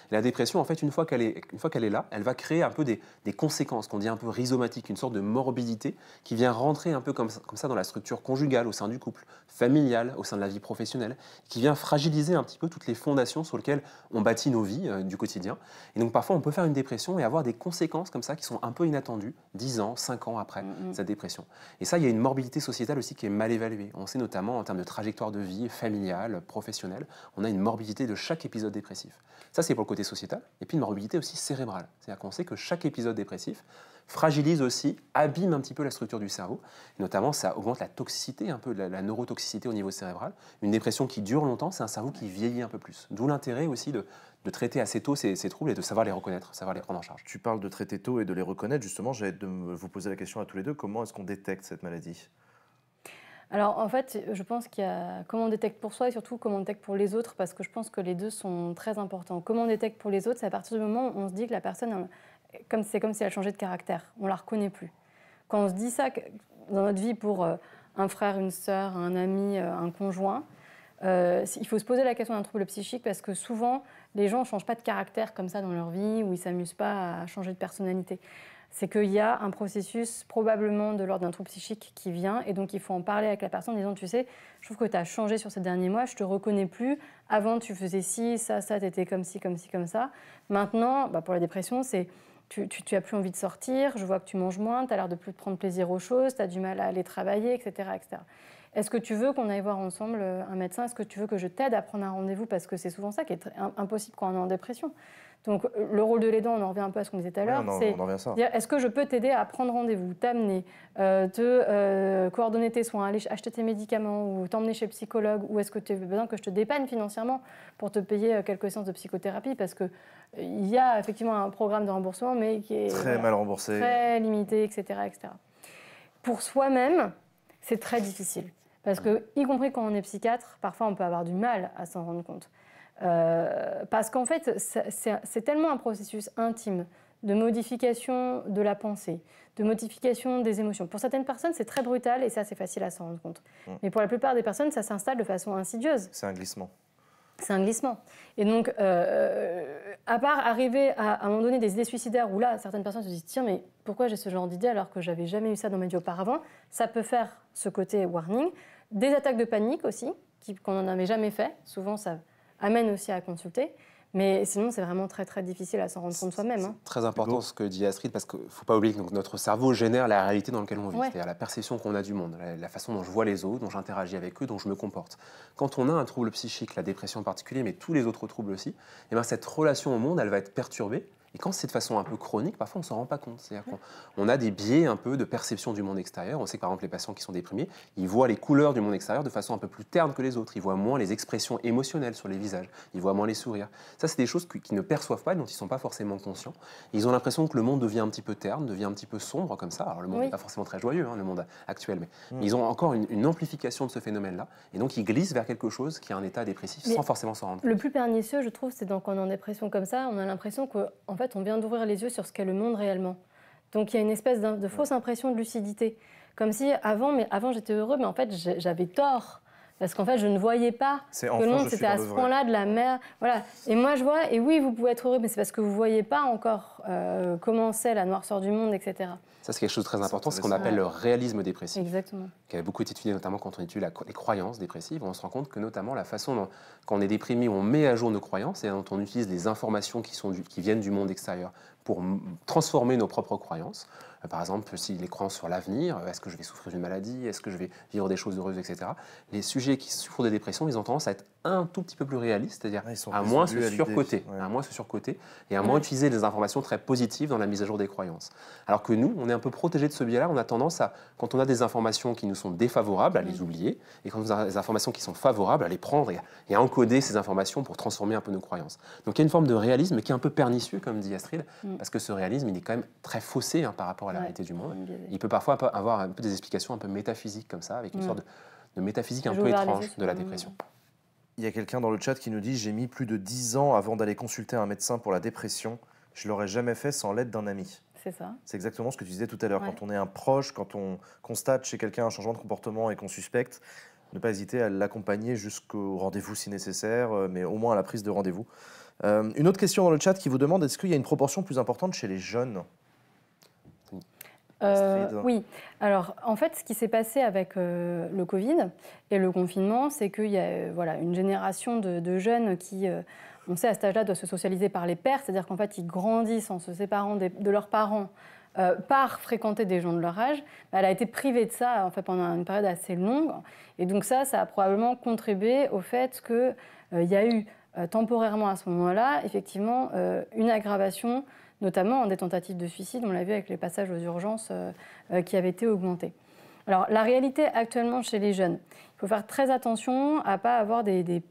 Et la dépression, en fait, une fois qu'elle est là, elle va créer un peu des conséquences, qu'on dit un peu rhizomatiques, une sorte de morbidité qui vient rentrer un peu comme ça dans la structure conjugale, au sein du couple, familiale, au sein de la vie professionnelle, qui vient fragiliser un petit peu toutes les fondations sur lesquelles on bâtit nos vies du quotidien. Et donc parfois, on peut faire une dépression et avoir des conséquences comme ça qui sont un peu inattendues, 10 ans, 5 ans après cette dépression. Et ça, il y a une morbidité sociétale aussi qui est mal évaluée. On sait notamment en termes de trajectoire de vie familiale, professionnelle, on a une morbidité de chaque épisode dépressif. Ça, c'est pour le côté sociétal. Et puis une morbidité aussi cérébrale. C'est-à-dire qu'on sait que chaque épisode dépressif fragilise aussi, abîme un petit peu la structure du cerveau. Et notamment, ça augmente la toxicité, un peu la neurotoxicité au niveau cérébral. Une dépression qui dure longtemps, c'est un cerveau qui vieillit un peu plus. D'où l'intérêt aussi de traiter assez tôt ces troubles et de savoir les reconnaître, savoir les prendre en charge. Tu parles de traiter tôt et de les reconnaître. Justement, j'ai de vous poser la question à tous les deux. Comment est-ce qu'on détecte cette maladie ? Alors en fait, je pense qu'il y a comment on détecte pour soi et surtout comment on détecte pour les autres, parce que je pense que les deux sont très importants. Comment on détecte pour les autres, c'est à partir du moment où on se dit que la personne, c'est comme si elle changeait de caractère, on ne la reconnaît plus. Quand on se dit ça dans notre vie pour un frère, une sœur, un ami, un conjoint, il faut se poser la question d'un trouble psychique, parce que souvent, les gens ne changent pas de caractère comme ça dans leur vie, ou ils ne s'amusent pas à changer de personnalité. C'est qu'il y a un processus probablement de l'ordre d'un trouble psychique qui vient, et donc il faut en parler avec la personne en disant, tu sais, je trouve que tu as changé sur ces derniers mois, je ne te reconnais plus, avant tu faisais ci, ça, tu étais comme ci, comme ci, comme ça. Maintenant, pour la dépression, c'est tu n'as plus envie de sortir, je vois que tu manges moins, tu as l'air de plus prendre plaisir aux choses, tu as du mal à aller travailler, etc., etc. Est-ce que tu veux qu'on aille voir ensemble un médecin? Est-ce que tu veux que je t'aide à prendre un rendez-vous? Parce que c'est souvent ça qui est impossible quand on est en dépression. Donc le rôle de l'aidant, on en revient un peu à ce qu'on disait tout à l'heure, c'est dire, est-ce que je peux t'aider à prendre rendez-vous, t'amener, coordonner tes soins, aller acheter tes médicaments ou t'emmener chez le psychologue, ou est-ce que tu as besoin que je te dépanne financièrement pour te payer quelques séances de psychothérapie, parce qu'il y a effectivement un programme de remboursement, mais qui est très mal remboursé, très limité, etc., etc. Pour soi-même, c'est très difficile. Parce que, y compris quand on est psychiatre, parfois on peut avoir du mal à s'en rendre compte. Parce qu'en fait, c'est tellement un processus intime de modification de la pensée, de modification des émotions. Pour certaines personnes, c'est très brutal et c'est assez facile à s'en rendre compte. Mais pour la plupart des personnes, ça s'installe de façon insidieuse. C'est un glissement. C'est un glissement. Et donc, à part arriver à un moment donné des idées suicidaires où là, certaines personnes se disent « Tiens, mais pourquoi j'ai ce genre d'idée alors que j'avais jamais eu ça dans ma vie auparavant ?» Ça peut faire ce côté warning. Des attaques de panique aussi, qu'on n'en avait jamais fait. Souvent, ça amène aussi à consulter. Mais sinon, c'est vraiment très, très difficile à s'en rendre compte soi-même. C'est très important ce que dit Astrid, parce qu'il ne faut pas oublier que notre cerveau génère la réalité dans laquelle on vit, c'est-à-dire la perception qu'on a du monde, la façon dont je vois les autres, dont j'interagis avec eux, dont je me comporte. Quand on a un trouble psychique, la dépression en particulier, mais tous les autres troubles aussi, eh bien, cette relation au monde, elle va être perturbée. Et quand c'est de façon un peu chronique, parfois on ne s'en rend pas compte. C'est-à-dire qu'on a des biais un peu de perception du monde extérieur. On sait que par exemple les patients qui sont déprimés, ils voient les couleurs du monde extérieur de façon un peu plus terne que les autres. Ils voient moins les expressions émotionnelles sur les visages. Ils voient moins les sourires. Ça, c'est des choses qu'ils ne perçoivent pas et dont ils ne sont pas forcément conscients. Et ils ont l'impression que le monde devient un petit peu terne, devient un petit peu sombre comme ça. Alors le monde n'est pas forcément très joyeux, le monde actuel, mais ils ont encore une amplification de ce phénomène-là. Et donc ils glissent vers quelque chose qui est un état dépressif sans forcément s'en rendre compte. Le plus pernicieux, je trouve, c'est quand on est en dépression comme ça, on a l'impression qu'en fait, on vient d'ouvrir les yeux sur ce qu'est le monde réellement. Donc il y a une espèce de fausse impression de lucidité. Comme si avant j'étais heureux, mais en fait j'avais tort. Parce qu'en fait je ne voyais pas que le monde c'était à ce point-là de la mer. Voilà. Et moi je vois, et oui vous pouvez être heureux, mais c'est parce que vous ne voyez pas encore comment c'est la noirceur du monde, etc. Ça, c'est quelque chose de très important, c'est ce qu'on appelle le réalisme dépressif. Exactement. Qui a beaucoup été étudié, notamment quand on étudie les croyances dépressives. On se rend compte que, notamment, la façon dont, quand on est déprimé, on met à jour nos croyances et dont on utilise les informations qui viennent du monde extérieur pour transformer nos propres croyances. Par exemple, si les croyances sur l'avenir, est-ce que je vais souffrir d'une maladie, est-ce que je vais vivre des choses heureuses, etc. Les sujets qui souffrent de dépression, ils ont tendance à être un tout petit peu plus réalistes, c'est-à-dire à moins se surcoter, et à moins utiliser des informations très positives dans la mise à jour des croyances. Alors que nous, on est un peu protégés de ce biais-là, on a tendance à, quand on a des informations qui nous sont défavorables, à les oublier, et quand on a des informations qui sont favorables, à les prendre et à encoder ces informations pour transformer un peu nos croyances. Donc il y a une forme de réalisme qui est un peu pernicieux, comme dit Astrid, parce que ce réalisme, il est quand même très faussé par rapport à la réalité du monde. Il peut parfois avoir un peu des explications un peu métaphysiques comme ça, avec une sorte de métaphysique un peu étrange de la dépression. Il y a quelqu'un dans le chat qui nous dit « J'ai mis plus de 10 ans avant d'aller consulter un médecin pour la dépression. Je ne l'aurais jamais fait sans l'aide d'un ami. » C'est ça. C'est exactement ce que tu disais tout à l'heure. Quand on est un proche, quand on constate chez quelqu'un un changement de comportement et qu'on suspecte, ne pas hésiter à l'accompagner jusqu'au rendez-vous si nécessaire, mais au moins à la prise de rendez-vous. Une autre question dans le chat qui vous demande « Est-ce qu'il y a une proportion plus importante chez les jeunes ?» Oui. Alors, en fait, ce qui s'est passé avec le Covid et le confinement, c'est qu'il y a une génération de jeunes qui, on sait, à cet âge-là, doivent se socialiser par les pairs, c'est-à-dire qu'en fait, ils grandissent en se séparant de leurs parents par fréquenter des gens de leur âge. Elle a été privée de ça en fait, pendant une période assez longue. Et donc ça a probablement contribué au fait qu'il y a eu temporairement à ce moment-là, effectivement, une aggravation, notamment des tentatives de suicide, on l'a vu avec les passages aux urgences qui avaient été augmentés. Alors, la réalité actuellement chez les jeunes, il faut faire très attention à ne pas avoir,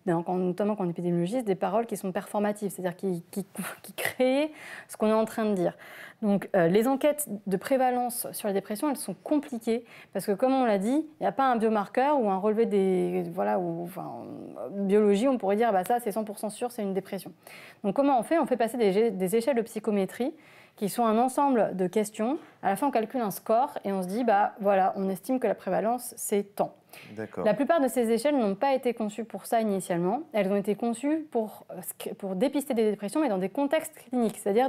notamment quand on est épidémiologiste, des paroles qui sont performatives, c'est-à-dire qui créent ce qu'on est en train de dire. Donc, les enquêtes de prévalence sur la dépression, elles sont compliquées, parce que comme on l'a dit, il n'y a pas un biomarqueur ou un relevé en biologie, on pourrait dire ça c'est 100% sûr, c'est une dépression. Donc, comment on fait ? On fait passer des échelles de psychométrie qui sont un ensemble de questions. À la fin, on calcule un score et on se dit, on estime que la prévalence, c'est tant. La plupart de ces échelles n'ont pas été conçues pour ça initialement. Elles ont été conçues pour dépister des dépressions, mais dans des contextes cliniques, c'est-à-dire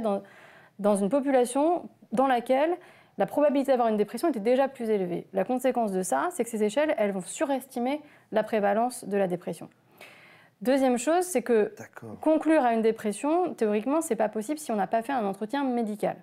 dans une population dans laquelle la probabilité d'avoir une dépression était déjà plus élevée. La conséquence de ça, c'est que ces échelles, elles vont surestimer la prévalence de la dépression. Deuxième chose, c'est que conclure à une dépression, théoriquement, ce n'est pas possible si on n'a pas fait un entretien médical.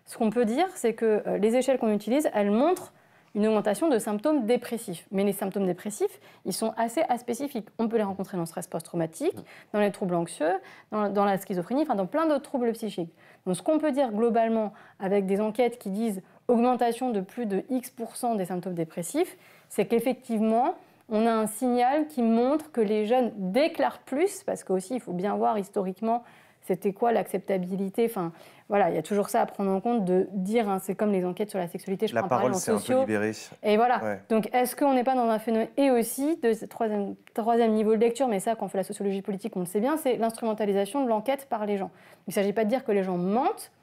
Ce qu'on peut dire, c'est que les échelles qu'on utilise, elles montrent une augmentation de symptômes dépressifs. Mais les symptômes dépressifs, ils sont assez aspécifiques. On peut les rencontrer dans le stress post-traumatique, dans les troubles anxieux, dans la schizophrénie, dans plein d'autres troubles psychiques. Donc ce qu'on peut dire globalement avec des enquêtes qui disent augmentation de plus de X% des symptômes dépressifs, c'est qu'effectivement, on a un signal qui montre que les jeunes déclarent plus, parce qu'aussi, il faut bien voir historiquement, c'était quoi l'acceptabilité. Enfin, voilà, il y a toujours ça à prendre en compte, de dire, c'est comme les enquêtes sur la sexualité, je la prends parole, c'est un peu libéré. Et voilà, donc est-ce qu'on n'est pas dans un phénomène, et aussi, de ce troisième niveau de lecture, mais ça, quand on fait la sociologie politique, on le sait bien, c'est l'instrumentalisation de l'enquête par les gens. Il ne s'agit pas de dire que les gens mentent,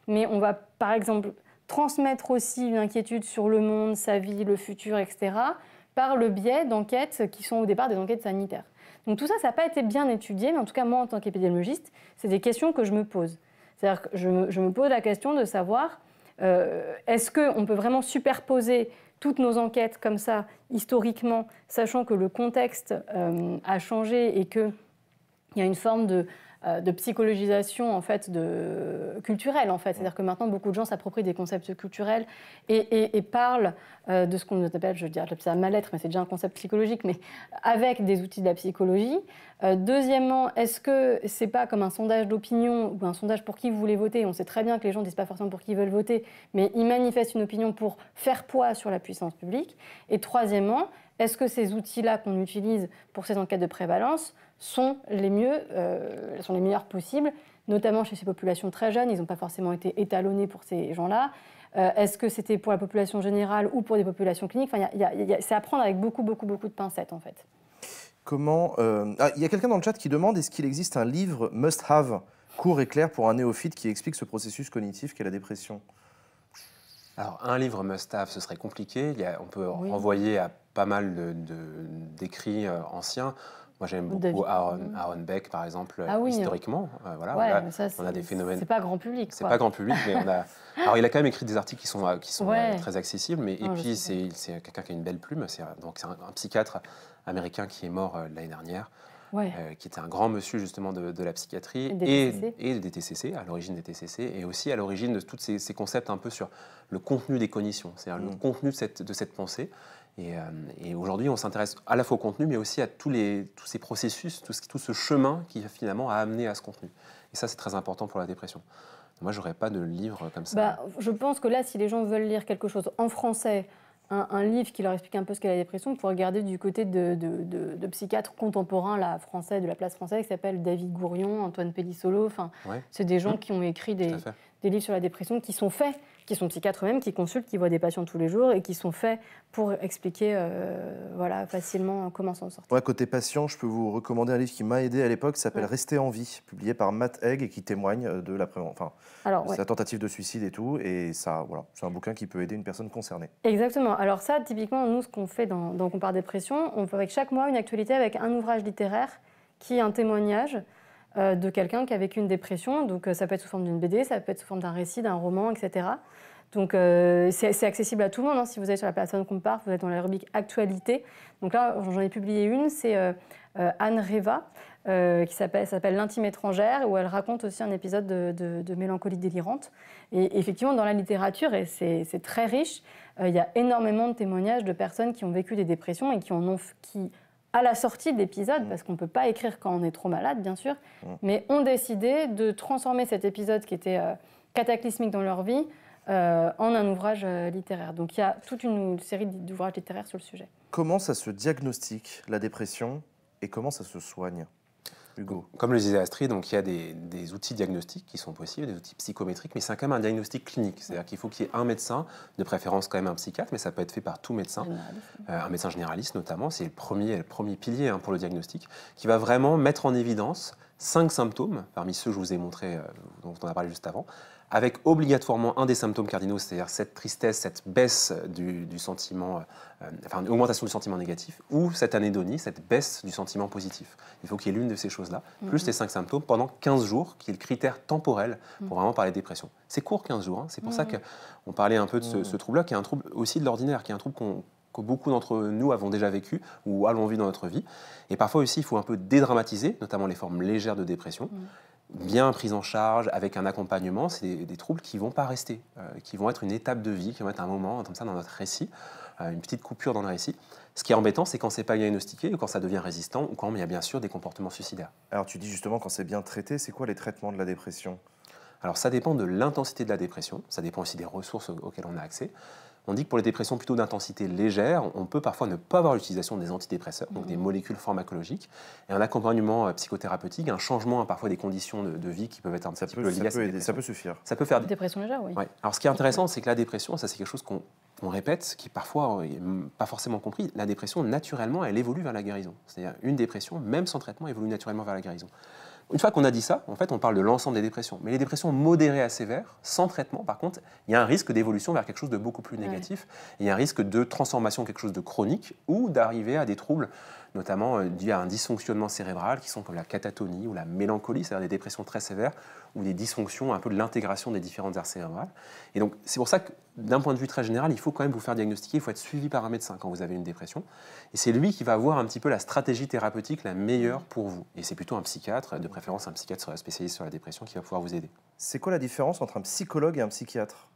mais on va par exemple transmettre aussi une inquiétude sur le monde, sa vie, le futur, etc., par le biais d'enquêtes qui sont au départ des enquêtes sanitaires. Donc tout ça, ça n'a pas été bien étudié, mais en tout cas moi en tant qu'épidémiologiste, c'est des questions que je me pose. C'est-à-dire que je me pose la question de savoir est-ce qu'on peut vraiment superposer toutes nos enquêtes comme ça, historiquement, sachant que le contexte a changé et qu'il y a une forme de psychologisation en fait, culturelle. En fait. C'est-à-dire que maintenant, beaucoup de gens s'approprient des concepts culturels et parlent de ce qu'on appelle, je dirais ça mal-être, mais c'est déjà un concept psychologique, mais avec des outils de la psychologie. Deuxièmement, est-ce que c'est pas comme un sondage d'opinion ou un sondage pour qui vous voulez voter? On sait très bien que les gens ne disent pas forcément pour qui ils veulent voter, mais ils manifestent une opinion pour faire poids sur la puissance publique. Et troisièmement, est-ce que ces outils-là qu'on utilise pour ces enquêtes de prévalence sont les meilleurs possibles, notamment chez ces populations très jeunes? Ils n'ont pas forcément été étalonnés pour ces gens-là. Est-ce que c'était pour la population générale ou pour des populations cliniques? Enfin, c'est à prendre avec beaucoup de pincettes, en fait. Comment il y a quelqu'un dans le chat qui demande est-ce qu'il existe un livre must-have, court et clair pour un néophyte qui explique ce processus cognitif qu'est la dépression? Alors, un livre must-have, ce serait compliqué. On peut renvoyer à pas mal d'écrits anciens. Moi, j'aime beaucoup Aaron Beck, par exemple, historiquement. Voilà, ouais, on a des phénomènes. C'est pas grand public. C'est pas grand public, mais on a. Alors, il a quand même écrit des articles qui sont très accessibles, mais et puis c'est quelqu'un qui a une belle plume. C'est un psychiatre américain qui est mort l'année dernière. Qui était un grand monsieur justement de la psychiatrie et des TCC, à l'origine des TCC, et aussi à l'origine de tous ces concepts un peu sur le contenu des cognitions, c'est-à-dire le contenu de cette pensée. Et aujourd'hui, on s'intéresse à la fois au contenu, mais aussi à tous ces processus, tout ce chemin qui finalement a amené à ce contenu. Et ça, c'est très important pour la dépression. Moi, j'aurais pas de livre comme ça. Je pense que là, si les gens veulent lire quelque chose en français, un livre qui leur explique un peu ce qu'est la dépression, pour regarder du côté de psychiatres contemporains là, français, de la place française, qui s'appellent David Gourion, Antoine Pellissolo. Enfin, c'est des gens qui ont écrit des livres sur la dépression qui sont faits, qui sont psychiatres eux-mêmes, qui consultent, qui voient des patients tous les jours et qui sont faits pour expliquer facilement comment s'en sortir. Ouais, côté patient, je peux vous recommander un livre qui m'a aidé à l'époque, qui s'appelle Rester en vie, publié par Matt Haig et qui témoigne de la tentative de suicide et tout. Et ça, voilà, c'est un bouquin qui peut aider une personne concernée. Exactement. Alors ça, typiquement, nous, ce qu'on fait dans Compare Dépression, on fait avec chaque mois une actualité avec un ouvrage littéraire qui est un témoignage de quelqu'un qui a vécu une dépression. Donc ça peut être sous forme d'une BD, ça peut être sous forme d'un récit, d'un roman, etc. Donc c'est accessible à tout le monde. Si vous allez sur la plateforme Compare, vous êtes dans la rubrique Actualité. Donc là, j'en ai publié une, c'est Anne Reva, qui s'appelle L'intime étrangère, où elle raconte aussi un épisode de mélancolie délirante. Et effectivement, dans la littérature, et c'est très riche, il y a énormément de témoignages de personnes qui ont vécu des dépressions et qui à la sortie de l'épisode, parce qu'on ne peut pas écrire quand on est trop malade, bien sûr, mais ont décidé de transformer cet épisode qui était cataclysmique dans leur vie en un ouvrage littéraire. Donc il y a toute une série d'ouvrages littéraires sur le sujet. Comment ça se diagnostique, la dépression, et comment ça se soigne, Hugo? Comme le disait Astrid, donc il y a des outils diagnostiques qui sont possibles, des outils psychométriques, mais c'est quand même un diagnostic clinique. C'est-à-dire qu'il faut qu'il y ait un médecin, de préférence quand même un psychiatre, mais ça peut être fait par tout médecin, un médecin généraliste notamment. C'est le premier pilier pour le diagnostic, qui va vraiment mettre en évidence 5 symptômes, parmi ceux que je vous ai montrés, dont on a parlé juste avant, avec obligatoirement un des symptômes cardinaux, c'est-à-dire cette tristesse, cette baisse du sentiment, une augmentation du sentiment négatif, ou cette anédonie, cette baisse du sentiment positif. Il faut qu'il y ait l'une de ces choses-là, plus les 5 symptômes, pendant 15 jours, qui est le critère temporel pour vraiment parler de dépression. C'est court, 15 jours, c'est pour ça qu'on parlait un peu de ce trouble-là, qui est un trouble aussi de l'ordinaire, qui est un trouble que beaucoup d'entre nous avons déjà vécu ou allons vivre dans notre vie. Et parfois aussi, il faut un peu dédramatiser, notamment les formes légères de dépression, bien prise en charge, avec un accompagnement. C'est des troubles qui ne vont pas rester, qui vont être une étape de vie, qui vont être un moment comme ça dans notre récit, une petite coupure dans le récit. Ce qui est embêtant, c'est quand ce n'est pas diagnostiqué, ou quand ça devient résistant, ou quand il y a bien sûr des comportements suicidaires. Alors tu dis justement quand c'est bien traité, c'est quoi les traitements de la dépression? Alors ça dépend de l'intensité de la dépression, ça dépend aussi des ressources auxquelles on a accès. On dit que pour les dépressions plutôt d'intensité légère, on peut parfois ne pas avoir l'utilisation des antidépresseurs, donc des molécules pharmacologiques, et un accompagnement psychothérapeutique, un changement parfois des conditions de vie qui peuvent être un petit peu liées à cette dépression. Ça peut suffire. Ça peut faire dépression légère, oui. Ouais. Alors ce qui est intéressant, c'est que la dépression, ça c'est quelque chose qu'on répète, qui parfois n'est pas forcément compris. La dépression, naturellement, elle évolue vers la guérison. C'est-à-dire une dépression, même sans traitement, évolue naturellement vers la guérison. Une fois qu'on a dit ça, en fait, on parle de l'ensemble des dépressions. Mais les dépressions modérées à sévères, sans traitement, par contre, il y a un risque d'évolution vers quelque chose de beaucoup plus négatif. Il y a un risque de transformation en quelque chose de chronique ou d'arriver à des troubles, notamment dus à un dysfonctionnement cérébral, qui sont comme la catatonie ou la mélancolie, c'est-à-dire des dépressions très sévères, ou des dysfonctions un peu de l'intégration des différentes aires cérébrales. Et donc, c'est pour ça que, d'un point de vue très général, il faut quand même vous faire diagnostiquer, il faut être suivi par un médecin quand vous avez une dépression. Et c'est lui qui va avoir un petit peu la stratégie thérapeutique la meilleure pour vous. Et c'est plutôt un psychiatre, de préférence un psychiatre spécialiste sur la dépression, qui va pouvoir vous aider. C'est quoi la différence entre un psychologue et un psychiatre ?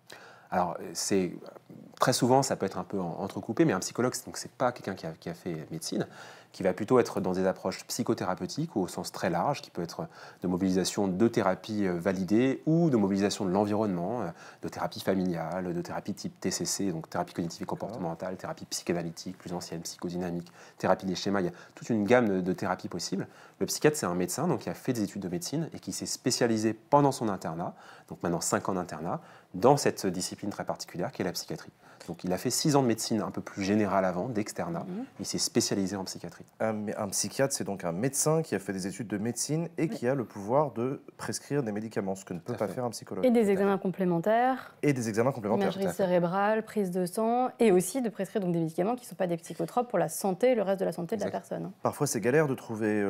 Alors, très souvent, ça peut être un peu entrecoupé, mais un psychologue, ce n'est pas quelqu'un qui a fait médecine, qui va plutôt être dans des approches psychothérapeutiques au sens très large, qui peut être de mobilisation de thérapies validées ou de mobilisation de l'environnement, de thérapie familiale, de thérapie type TCC, donc thérapie cognitive et comportementale, thérapie psychanalytique, plus ancienne, psychodynamique, thérapie des schémas. Il y a toute une gamme de thérapies possibles. Le psychiatre, c'est un médecin donc, qui a fait des études de médecine et qui s'est spécialisé pendant son internat, donc maintenant 5 ans d'internat, dans cette discipline très particulière qui est la psychiatrie. Donc il a fait 6 ans de médecine un peu plus générale avant, d'externat. Il s'est spécialisé en psychiatrie. Un psychiatre, c'est donc un médecin qui a fait des études de médecine et qui a le pouvoir de prescrire des médicaments, ce que ne peut pas faire un psychologue. Et des examens complémentaires. Et des examens complémentaires. Imagerie cérébrale, prise de sang, et aussi de prescrire donc des médicaments qui ne sont pas des psychotropes pour la santé, le reste de la santé de la personne. Parfois, c'est galère de trouver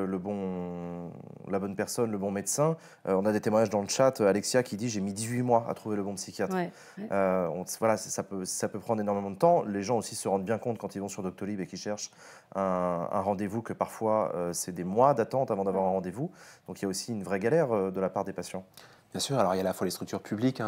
la bonne personne, le bon médecin. On a des témoignages dans le chat. Alexia qui dit « J'ai mis 18 mois à trouver le bon psychiatre ». Voilà, ça peut prendre énormément de temps. Les gens aussi se rendent bien compte quand ils vont sur Doctolib et qu'ils cherchent un rendez-vous que parfois c'est des mois d'attente avant d'avoir un rendez-vous. Donc il y a aussi une vraie galère de la part des patients. Bien sûr, alors il y a à la fois les structures publiques,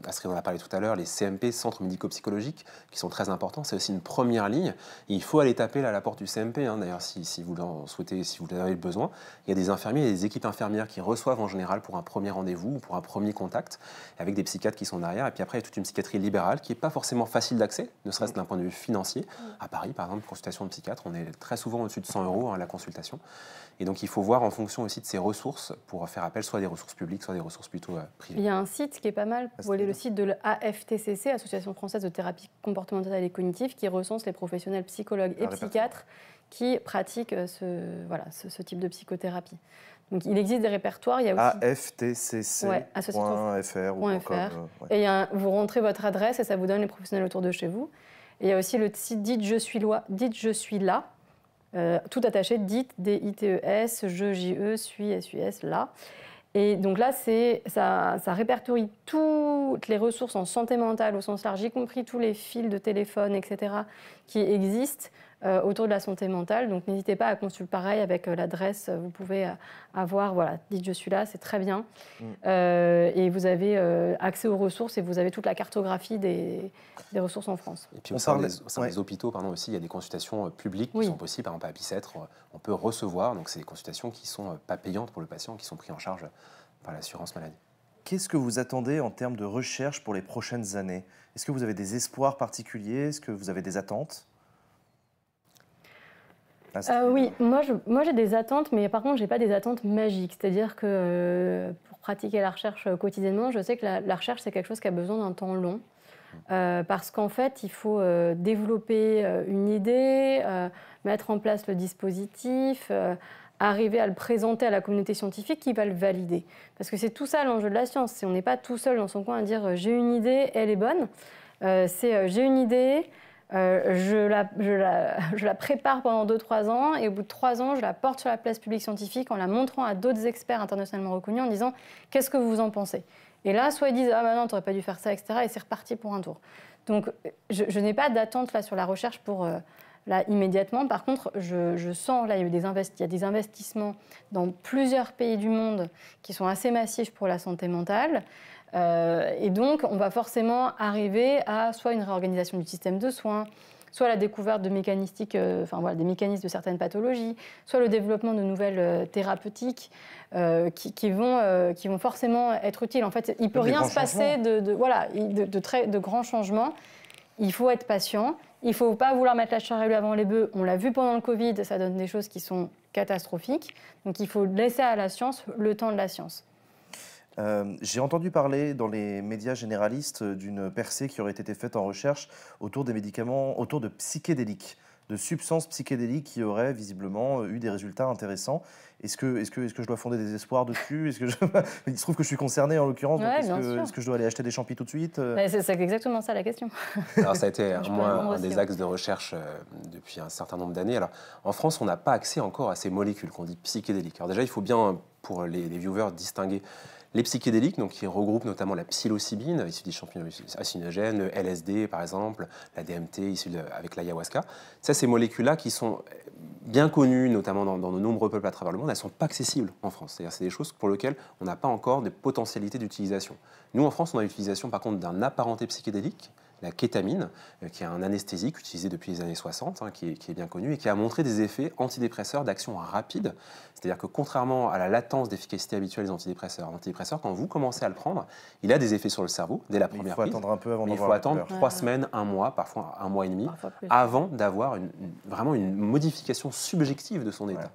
Astrid en a parlé tout à l'heure, les CMP, centres médico-psychologiques, qui sont très importants. C'est aussi une première ligne. Et il faut aller taper là, à la porte du CMP, d'ailleurs, si vous en souhaitez, si vous en avez le besoin. Il y a des infirmiers et des équipes infirmières qui reçoivent en général pour un premier rendez-vous ou pour un premier contact, avec des psychiatres qui sont derrière. Et puis après, il y a toute une psychiatrie libérale qui n'est pas forcément facile d'accès, ne serait-ce d'un point de vue financier. À Paris, par exemple, consultation de psychiatre, on est très souvent au-dessus de 100 € la consultation. Et donc il faut voir en fonction aussi de ses ressources pour faire appel soit à des ressources publiques, soit à des ressources plutôt privées. Il y a un site qui est pas mal, vous voyez le site de l'AFTCC, Association française de thérapie comportementale et cognitive, qui recense les professionnels psychologues et psychiatres qui pratiquent ce type de psychothérapie. Donc il existe des répertoires, il y a aussi aftcc.fr ou .com. Et vous rentrez votre adresse et ça vous donne les professionnels autour de chez vous. Et il y a aussi le site Dites je suis là. Tout attaché, dites, D-I-T-E-S, je, J-E, suis, S-U-S, là. Et donc là, ça répertorie toutes les ressources en santé mentale au sens large, y compris tous les fils de téléphone, etc., qui existent autour de la santé mentale. Donc n'hésitez pas à consulter pareil avec l'adresse. Vous pouvez avoir, voilà, dites je suis là, c'est très bien. Et vous avez accès aux ressources et vous avez toute la cartographie des ressources en France. Et puis au sein des hôpitaux, aussi, il y a des consultations publiques qui sont possibles. Par exemple, à Bicêtre, on peut recevoir. Donc c'est des consultations qui ne sont pas payantes pour le patient, qui sont prises en charge par l'assurance maladie. Qu'est-ce que vous attendez en termes de recherche pour les prochaines années? Est-ce que vous avez des espoirs particuliers? Est-ce que vous avez des attentes? Oui, moi j'ai des attentes, mais par contre, je n'ai pas des attentes magiques. C'est-à-dire que pour pratiquer la recherche quotidiennement, je sais que la recherche, c'est quelque chose qui a besoin d'un temps long. Parce qu'en fait, il faut développer une idée, mettre en place le dispositif, arriver à le présenter à la communauté scientifique qui va le valider. Parce que c'est tout ça l'enjeu de la science. On n'est pas tout seul dans son coin à dire « j'ai une idée, elle est bonne ». C'est « j'ai une idée ». Je la prépare pendant 2-3 ans et au bout de 3 ans, je la porte sur la place publique scientifique en la montrant à d'autres experts internationalement reconnus en disant « qu'est-ce que vous en pensez ?» Et là, soit ils disent « ah ben non, t'aurais pas dû faire ça, etc. » et c'est reparti pour un tour. Donc, je n'ai pas d'attente là sur la recherche pour là immédiatement. Par contre, je sens, là, il y a des investissements dans plusieurs pays du monde qui sont assez massifs pour la santé mentale. Et donc, on va forcément arriver à soit une réorganisation du système de soins, soit la découverte de des mécanismes de certaines pathologies, soit le développement de nouvelles thérapeutiques qui vont forcément être utiles. En fait, il ne peut rien se passer de grands changements. Il faut être patient. Il ne faut pas vouloir mettre la charrue avant les bœufs. On l'a vu pendant le Covid, ça donne des choses qui sont catastrophiques. Donc, il faut laisser à la science le temps de la science. J'ai entendu parler dans les médias généralistes d'une percée qui aurait été faite en recherche autour des médicaments, autour de psychédéliques. de substances psychédéliques qui auraient visiblement eu des résultats intéressants. Est-ce que je dois fonder des espoirs dessus? Il se trouve que je suis concerné en l'occurrence, donc est-ce que je dois aller acheter des champis tout de suite? C'est exactement ça la question. Alors ça a été un des axes de recherche depuis un certain nombre d'années. Alors en France, on n'a pas accès encore à ces molécules qu'on dit psychédéliques. Alors déjà, il faut bien, pour les viewers, distinguer les psychédéliques, donc qui regroupent notamment la psilocybine, issue des champignons hallucinogènes, le LSD par exemple, la DMT issue avec l'ayahuasca. Ça, ces molécules-là qui sont bien connues, notamment dans de nombreux peuples à travers le monde, elles ne sont pas accessibles en France. C'est-à-dire c'est des choses pour lesquelles on n'a pas encore de potentialité d'utilisation. Nous, en France, on a l'utilisation par contre d'un apparenté psychédélique, la kétamine, qui est un anesthésique utilisé depuis les années 60, qui est bien connu et qui a montré des effets antidépresseurs d'action rapide. C'est-à-dire que contrairement à la latence d'efficacité habituelle des antidépresseurs, quand vous commencez à le prendre, il a des effets sur le cerveau dès la première prise. Il faut attendre un peu avant Il faut attendre 3 semaines, 1 mois, parfois 1 mois et demi, avant d'avoir vraiment une modification subjective de son état.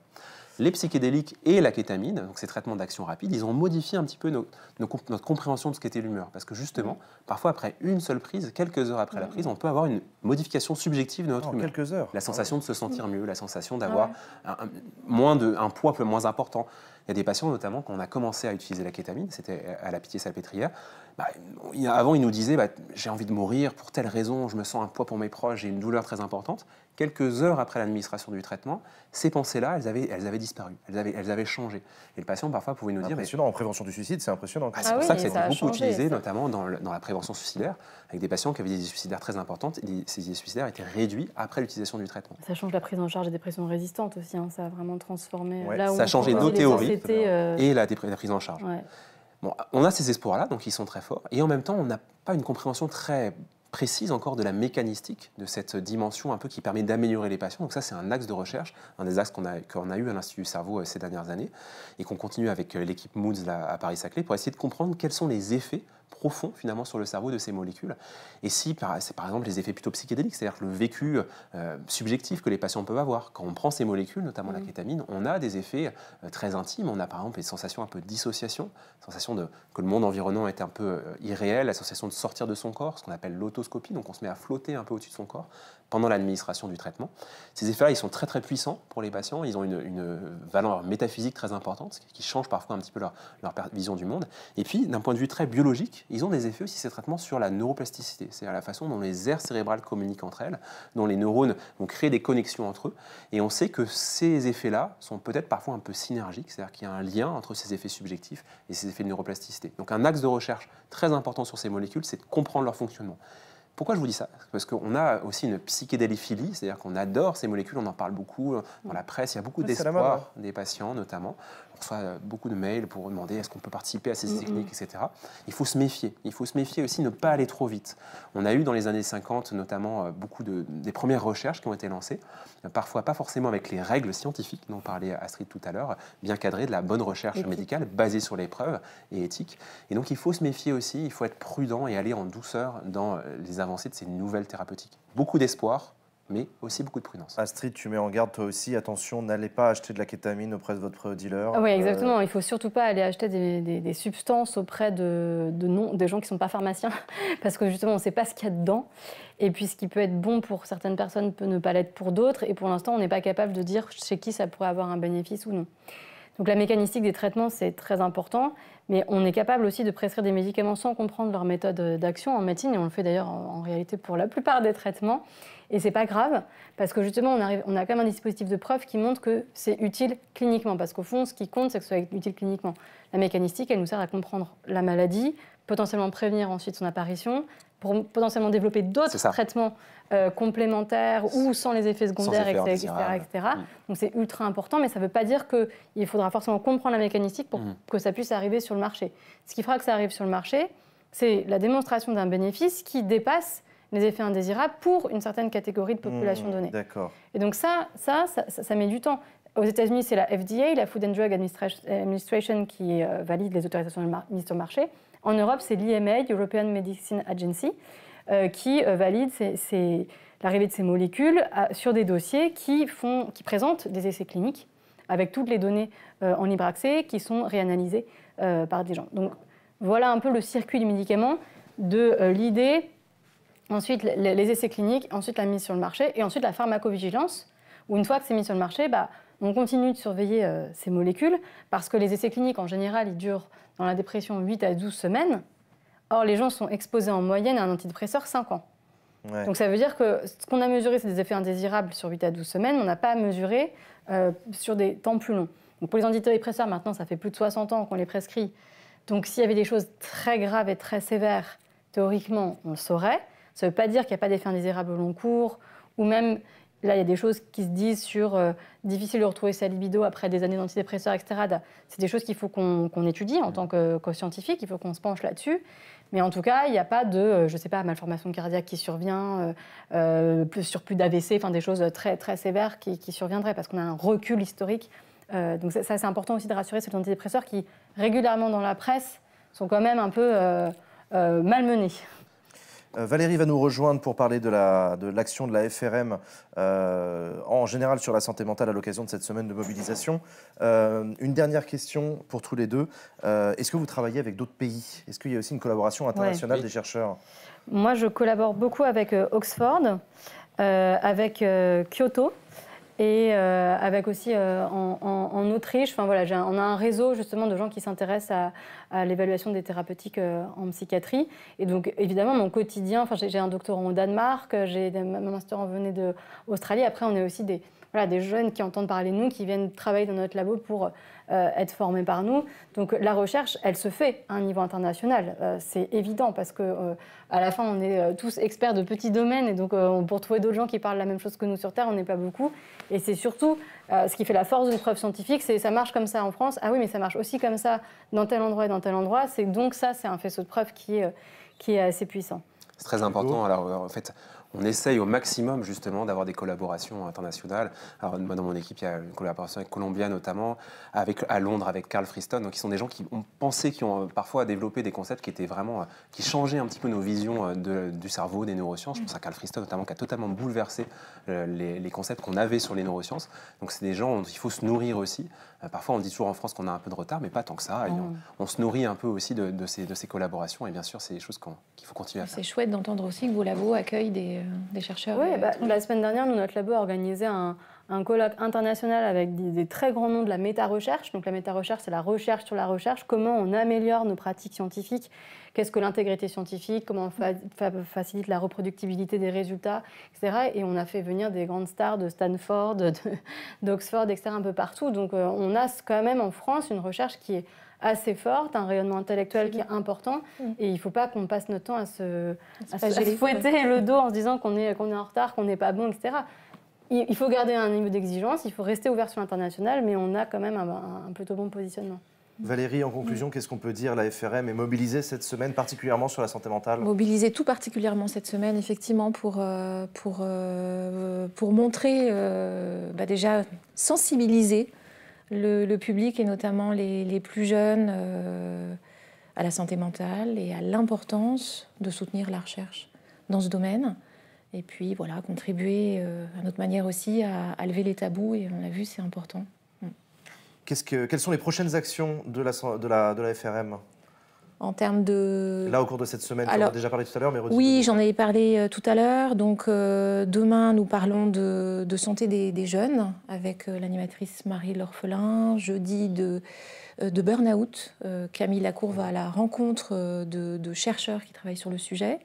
Les psychédéliques et la kétamine, donc ces traitements d'action rapide, ils ont modifié un petit peu notre compréhension de ce qu'était l'humeur. Parce que justement, parfois après une seule prise, quelques heures après la prise, on peut avoir une modification subjective de notre humeur. Quelques heures. La sensation de se sentir mieux, la sensation d'avoir un poids un peu moins important. Il y a des patients notamment, quand on a commencé à utiliser la kétamine, c'était à la Pitié-Salpêtrière, avant ils nous disaient j'ai envie de mourir pour telle raison, je me sens un poids pour mes proches, j'ai une douleur très importante. Quelques heures après l'administration du traitement, ces pensées-là, elles avaient disparu, elles avaient changé. Et le patient parfois pouvait nous dire... Impressionnant, en prévention du suicide, c'est impressionnant. C'est pour ça que ça a été beaucoup utilisé, notamment dans la prévention suicidaire, avec des patients qui avaient des idées suicidaires très importantes, et ces idées suicidaires étaient réduits après l'utilisation du traitement. Ça change la prise en charge des dépressions résistantes aussi, ça a vraiment transformé... Là où ça a changé nos théories et la prise en charge. Ouais. Bon, on a ces espoirs-là, donc ils sont très forts, et en même temps, on n'a pas une compréhension très précise encore de la mécanistique de cette dimension un peu qui permet d'améliorer les patients. Donc ça, c'est un axe de recherche, un des axes qu'on a eu à l'Institut du cerveau ces dernières années, et qu'on continue avec l'équipe Moods à Paris-Saclay pour essayer de comprendre quels sont les effets profonds finalement sur le cerveau de ces molécules. Et si c'est par exemple les effets plutôt psychédéliques, c'est-à-dire le vécu subjectif que les patients peuvent avoir. Quand on prend ces molécules, notamment la kétamine, on a des effets très intimes. On a par exemple des sensations un peu de dissociation, sensation que le monde environnant est un peu irréel, la sensation de sortir de son corps, ce qu'on appelle l'autoscopie, donc on se met à flotter un peu au-dessus de son corps pendant l'administration du traitement. Ces effets-là, ils sont très très puissants pour les patients, ils ont une valeur métaphysique très importante, ce qui change parfois un petit peu leur vision du monde. Et puis, d'un point de vue très biologique, ils ont des effets aussi, ces traitements, sur la neuroplasticité, c'est-à-dire la façon dont les aires cérébrales communiquent entre elles, dont les neurones vont créer des connexions entre eux. Et on sait que ces effets-là sont peut-être parfois un peu synergiques, c'est-à-dire qu'il y a un lien entre ces effets subjectifs et ces effets de neuroplasticité. Donc un axe de recherche très important sur ces molécules, c'est de comprendre leur fonctionnement. Pourquoi je vous dis ça? Parce qu'on a aussi une psychédéliphilie, c'est-à-dire qu'on adore ces molécules, on en parle beaucoup dans la presse, il y a beaucoup d'espoir des patients notamment. On reçoit beaucoup de mails pour demander est-ce qu'on peut participer à ces techniques, etc. Il faut se méfier. Il faut se méfier aussi, ne pas aller trop vite. On a eu dans les années 50 notamment beaucoup des premières recherches qui ont été lancées, parfois pas forcément avec les règles scientifiques dont parlait Astrid tout à l'heure, bien cadrées, de la bonne recherche médicale basée sur les preuves et éthique. Et donc il faut se méfier aussi, il faut être prudent et aller en douceur dans les avancées de ces nouvelles thérapeutiques. Beaucoup d'espoir, mais aussi beaucoup de prudence. Astrid, tu mets en garde toi aussi, attention, n'allez pas acheter de la kétamine auprès de votre dealer. Oui, exactement. Il ne faut surtout pas aller acheter des substances auprès des gens qui ne sont pas pharmaciens, parce que justement, on ne sait pas ce qu'il y a dedans. Et puis, ce qui peut être bon pour certaines personnes peut ne pas l'être pour d'autres. Et pour l'instant, on n'est pas capable de dire chez qui ça pourrait avoir un bénéfice ou non. Donc la mécanistique des traitements, c'est très important, mais on est capable aussi de prescrire des médicaments sans comprendre leur méthode d'action en médecine, et on le fait d'ailleurs en réalité pour la plupart des traitements. Et c'est pas grave, parce que justement, on a quand même un dispositif de preuve qui montre que c'est utile cliniquement, parce qu'au fond, ce qui compte, c'est que ce soit utile cliniquement. La mécanistique, elle nous sert à comprendre la maladie, potentiellement prévenir ensuite son apparition, pour potentiellement développer d'autres traitements complémentaires ou sans les effets secondaires, etc. Donc c'est ultra important, mais ça ne veut pas dire qu'il faudra forcément comprendre la mécanistique pour que ça puisse arriver sur le marché. Ce qui fera que ça arrive sur le marché, c'est la démonstration d'un bénéfice qui dépasse les effets indésirables pour une certaine catégorie de population donnée. D'accord. Et donc ça met du temps. Aux États-Unis, c'est la FDA, la Food and Drug Administration, qui valide les autorisations de mise sur le marché. En Europe, c'est l'EMA, European Medicines Agency, qui valide l'arrivée de ces molécules sur des dossiers qui présentent des essais cliniques avec toutes les données en libre accès qui sont réanalysées par des gens. Donc voilà un peu le circuit du médicament, de l'idée ensuite les essais cliniques, ensuite la mise sur le marché et ensuite la pharmacovigilance, où une fois que c'est mis sur le marché, on continue de surveiller ces molécules parce que les essais cliniques, en général, ils durent dans la dépression 8 à 12 semaines. Or, les gens sont exposés en moyenne à un antidépresseur 5 ans. Ouais. Donc ça veut dire que ce qu'on a mesuré, c'est des effets indésirables sur 8 à 12 semaines, mais on n'a pas mesuré sur des temps plus longs. Donc pour les antidépresseurs, maintenant, ça fait plus de 60 ans qu'on les prescrit. Donc s'il y avait des choses très graves et très sévères, théoriquement, on le saurait. Ça ne veut pas dire qu'il n'y a pas d'effets indésirables au long cours, ou même... Là, il y a des choses qui se disent sur difficile de retrouver sa libido après des années d'antidépresseurs, etc. C'est des choses qu'il faut qu'on étudie en tant que scientifique, il faut qu'on se penche là-dessus. Mais en tout cas, il n'y a pas de, je ne sais pas, malformation cardiaque qui survient, surplus d'AVC, enfin des choses très, très sévères qui surviendraient parce qu'on a un recul historique. Donc ça, c'est important aussi de rassurer ces antidépresseurs qui, régulièrement dans la presse, sont quand même un peu malmenés. Valérie va nous rejoindre pour parler de l'action de la FRM en général sur la santé mentale à l'occasion de cette semaine de mobilisation. Une dernière question pour tous les deux. Est-ce que vous travaillez avec d'autres pays? Est-ce qu'il y a aussi une collaboration internationale des chercheurs? Moi, je collabore beaucoup avec Oxford, avec Kyoto et avec aussi en Autriche. Enfin, voilà, on a un réseau justement de gens qui s'intéressent à l'évaluation des thérapeutiques en psychiatrie. Et donc, évidemment, mon quotidien, j'ai un doctorat au Danemark, j'ai ma master en venait d'Australie. Après, on est aussi des jeunes qui entendent parler de nous, qui viennent travailler dans notre labo pour être formés par nous. Donc la recherche, elle se fait à un niveau international. C'est évident parce que à la fin, on est tous experts de petits domaines et donc pour trouver d'autres gens qui parlent la même chose que nous sur Terre, on n'est pas beaucoup. Et c'est surtout ce qui fait la force d'une preuve scientifique, c'est ça marche comme ça en France. Ah oui, mais ça marche aussi comme ça dans tel endroit et dans tel endroit. Donc ça, c'est un faisceau de preuves qui est assez puissant. C'est très important. Alors en fait, on essaye au maximum justement d'avoir des collaborations internationales. Alors moi dans mon équipe, il y a une collaboration avec Columbia notamment, à Londres avec Carl Friston. Donc ils sont des gens qui ont pensé, qui ont parfois développé des concepts qui étaient vraiment, qui changeaient un petit peu nos visions du cerveau, des neurosciences. Je pense à Carl Friston notamment qui a totalement bouleversé les concepts qu'on avait sur les neurosciences. Donc c'est des gens dont il faut se nourrir aussi. Parfois on dit toujours en France qu'on a un peu de retard, mais pas tant que ça. Et on se nourrit un peu aussi de ces collaborations. Et bien sûr, c'est des choses qu'il faut continuer à faire. C'est chouette d'entendre aussi que vos labos accueillent des chercheurs. Oui, la semaine dernière, notre labo a organisé un colloque international avec des très grands noms de la méta-recherche. Donc la méta-recherche, c'est la recherche sur la recherche. Comment on améliore nos pratiques scientifiques? Qu'est-ce que l'intégrité scientifique? Comment on facilite la reproductibilité des résultats, etc. Et on a fait venir des grandes stars de Stanford, d'Oxford, etc. un peu partout. Donc on a quand même en France une recherche qui est assez forte, un rayonnement intellectuel qui est important, et il ne faut pas qu'on passe notre temps à se fouetter le dos en se disant qu'on est en retard, qu'on n'est pas bon, etc. Il faut garder un niveau d'exigence, il faut rester ouvert sur l'international, mais on a quand même un plutôt bon positionnement. Valérie, en conclusion, qu'est-ce qu'on peut dire? La FRM est mobilisée cette semaine, particulièrement sur la santé mentale? Mobilisée tout particulièrement cette semaine, effectivement, pour montrer, déjà sensibiliser le public et notamment les plus jeunes à la santé mentale et à l'importance de soutenir la recherche dans ce domaine. Et puis voilà, contribuer à notre manière aussi à lever les tabous, et on l'a vu, c'est important. Quelles sont les prochaines actions de la FRM? En termes de... Là, au cours de cette semaine, tu en as déjà parlé tout à l'heure, mais oui, j'en ai parlé tout à l'heure. Donc, demain, nous parlons de santé des jeunes avec l'animatrice Marie L'Orphelin. Jeudi, de burn-out. Camille Lacour va à la rencontre de chercheurs qui travaillent sur le sujet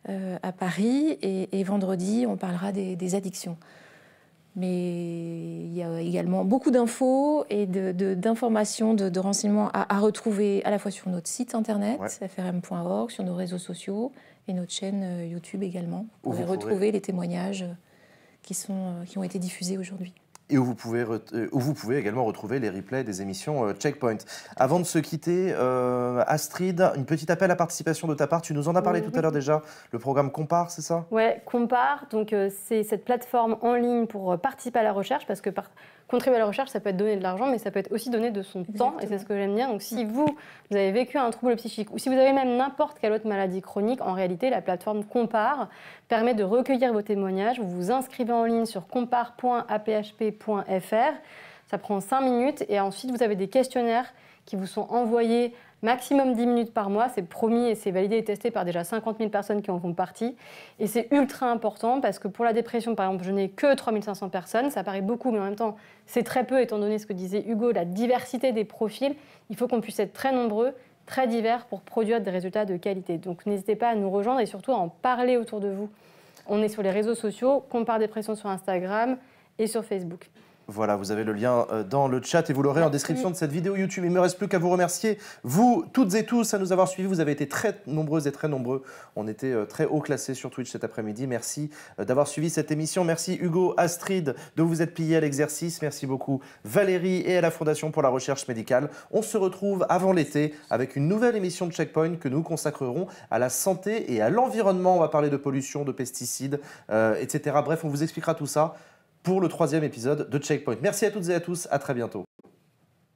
à Paris. Et vendredi, on parlera des addictions. Mais il y a également beaucoup d'infos et d'informations, de renseignements à retrouver à la fois sur notre site internet, frm.org, sur nos réseaux sociaux et notre chaîne YouTube également. Vous pouvez retrouver les témoignages qui ont été diffusés aujourd'hui. Et où vous pouvez également retrouver les replays des émissions Checkpoint. Avant de se quitter, Astrid, une petite appel à participation de ta part. Tu nous en as parlé tout à l'heure déjà. Le programme Compare, c'est ça? Oui, Compare. Donc, c'est cette plateforme en ligne pour participer à la recherche, parce que contribuer à la recherche, ça peut être donner de l'argent, mais ça peut être aussi donner de son temps, et c'est ce que j'aime dire. Donc, si vous avez vécu un trouble psychique, ou si vous avez même n'importe quelle autre maladie chronique, en réalité, la plateforme Compare permet de recueillir vos témoignages. Vous vous inscrivez en ligne sur compare.aphp.fr. Ça prend 5 minutes, et ensuite, vous avez des questionnaires qui vous sont envoyés Maximum 10 minutes par mois, c'est promis et c'est validé et testé par déjà 50 000 personnes qui en font partie. Et c'est ultra important parce que pour la dépression, par exemple, je n'ai que 3 500 personnes. Ça paraît beaucoup, mais en même temps, c'est très peu étant donné ce que disait Hugo, la diversité des profils. Il faut qu'on puisse être très nombreux, très divers pour produire des résultats de qualité. Donc n'hésitez pas à nous rejoindre et surtout à en parler autour de vous. On est sur les réseaux sociaux, Compare Dépression sur Instagram et sur Facebook. Voilà, vous avez le lien dans le chat et vous l'aurez en description de cette vidéo YouTube. Il ne me reste plus qu'à vous remercier, vous toutes et tous, à nous avoir suivis. Vous avez été très nombreuses et très nombreux. On était très haut classés sur Twitch cet après-midi. Merci d'avoir suivi cette émission. Merci Hugo, Astrid, de vous être pliés à l'exercice. Merci beaucoup Valérie et à la Fondation pour la recherche médicale. On se retrouve avant l'été avec une nouvelle émission de Checkpoint que nous consacrerons à la santé et à l'environnement. On va parler de pollution, de pesticides, etc. Bref, on vous expliquera tout ça pour le 3e épisode de Checkpoint. Merci à toutes et à tous, à très bientôt.